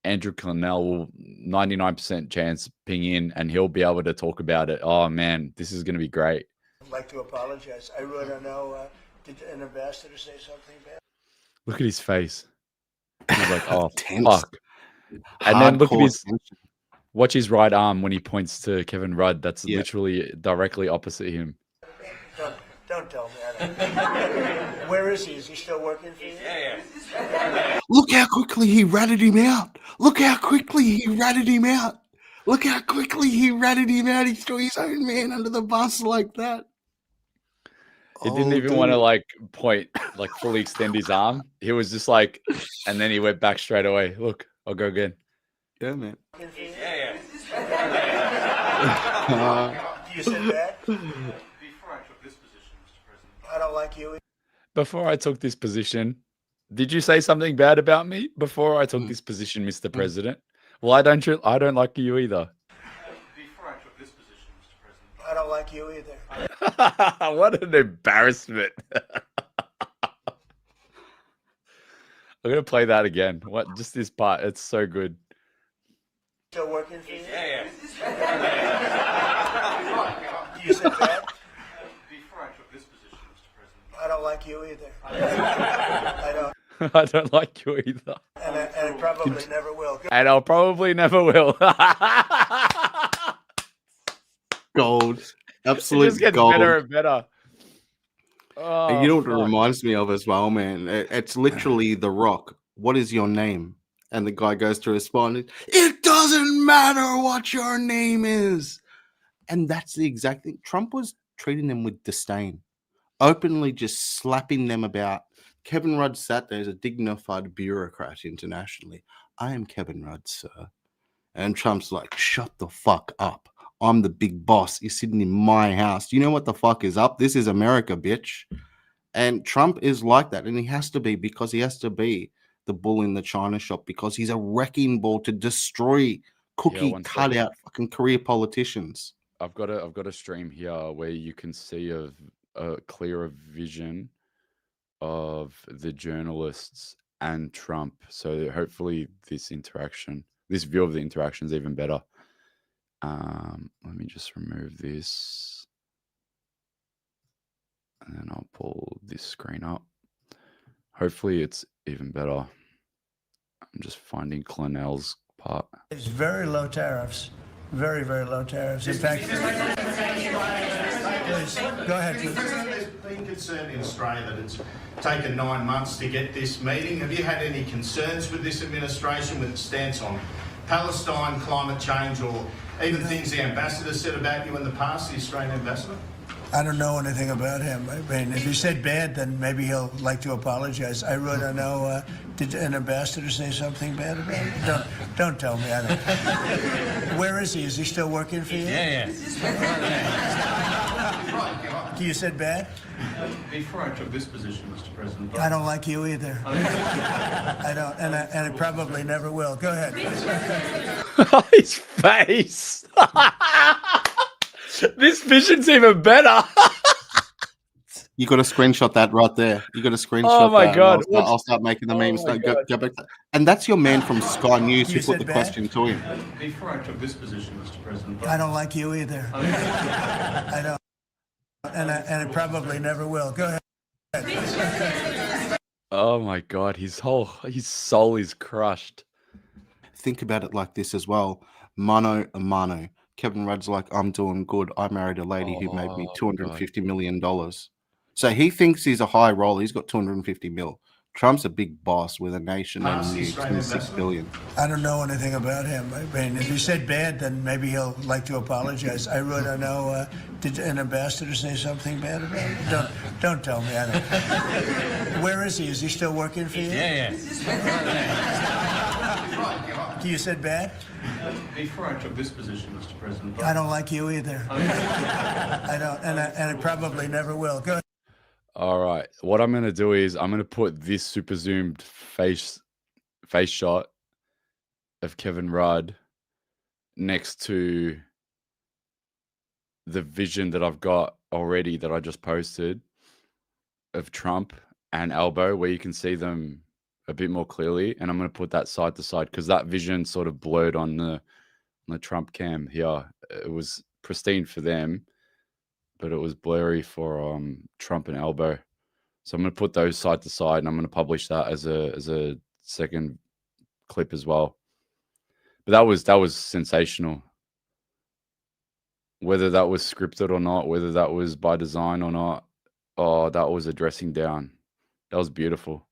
Speaker 5: Andrew Cannell will 99% chance ping in, and he'll be able to talk about it. Oh man, this is going to be great.
Speaker 11: I'd like to apologize. I really don't know. Did an ambassador say something bad?
Speaker 5: Look at his face. He's like, oh,
Speaker 7: tense.
Speaker 5: Fuck. And then look at his,
Speaker 7: tension.
Speaker 5: watch his right arm when he points to Kevin Rudd. That's literally directly opposite him.
Speaker 11: Don't tell me. I don't know. Where is he? Is he still working for you?
Speaker 17: Yeah.
Speaker 7: Look how quickly he ratted him out. Look how quickly he ratted him out. Look how quickly he ratted him out. He threw his own man under the bus like that.
Speaker 5: He didn't even want to like point, like fully extend his arm. He was just like, and then he went back straight away. Look, I'll go again.
Speaker 7: Yeah, man.
Speaker 11: Yeah. You said that?
Speaker 17: Before I took this position, Mr. President,
Speaker 11: I don't like you.
Speaker 5: Before I took this position, did you say something bad about me before I took this position, Mr. President? Well, I don't like you either.
Speaker 17: before I took this position, Mr. President,
Speaker 11: I don't like you either.
Speaker 5: What an embarrassment. I'm gonna play that again. What? Just this part. It's so good.
Speaker 11: Still working for you?
Speaker 18: Yeah.
Speaker 11: You said that?
Speaker 17: before I took this position, Mr. President,
Speaker 11: I don't like you either. I don't.
Speaker 5: I don't like you either.
Speaker 11: And I probably never will.
Speaker 5: And I'll probably never will.
Speaker 7: Gold.
Speaker 5: It
Speaker 7: Absolute
Speaker 5: just gets
Speaker 7: gold.
Speaker 5: better and better.
Speaker 7: And you know what it
Speaker 5: fuck.
Speaker 7: reminds me of as well, man? It's literally The Rock. What is your name? And the guy goes to respond, it doesn't matter what your name is. And that's the exact thing. Trump was treating them with disdain, openly just slapping them about. Kevin Rudd sat there as a dignified bureaucrat internationally. I am Kevin Rudd, sir. And Trump's like, shut the fuck up. I'm the big boss. You're sitting in my house. Do you know what the fuck is up? This is America, bitch. And Trump is like that. And he has to be, because he has to be the bull in the china shop, because he's a wrecking ball to destroy cookie cutout fucking career politicians.
Speaker 5: I've got a stream here where you can see a clearer vision of the journalists and Trump. So hopefully this view of the interaction is even better. Let me just remove this, and then I'll pull this screen up. Hopefully it's even better. I'm just finding Clennell's part.
Speaker 11: It's very low tariffs. Very, very low tariffs. In fact, please, go ahead.
Speaker 17: There's been concern in Australia that it's taken 9 months to get this meeting. Have you had any concerns with this administration, with its stance on Palestine, climate change, or even things the ambassador said about you in the past, the Australian ambassador?
Speaker 11: I don't know anything about him. I mean, if he said bad, then maybe he'll like to apologize. I really don't know. Did an ambassador say something bad about him? Don't tell me. I don't. Where is he? Is he still working for you?
Speaker 17: Yeah.
Speaker 11: You said bad?
Speaker 17: Before I took this position, Mr. President,
Speaker 11: I don't like you either. I don't, and I probably never will. Go ahead.
Speaker 5: His face. This vision's even better.
Speaker 7: You got to screenshot that right there. You got to screenshot
Speaker 5: Oh my
Speaker 7: that.
Speaker 5: God.
Speaker 7: I'll start making the memes. Go back to, and that's your man from Sky News who
Speaker 11: You
Speaker 7: put
Speaker 11: said
Speaker 7: the
Speaker 11: bad?
Speaker 7: question to him.
Speaker 17: before I took this position, Mr. President,
Speaker 11: I don't like you either. I don't, and I probably never will. Go ahead.
Speaker 5: Oh my God, his soul is crushed.
Speaker 7: Think about it like this as well. Mano a mano. Kevin Rudd's like, I'm doing good. I married a lady who made me $250 million. So he thinks he's a high roller. He's got 250 mil. Trump's a big boss with a nation and $6 billion.
Speaker 11: I don't know anything about him. I mean, if he said bad, then maybe he'll like to apologize. I really don't know. Did an ambassador say something bad about him? Don't tell me. I don't. Where is he? Is he still working for you?
Speaker 17: Yeah.
Speaker 11: You said bad?
Speaker 17: Before I took this position, Mr. President,
Speaker 11: I don't like you either. I don't, and I probably never will. Go ahead.
Speaker 5: All right. What I'm going to do is I'm going to put this super zoomed face shot of Kevin Rudd next to the vision that I've got already that I just posted of Trump and Albo, where you can see them a bit more clearly. And I'm going to put that side to side because that vision sort of blurred on the Trump cam here. It was pristine for them, but it was blurry for Trump and Albo. So I'm going to put those side to side, and I'm going to publish that as a second clip as well. But that was sensational. Whether that was scripted or not, whether that was by design or not, oh, that was a dressing down. That was beautiful.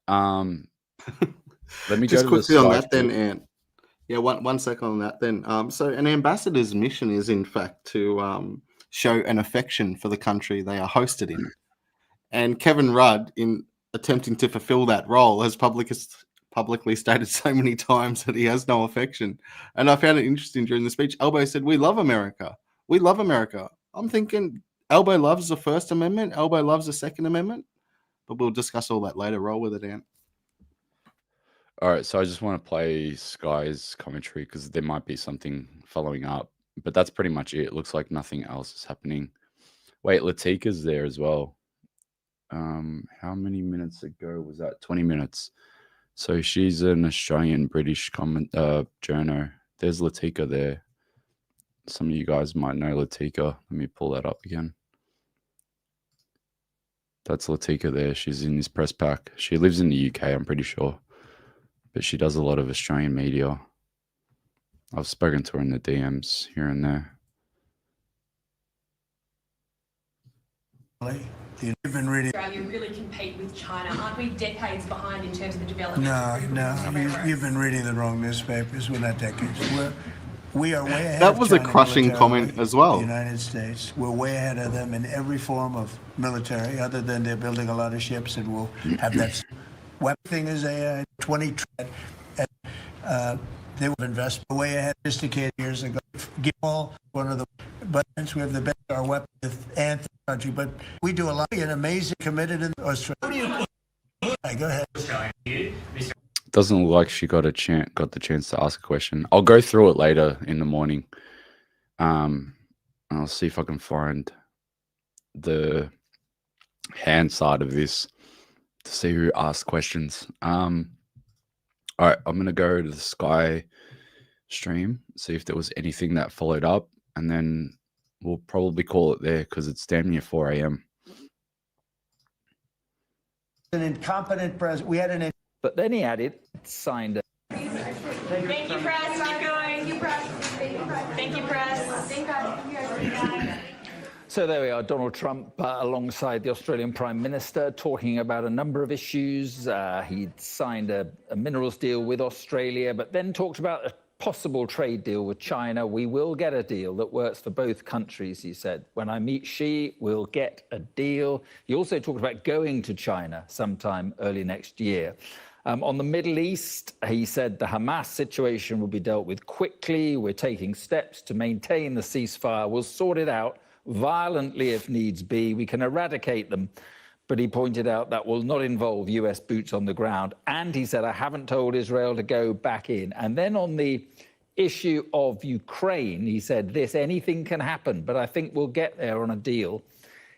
Speaker 5: Let me
Speaker 7: Just
Speaker 5: go to
Speaker 7: quickly
Speaker 5: the
Speaker 7: on
Speaker 5: Sky
Speaker 7: that then,
Speaker 5: clip.
Speaker 7: Ant. Yeah, one second on that then. So an ambassador's mission is in fact to show an affection for the country they are hosted in. And Kevin Rudd, in attempting to fulfill that role, has publicly stated so many times that he has no affection. And I found it interesting during the speech. Albo said, "We love America. We love America." I'm thinking, Albo loves the First Amendment. Albo loves the Second Amendment. But we'll discuss all that later. Roll with it, Ant.
Speaker 5: All right, so I just want to play Sky's commentary because there might be something following up, but that's pretty much it. It looks like nothing else is happening. Wait, Latika's there as well. How many minutes ago was that? 20 minutes. So she's an Australian-British journo. There's Latika there. Some of you guys might know Latika. Let me pull that up again. That's Latika there. She's in this press pack. She lives in the UK, I'm pretty sure. But she does a lot of Australian media. I've spoken to her in the DMs here and there.
Speaker 11: You've been reading.
Speaker 14: Australia really compete with China. Aren't we decades behind in terms of the development?
Speaker 11: No, you've been reading the wrong newspapers. We're not decades. We are way ahead.
Speaker 7: That was
Speaker 11: of
Speaker 7: a
Speaker 11: China
Speaker 7: crushing comment as well.
Speaker 11: The United States. We're way ahead of them in every form of military, other than they're building a lot of ships and we'll have that. Weapon thing is a 20 trillion. They will invest way ahead, sophisticated years ago. Give all one of the buttons. We have the best our weapon anthem country, but we do a lot. An amazing, committed in Australia. Go ahead.
Speaker 5: Doesn't look like she got the chance to ask a question. I'll go through it later in the morning. I'll see if I can find the hand side of this to see who asked questions. All right, I'm gonna go to the Sky stream, see if there was anything that followed up, and then we'll probably call it there because it's damn near 4 a.m.
Speaker 11: An incompetent president. We had an.
Speaker 1: But then he added, signed.
Speaker 14: Thank you, press. Keep going. Thank you, press. Thank you, press. Thank you.
Speaker 1: So there we are, Donald Trump alongside the Australian Prime Minister talking about a number of issues. He'd signed a minerals deal with Australia, but then talked about a possible trade deal with China. We will get a deal that works for both countries, he said. When I meet Xi, we'll get a deal. He also talked about going to China sometime early next year. On the Middle East, he said the Hamas situation will be dealt with quickly. We're taking steps to maintain the ceasefire. We'll sort it out violently if needs be. We can eradicate them. But he pointed out that will not involve US boots on the ground. And he said, I haven't told Israel to go back in. And then on the issue of Ukraine, he said anything can happen, but I think we'll get there on a deal.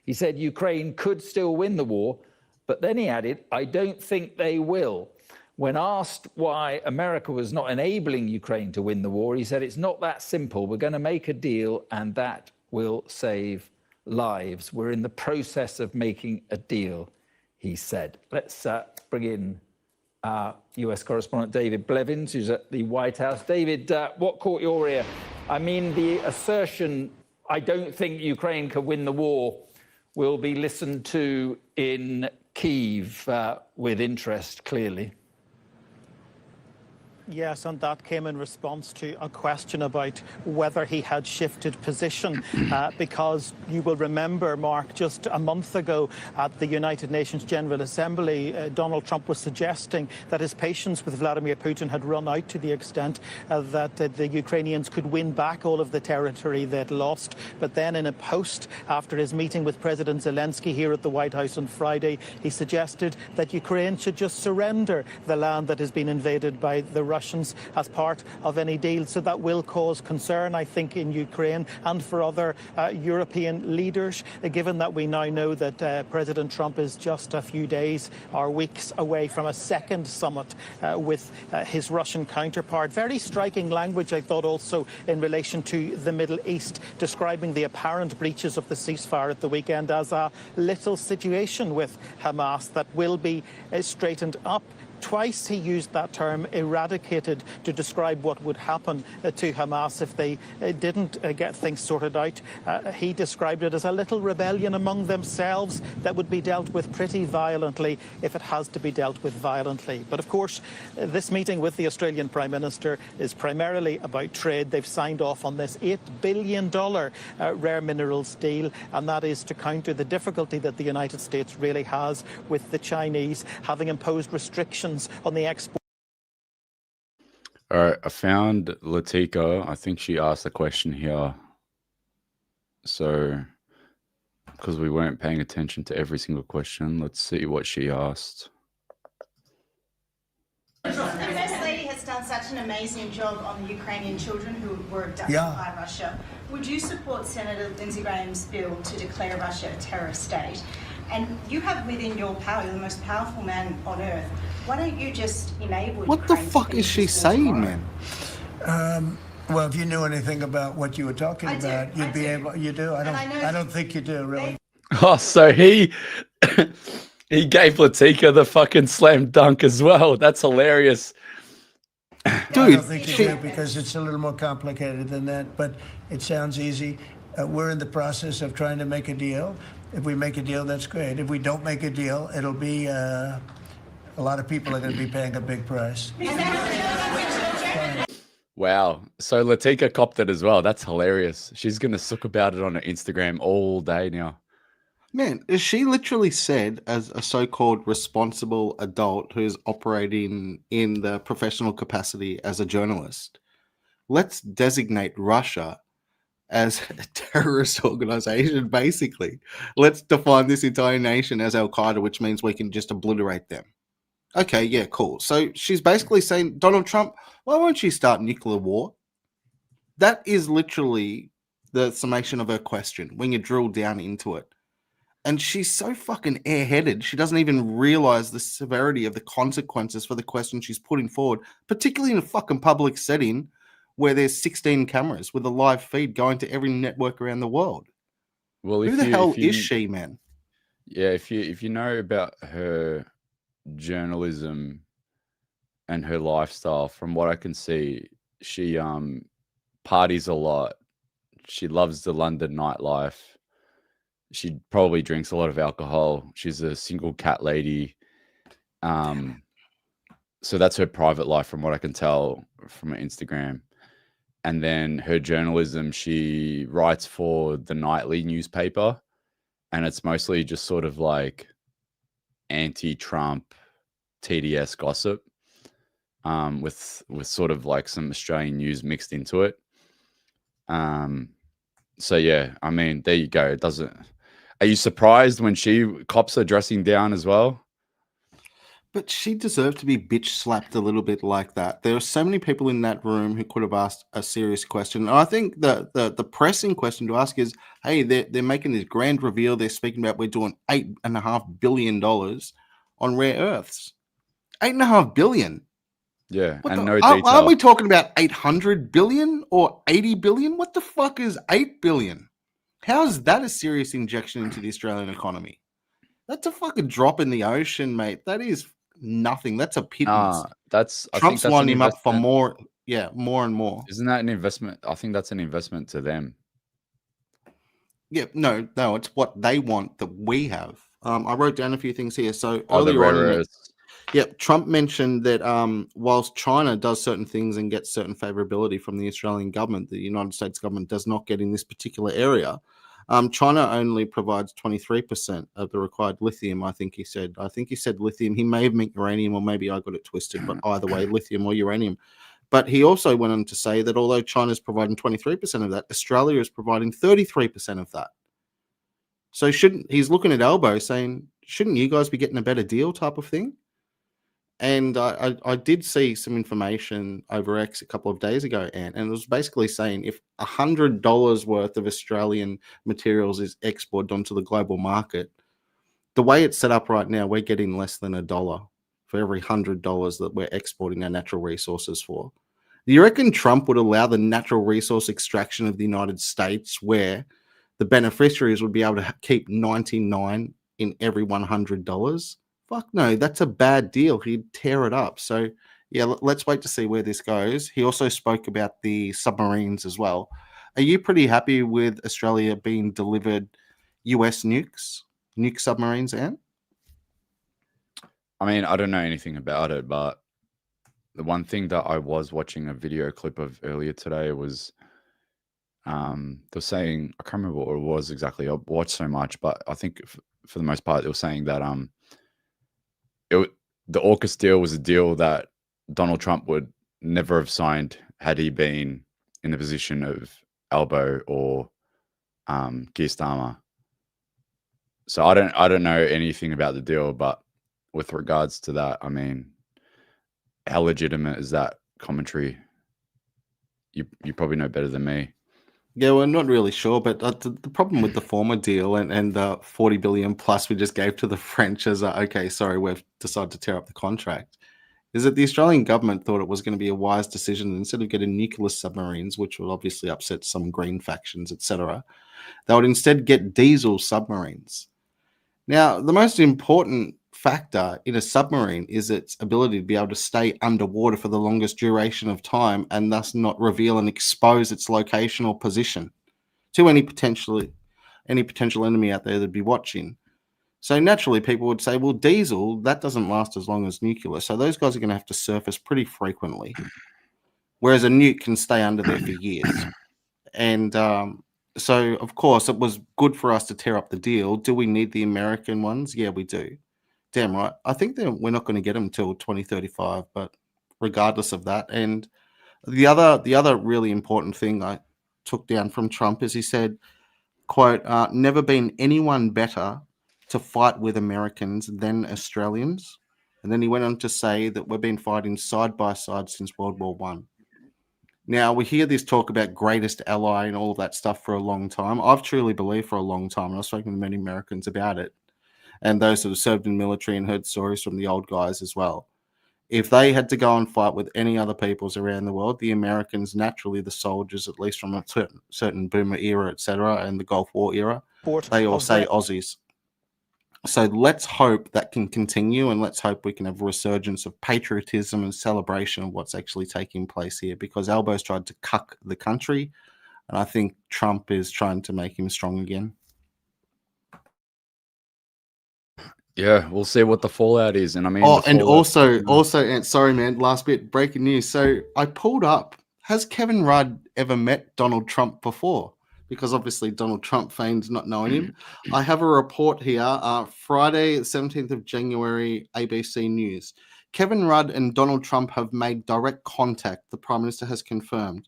Speaker 1: He said Ukraine could still win the war, but then he added, I don't think they will. When asked why America was not enabling Ukraine to win the war, he said, it's not that simple. We're going to make a deal and that will save lives. We're in the process of making a deal, he said. Let's bring in our US correspondent, David Blevins, who's at the White House. David, what caught your ear? I mean, the assertion, I don't think Ukraine can win the war, will be listened to in Kyiv with interest, clearly.
Speaker 10: Yes, and that came in response to a question about whether he had shifted position, because you will remember, Mark, just a month ago at the United Nations General Assembly, Donald Trump was suggesting that his patience with Vladimir Putin had run out to the extent that the Ukrainians could win back all of the territory they'd lost. But then in a post after his meeting with President Zelensky here at the White House on Friday, he suggested that Ukraine should just surrender the land that has been invaded by the Russians as part of any deal. So that will cause concern, I think, in Ukraine and for other European leaders, given that we now know that President Trump is just a few days or weeks away from a second summit with his Russian counterpart. Very striking language, I thought, also in relation to the Middle East, describing the apparent breaches of the ceasefire at the weekend as a little situation with Hamas that will be straightened up Twice he used that term, eradicated, to describe what would happen to Hamas if they didn't get things sorted out. He described it as a little rebellion among themselves that would be dealt with pretty violently if it has to be dealt with violently. But of course, this meeting with the Australian Prime Minister is primarily about trade. They've signed off on this $8 billion rare minerals deal, and that is to counter the difficulty that the United States really has with the Chinese having imposed restrictions on the export.
Speaker 5: All right, I found Latika. I think she asked a question here. So, because we weren't paying attention to every single question, let's see what she asked.
Speaker 4: The First Lady has done such an amazing job on the Ukrainian children who were abducted by Russia. Would you support Senator Lindsey Graham's bill to declare Russia a terrorist state? And you have within your power, you're the most powerful man on earth. Why don't you just enable
Speaker 7: What the
Speaker 4: Ukraine
Speaker 7: fuck
Speaker 4: to
Speaker 7: is she
Speaker 4: finish this war
Speaker 7: saying,
Speaker 4: tomorrow?
Speaker 7: man?
Speaker 11: Well, if you knew anything about what you were talking about, you'd be able. You do. I don't think you do, really.
Speaker 5: Oh, so he he gave Latika the fucking slam dunk as well. That's hilarious.
Speaker 11: I don't think you do because it's a little more complicated than that. But it sounds easy. We're in the process of trying to make a deal. If we make a deal, that's great. If we don't make a deal, it'll be a lot of people are going to be paying a big price.
Speaker 5: Wow. So Latika copped it as well. That's hilarious. She's going to suck about it on her Instagram all day now.
Speaker 7: Man, she literally said, as a so-called responsible adult who's operating in the professional capacity as a journalist, let's designate Russia as a terrorist organization, basically. Let's define this entire nation as Al-Qaeda, which means we can just obliterate them. Okay, yeah, cool. So she's basically saying, Donald Trump, why won't you start nuclear war? That is literally the summation of her question when you drill down into it. And she's so fucking airheaded, she doesn't even realize the severity of the consequences for the question she's putting forward, particularly in a fucking public setting where there's 16 cameras with a live feed going to every network around the world.
Speaker 5: Well,
Speaker 7: Who the hell is she, man?
Speaker 5: Yeah, if you know about her journalism and her lifestyle, from what I can see, she parties a lot. She loves the London nightlife. She probably drinks a lot of alcohol. She's a single cat lady. So that's her private life, from what I can tell from her Instagram. And then her journalism, she writes for the nightly newspaper, and it's mostly just sort of like anti-Trump TDS gossip, with sort of like some Australian news mixed into it. So yeah, I mean, there you go. It doesn't. Are you surprised when she cops her dressing down as well?
Speaker 7: But she deserved to be bitch slapped a little bit like that. There are so many people in that room who could have asked a serious question. And I think the pressing question to ask is, hey, they're making this grand reveal. They're speaking about we're doing $8.5 billion on rare earths. $8.5 billion.
Speaker 5: Yeah,
Speaker 7: What
Speaker 5: and
Speaker 7: the-
Speaker 5: no detail.
Speaker 7: Aren't we talking about 800 billion or 80 billion? What the fuck is 8 billion? How is that a serious injection into the Australian economy? That's a fucking drop in the ocean, mate. That is nothing. That's a pittance.
Speaker 5: I think
Speaker 7: Trump's
Speaker 5: that's
Speaker 7: lining
Speaker 5: an
Speaker 7: him up for
Speaker 5: investment.
Speaker 7: more. Yeah, more and more.
Speaker 5: Isn't that an investment? I think that's an investment to them.
Speaker 7: Yeah, no, it's what they want that we have. I wrote down a few things here. So
Speaker 5: Oh, the
Speaker 7: earlier
Speaker 5: rare
Speaker 7: on,
Speaker 5: earths.
Speaker 7: Trump mentioned that whilst China does certain things and gets certain favorability from the Australian government, the United States government does not get in this particular area. China only provides 23% of the required lithium, I think he said. I think he said lithium. He may have meant uranium, or maybe I got it twisted, but either way, lithium or uranium. But he also went on to say that although China's providing 23% of that, Australia is providing 33% of that. So he's looking at Elbow saying, shouldn't you guys be getting a better deal type of thing? And I did see some information over X a couple of days ago, and it was basically saying if $100 worth of Australian materials is exported onto the global market, the way it's set up right now, we're getting less than $1 for every $100 that we're exporting our natural resources for. Do you reckon Trump would allow the natural resource extraction of the United States where the beneficiaries would be able to keep 99 in every $100 Fuck no, that's a bad deal. He'd tear it up. So, yeah, let's wait to see where this goes. He also spoke about the submarines as well. Are you pretty happy with Australia being delivered US nuke submarines, Ant?
Speaker 5: I mean, I don't know anything about it, but the one thing that I was watching a video clip of earlier today was they're saying, I can't remember what it was exactly. I watched so much, but I think for the most part, they were saying that the AUKUS deal was a deal that Donald Trump would never have signed had he been in the position of Albo or Keir Starmer. So I don't know anything about the deal, but with regards to that, I mean, how legitimate is that commentary? You probably know better than me.
Speaker 7: Yeah, we're not really sure, but the problem with the former deal and the 40 billion plus we just gave to the French as okay, sorry, we've decided to tear up the contract, is that the Australian government thought it was going to be a wise decision. Instead of getting nuclear submarines, which would obviously upset some green factions, etc., they would instead get diesel submarines. Now, the most important factor in a submarine is its ability to be able to stay underwater for the longest duration of time and thus not reveal and expose its location or position to any potential enemy out there that'd be watching. So naturally, people would say, well, diesel, that doesn't last as long as nuclear. So those guys are going to have to surface pretty frequently, whereas a nuke can stay under there for years. And so, of course, it was good for us to tear up the deal. Do we need the American ones? Yeah, we do. Damn right. I think that we're not going to get them until 2035, but regardless of that. And the other really important thing I took down from Trump is he said, quote, never been anyone better to fight with Americans than Australians. And then he went on to say that we've been fighting side by side since World War I. Now, we hear this talk about greatest ally and all of that stuff for a long time. I've truly believed for a long time, and I've spoken to many Americans about it, and those who have served in the military and heard stories from the old guys as well. If they had to go and fight with any other peoples around the world, the Americans, naturally the soldiers, at least from a certain boomer era, etc., and the Gulf War era, they all say Aussies. So let's hope that can continue, and let's hope we can have a resurgence of patriotism and celebration of what's actually taking place here, because Albo's tried to cuck the country, and I think Trump is trying to make him strong again.
Speaker 5: Yeah, we'll see what the fallout is. And I mean,
Speaker 7: and also, and sorry, man, last bit, breaking news. So I pulled up, has Kevin Rudd ever met Donald Trump before? Because obviously Donald Trump feigns not knowing him. I have a report here, Friday, 17th of January, ABC News. Kevin Rudd and Donald Trump have made direct contact, the Prime Minister has confirmed.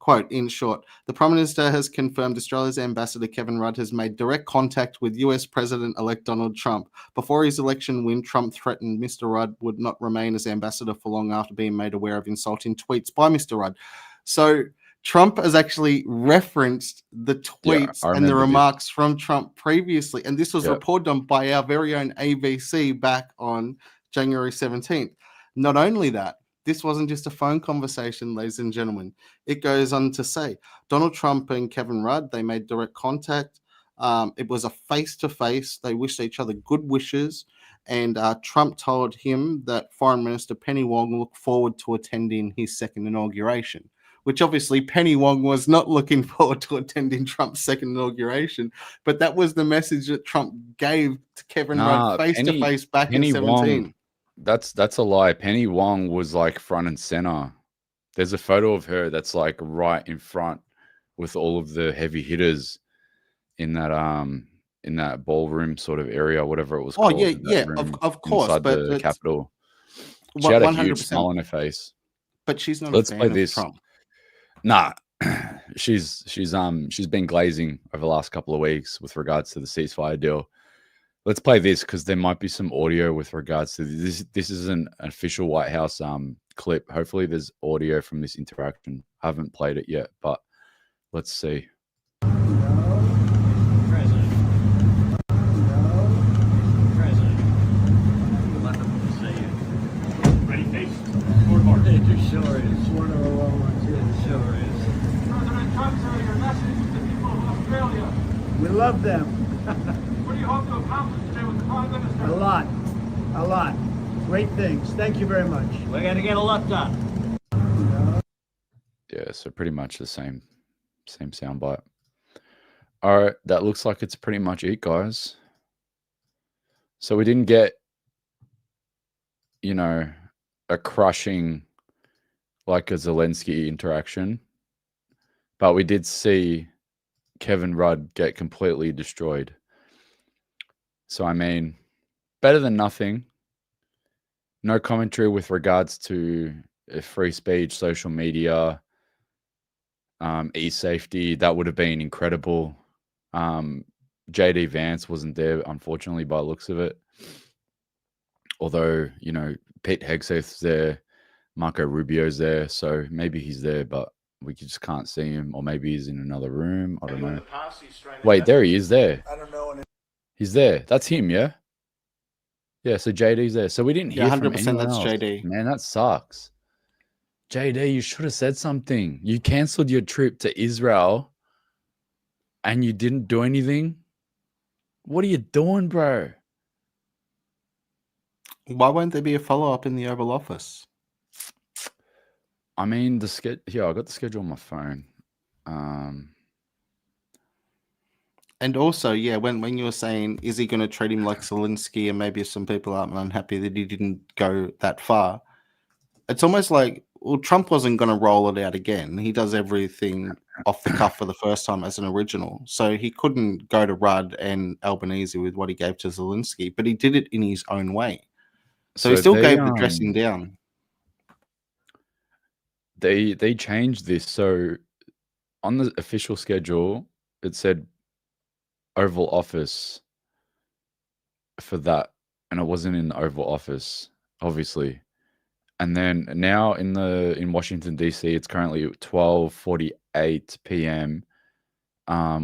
Speaker 7: Quote, in short, the Prime Minister has confirmed Australia's Ambassador Kevin Rudd has made direct contact with US President-elect Donald Trump. Before his election win, Trump threatened Mr. Rudd would not remain as ambassador for long after being made aware of insulting tweets by Mr. Rudd. So Trump has actually referenced the tweets and the remarks from Trump previously. And this was reported on by our very own ABC back on January 17th. Not only that, this wasn't just a phone conversation, ladies and gentlemen. It goes on to say, Donald Trump and Kevin Rudd, they made direct contact. It was a face-to-face. They wished each other good wishes. And Trump told him that Foreign Minister Penny Wong looked forward to attending his second inauguration, which obviously Penny Wong was not looking forward to attending Trump's second inauguration. But that was the message that Trump gave to Kevin Rudd face-to-face back in 2017.
Speaker 5: Wong, that's a lie. Penny Wong was like front and center. There's a photo of her that's like right in front with all of the heavy hitters in that ballroom sort of area, whatever it was called.
Speaker 7: Oh yeah, of course.
Speaker 5: Inside
Speaker 7: but
Speaker 5: the Capitol. She had a huge smile on her face.
Speaker 7: But she's not a fan of Trump.
Speaker 5: Nah, she's been glazing over the last couple of weeks with regards to the ceasefire deal. Let's play this because there might be some audio with regards to this. This is an official White House clip. Hopefully there's audio from this interaction. I haven't played it yet, but let's see.
Speaker 6: We love them. What do you hope to accomplish today with the Prime Minister? A
Speaker 11: on. Great things. Thank you very much.
Speaker 3: We're going to get a lot done.
Speaker 5: Yeah, so pretty much the same soundbite. All right, that looks like it's pretty much it, guys. So we didn't get, a crushing like a Zelensky interaction, but we did see Kevin Rudd get completely destroyed. So, I mean, better than nothing. No commentary with regards to free speech, social media, e-safety. That would have been incredible. JD Vance wasn't there, unfortunately, by the looks of it. Although, Pete Hegseth's there, Marco Rubio's there, so maybe he's there, but we just can't see him, or maybe he's in another room. I don't know. Wait, there he is there.
Speaker 11: I don't know.
Speaker 5: He's there. That's him, yeah? Yeah, so JD's there. So we didn't hear from
Speaker 7: 100%
Speaker 5: anyone
Speaker 7: that's
Speaker 5: else.
Speaker 7: JD.
Speaker 5: Man, that sucks. JD, you should have said something. You cancelled your trip to Israel and you didn't do anything? What are you doing, bro?
Speaker 7: Why won't there be a follow-up in the Oval Office?
Speaker 5: I mean, here, I got the schedule on my phone.
Speaker 7: And also, yeah, when you were saying, is he going to treat him like Zelensky, and maybe some people aren't unhappy that he didn't go that far, it's almost like, well, Trump wasn't going to roll it out again. He does everything off the cuff for the first time as an original. So he couldn't go to Rudd and Albanese with what he gave to Zelensky, but he did it in his own way. So he still gave the dressing down.
Speaker 5: They changed this. So on the official schedule, it said Oval Office for that, and it wasn't in the Oval Office, obviously. And then now in Washington DC, it's currently 12:48 p.m.,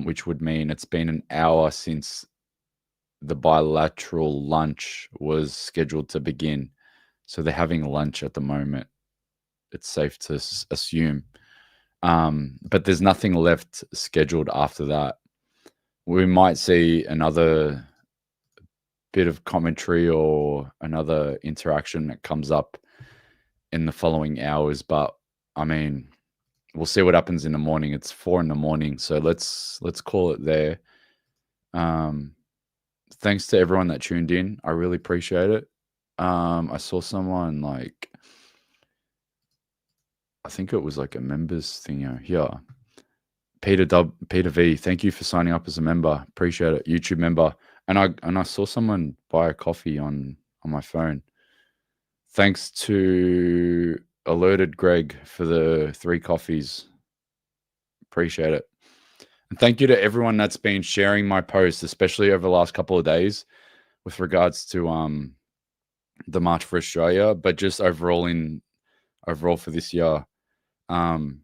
Speaker 5: which would mean it's been an hour since the bilateral lunch was scheduled to begin. So they're having lunch at the moment. It's safe to assume, but there's nothing left scheduled after that. We might see another bit of commentary or another interaction that comes up in the following hours, but I mean, we'll see what happens in the morning. It's 4 a.m, so let's call it there. Thanks to everyone that tuned in. I really appreciate it. I saw someone I think it was like a members thing here. Peter V, thank you for signing up as a member. Appreciate it. YouTube member. And I saw someone buy a coffee on my phone. Thanks to Alerted Greg for the 3 coffees. Appreciate it. And thank you to everyone that's been sharing my posts, especially over the last couple of days with regards to the March for Australia, but just overall for this year. On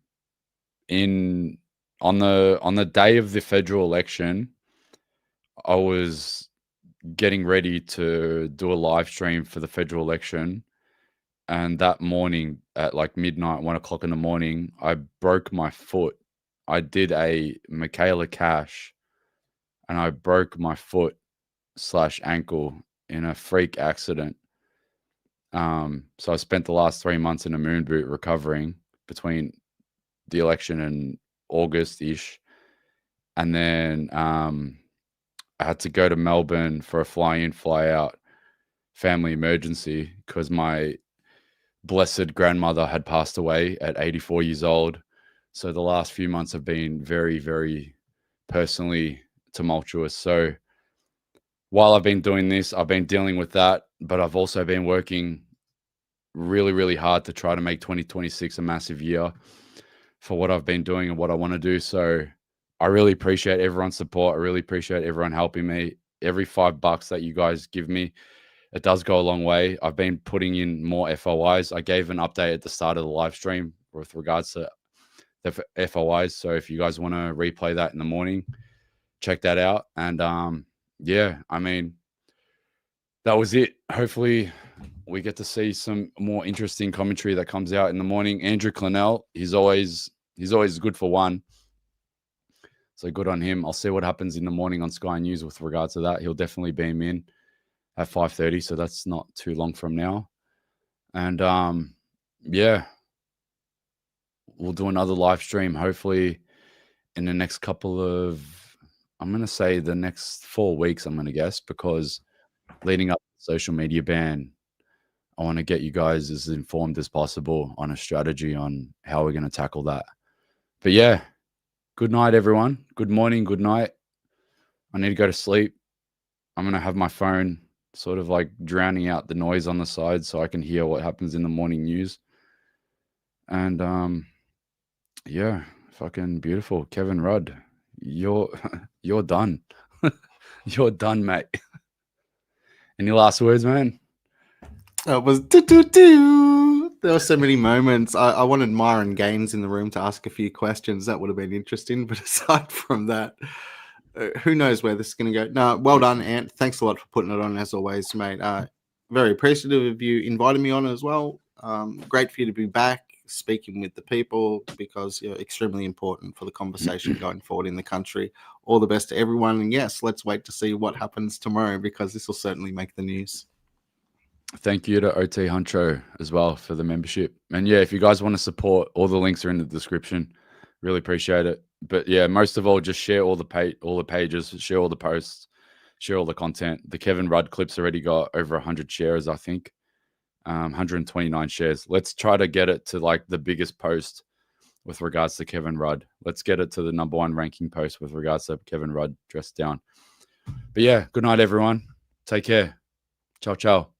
Speaker 5: the day of the federal election, I was getting ready to do a live stream for the federal election, and that morning at like midnight, 1 o'clock in the morning, I broke my foot. I did a Michaela Cash, and I broke my foot / ankle in a freak accident. So I spent the last 3 months in a moon boot recovering between the election and August-ish. And then I had to go to Melbourne for a fly-in, fly-out family emergency because my blessed grandmother had passed away at 84 years old. So the last few months have been very, very personally tumultuous. So while I've been doing this, I've been dealing with that, but I've also been working really, really hard to try to make 2026 a massive year for what I've been doing and what I want to do. So I really appreciate everyone's support. I really appreciate everyone helping me. Every $5 that you guys give me, it does go a long way. I've been putting in more FOIs. I gave an update at the start of the live stream with regards to the FOIs. So if you guys want to replay that in the morning, check that out. And yeah, I mean, that was it. Hopefully we get to see some more interesting commentary that comes out in the morning. Andrew Clennell, he's always good for one. So good on him. I'll see what happens in the morning on Sky News with regards to that. He'll definitely beam in. at 5:30, so that's not too long from now. And yeah, we'll do another live stream hopefully in the next couple of, I'm going to say the next 4 weeks, I'm going to guess, because leading up to the social media ban, I want to get you guys as informed as possible on a strategy on how we're going to tackle that. But yeah, good night, everyone. Good morning, good night. I need to go to sleep. I'm going to have my phone sort of like drowning out the noise on the side so I can hear what happens in the morning news. And yeah, fucking beautiful. Kevin Rudd, you're done. You're done, mate. Any last words, man?
Speaker 7: It was do. There were so many moments. I wanted Myron Gaines in the room to ask a few questions. That would have been interesting. But aside from that, who knows where this is going to go? No, well done, Ant. Thanks a lot for putting it on as always, mate. Very appreciative of you inviting me on as well. Great for you to be back speaking with the people because you're extremely important for the conversation going forward in the country. All the best to everyone. And yes, let's wait to see what happens tomorrow because this will certainly make the news.
Speaker 5: Thank you to OT Huncho as well for the membership. And yeah, if you guys want to support, all the links are in the description. Really appreciate it. But yeah, most of all, just share all the pages, share all the posts, share all the content. The Kevin Rudd clip's already got over 100 shares, I think. 129 shares. Let's try to get it to like the biggest post with regards to Kevin Rudd. Let's get it to the #1 ranking post with regards to Kevin Rudd dressed down. But yeah, good night, everyone. Take care. Ciao, ciao.